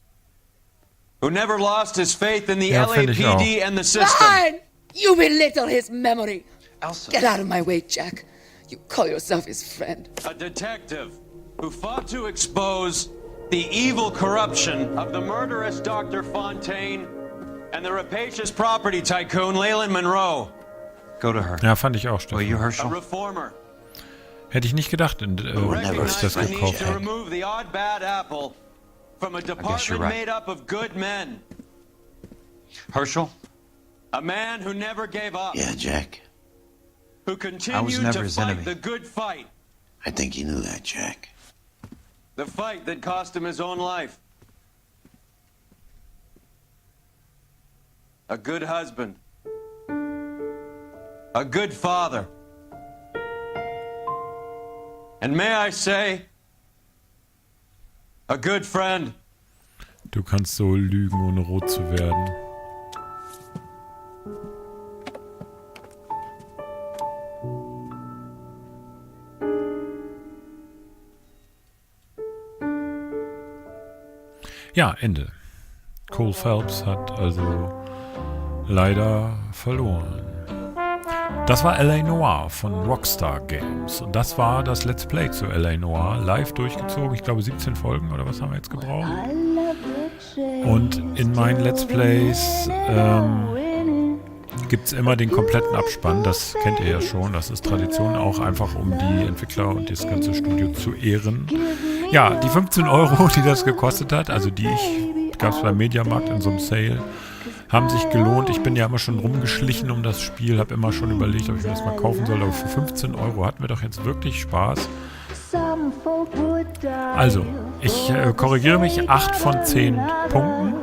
who never lost his faith in the LAPD and the system.
Fine! You belittle his memory.
Elsa.
Get out of my way, Jack. You call yourself his friend.
A detective who fought to expose the evil corruption of the murderous Dr. Fontaine
And the rapacious property tycoon Leyland Monroe.
Go to her.
Ja, fand ich auch, Stefan.
Will you, Herschel?
A reformer.
Hätte ich nicht gedacht, als ich das gekauft habe.
Remove the odd bad apple from a department made up of good men.
Herschel?
A man who never gave up.
Yeah, Jack.
Who continued to
his
fight
enemy.
the good fight.
I think you knew that, Jack.
The fight that cost him his own life. A good husband. A good father. And may I say, a good friend.
Du kannst so lügen, ohne rot zu werden. Ja, Ende. Cole Phelps hat also leider verloren. Das war L.A. Noire von Rockstar Games. Und das war das Let's Play zu L.A. Noire. Live durchgezogen. Ich glaube 17 Folgen oder was haben wir jetzt gebraucht? Und in meinen Let's Plays gibt es immer den kompletten Abspann. Das kennt ihr ja schon. Das ist Tradition, auch einfach um die Entwickler und das ganze Studio zu ehren. Ja, die 15 €, die das gekostet hat, also die gab es beim Mediamarkt in so einem Sale, haben sich gelohnt. Ich bin ja immer schon rumgeschlichen um das Spiel, habe immer schon überlegt, ob ich mir das mal kaufen soll, aber für 15 € hatten wir doch jetzt wirklich Spaß. Also, ich korrigiere mich, 8 von 10 Punkten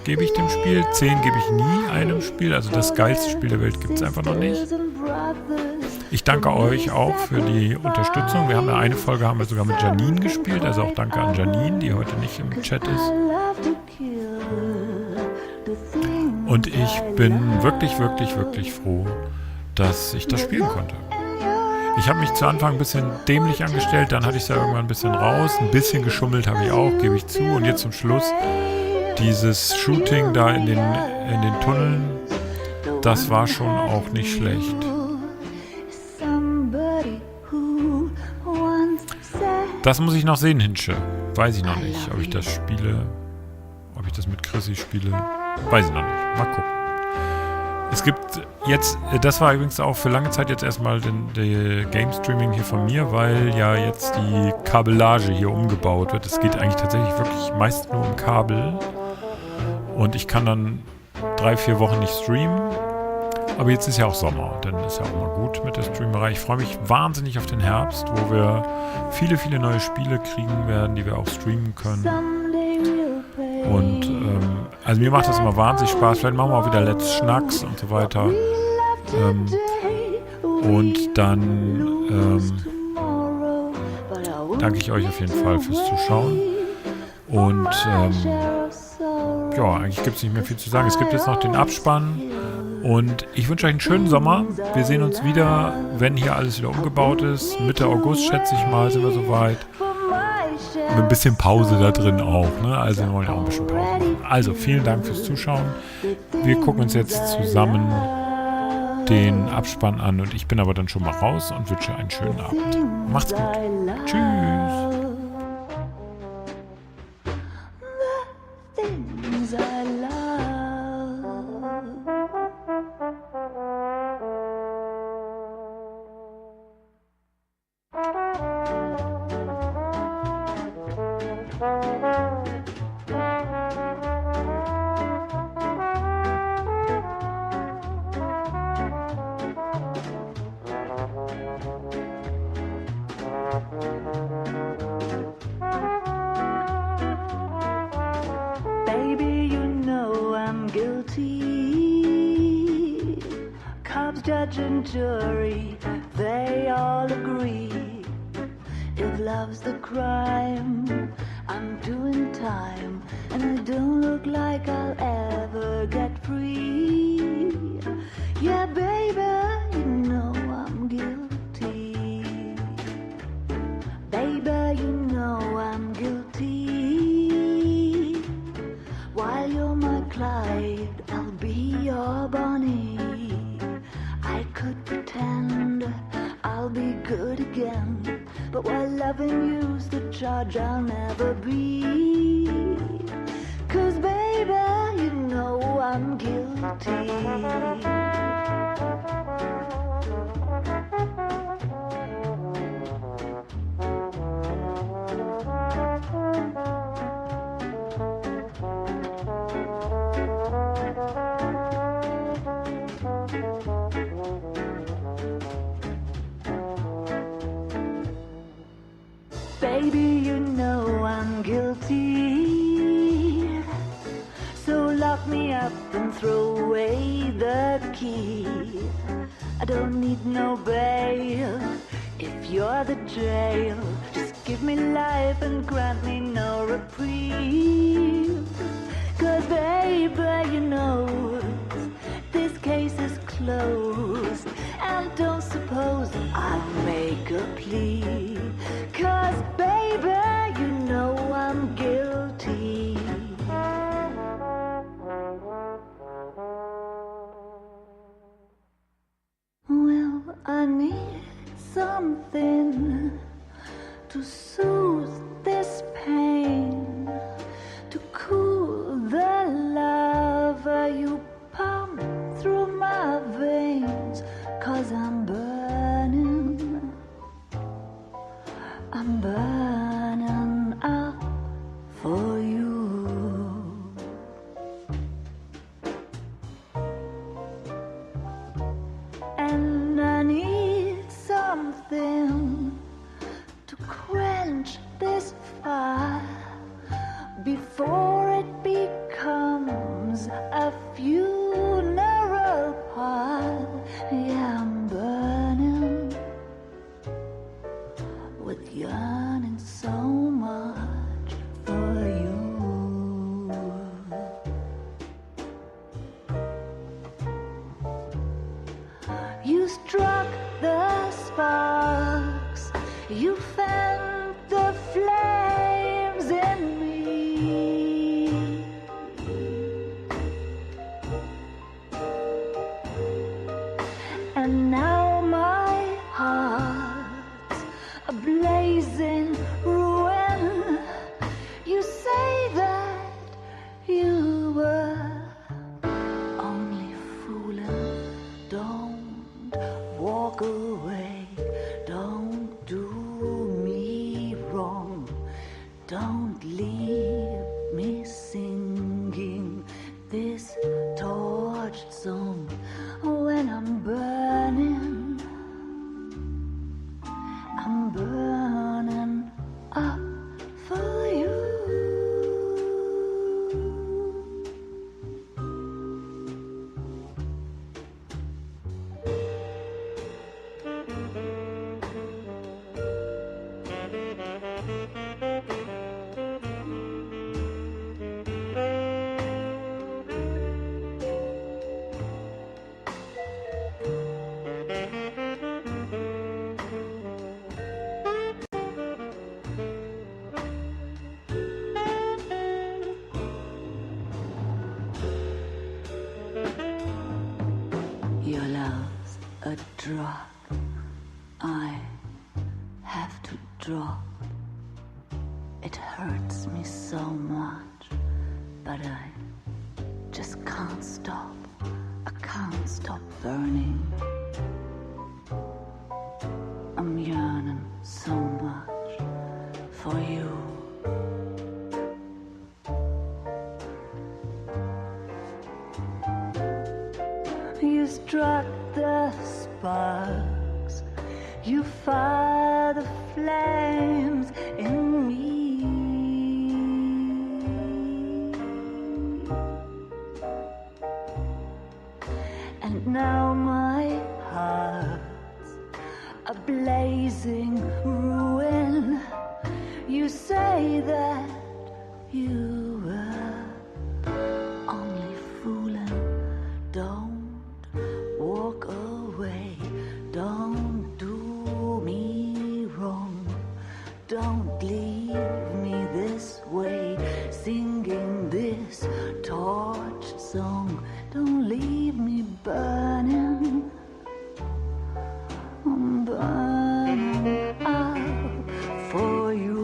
gebe ich dem Spiel, 10 gebe ich nie einem Spiel, also das geilste Spiel der Welt gibt es einfach noch nicht. Ich danke euch auch für die Unterstützung. Wir haben ja eine Folge haben wir sogar mit Janine gespielt, also auch danke an Janine, die heute nicht im Chat ist. Und ich bin wirklich, wirklich, wirklich froh, dass ich das spielen konnte. Ich habe mich zu Anfang ein bisschen dämlich angestellt, dann hatte ich es ja irgendwann ein bisschen raus, ein bisschen geschummelt habe ich auch, gebe ich zu. Und jetzt zum Schluss dieses Shooting da in den Tunneln, das war schon auch nicht schlecht. Das muss ich noch sehen, Hinsche. Weiß ich noch nicht, ob ich das spiele, ob ich das mit Chrissy spiele. Weiß ich noch nicht. Mal gucken. Es gibt jetzt, das war übrigens auch für lange Zeit jetzt erstmal der Game Streaming hier von mir, weil ja jetzt die Kabellage hier umgebaut wird. Es geht eigentlich tatsächlich wirklich meist nur um Kabel. Und ich kann dann 3-4 Wochen nicht streamen. Aber jetzt ist ja auch Sommer, dann ist ja auch mal gut mit der Streamerei. Ich freue mich wahnsinnig auf den Herbst, wo wir viele, viele neue Spiele kriegen werden, die wir auch streamen können. Und also mir macht das immer wahnsinnig Spaß. Vielleicht machen wir auch wieder Let's Schnacks und so weiter. Und dann danke ich euch auf jeden Fall fürs Zuschauen. Und ja, eigentlich gibt es nicht mehr viel zu sagen. Es gibt jetzt noch den Abspann. Und ich wünsche euch einen schönen Sommer. Wir sehen uns wieder, wenn hier alles wieder umgebaut ist. Mitte August, schätze ich mal, sind wir soweit. Mit ein bisschen Pause da drin auch, ne? Also wir wollen auch ein bisschen Pause machen. Also, vielen Dank fürs Zuschauen. Wir gucken uns jetzt zusammen den Abspann an und ich bin aber dann schon mal raus und wünsche einen schönen Abend. Macht's gut. Tschüss.
Judge and jury, they all agree. If love's the crime, I'm doing time, and I don't look like I'll ever get free. Yeah, baby, you know I'm guilty. Baby, you know I'm guilty. While you're my Clyde, I'll be your Bonnie. I could pretend I'll be good again, but while loving you's the charge I'll never be. 'Cause baby, you know I'm guilty. baby, you know I'm guilty. So lock me up and throw away the key. I don't need no bail if you're the jail. Just give me life and grant me no reprieve. 'Cause baby, you know this case is closed. And don't suppose I'll make a plea. 'Cause baby, you know I'm guilty. Well, I need something to soothe this pain, to cool the lava you pump through my veins. 'Cause I'm burning up for you. And I need something to quench this fire before it becomes a funeral pile. Yeah, I'm burning with yearning so much for you. You struck the sparks, you fanned the flames in me. And now my heart's a blazing ruin. You say that you were only fooling. Don't walk away. Don't do me wrong. Don't leave me singing this torched song when I'm burning up for you. Your love's a drug I have to drop. It hurts me so much, but I just can't stop. I can't stop burning. I'm yearning so much for you. You struck the sparks, you fire the flames in me. And now my heart's a blazing ruin. You say that you were only fooling. Don't walk away. Don't do me wrong. Don't leave me this way, singing this torched song. Don't leave me burning. I'm burning up for you.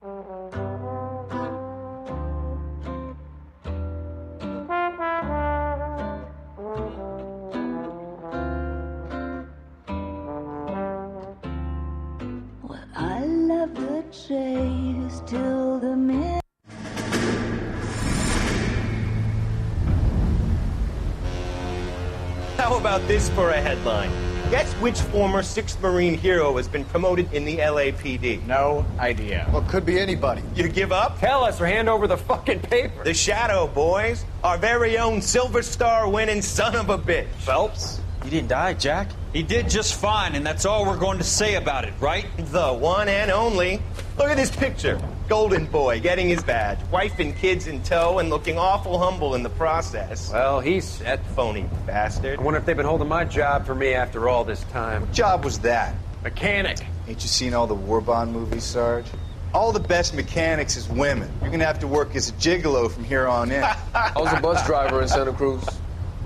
I love the chase till the minute.
How about this for a headline? Guess which former 6th Marine hero has been promoted in the LAPD?
No idea.
Well, could be anybody. You give up?
Tell us or hand over the fucking paper.
The Shadow, boys. Our very own Silver Star winning son of a bitch.
Phelps? He didn't die, Jack. He did just fine, and that's all we're going to say about it, right?
The one and only. Look at this picture. Golden boy getting his badge, wife and kids in tow, and looking awful humble in the process.
Well, he's set.
Phony bastard.
I wonder if they've been holding my job for me after all this time.
What job was that?
Mechanic.
Ain't you seen all the war bond movies, Sarge? All the best mechanics is women. You're gonna have to work as a gigolo from here on in.
I was a bus driver in Santa Cruz.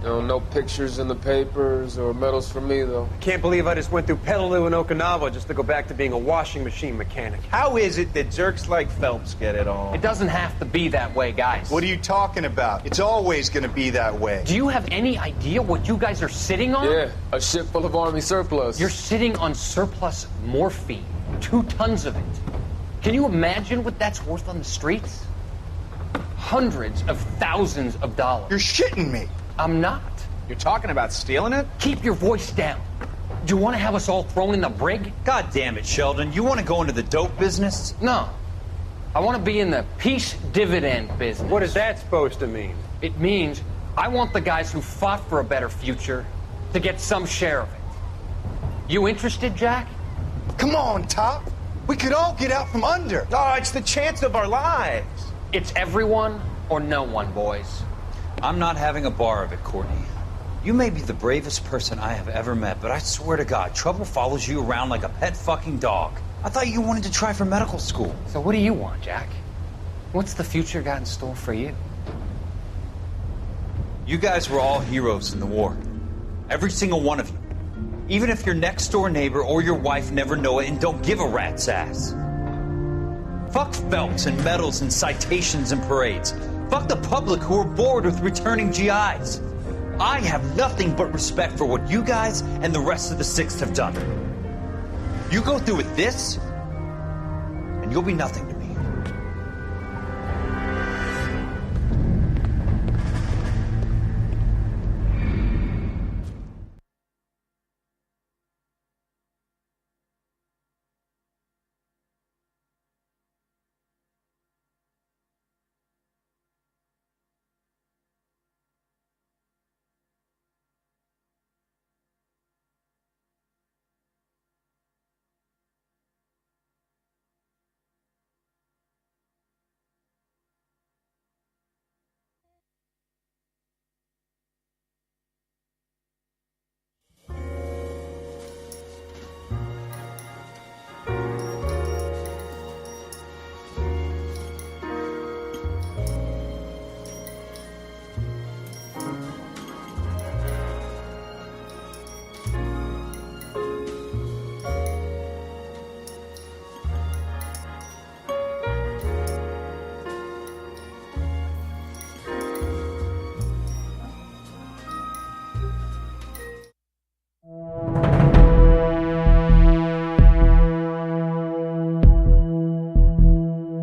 No pictures in the papers or medals for me, though.
I can't believe I just went through Peleliu and Okinawa just to go back to being a washing machine mechanic.
How is it that jerks like Phelps get it all?
It doesn't have to be that way, guys.
What are you talking about? It's always gonna be that way.
Do you have any idea what you guys are sitting on?
Yeah, a ship full of Army surplus.
You're sitting on surplus morphine. 2 tons of it. Can you imagine what that's worth on the streets? Hundreds of thousands of dollars.
You're shitting me.
I'm not.
You're talking about stealing it?
Keep your voice down. Do you want to have us all thrown in the brig?
God damn it, Sheldon. You want to go into the dope business?
No. I want to be in the peace dividend business.
What is that supposed to mean?
It means I want the guys who fought for a better future to get some share of it. You interested, Jack?
Come on, Top. We could all get out from under.
Oh, it's the chance of our lives.
It's everyone or no one, boys.
I'm not having a bar of it, Courtney. You may be the bravest person I have ever met, but I swear to God, trouble follows you around like a pet fucking dog. I thought you wanted to try for medical school.
So what do you want, Jack? What's the future got in store for you?
You guys were all heroes in the war. Every single one of you. Even if your next door neighbor or your wife never know it and don't give a rat's ass. Fuck Phelps and medals and citations and parades. Fuck the public who are bored with returning GIs. I have nothing but respect for what you guys and the rest of the 6th have done. You go through with this, and you'll be nothing to me.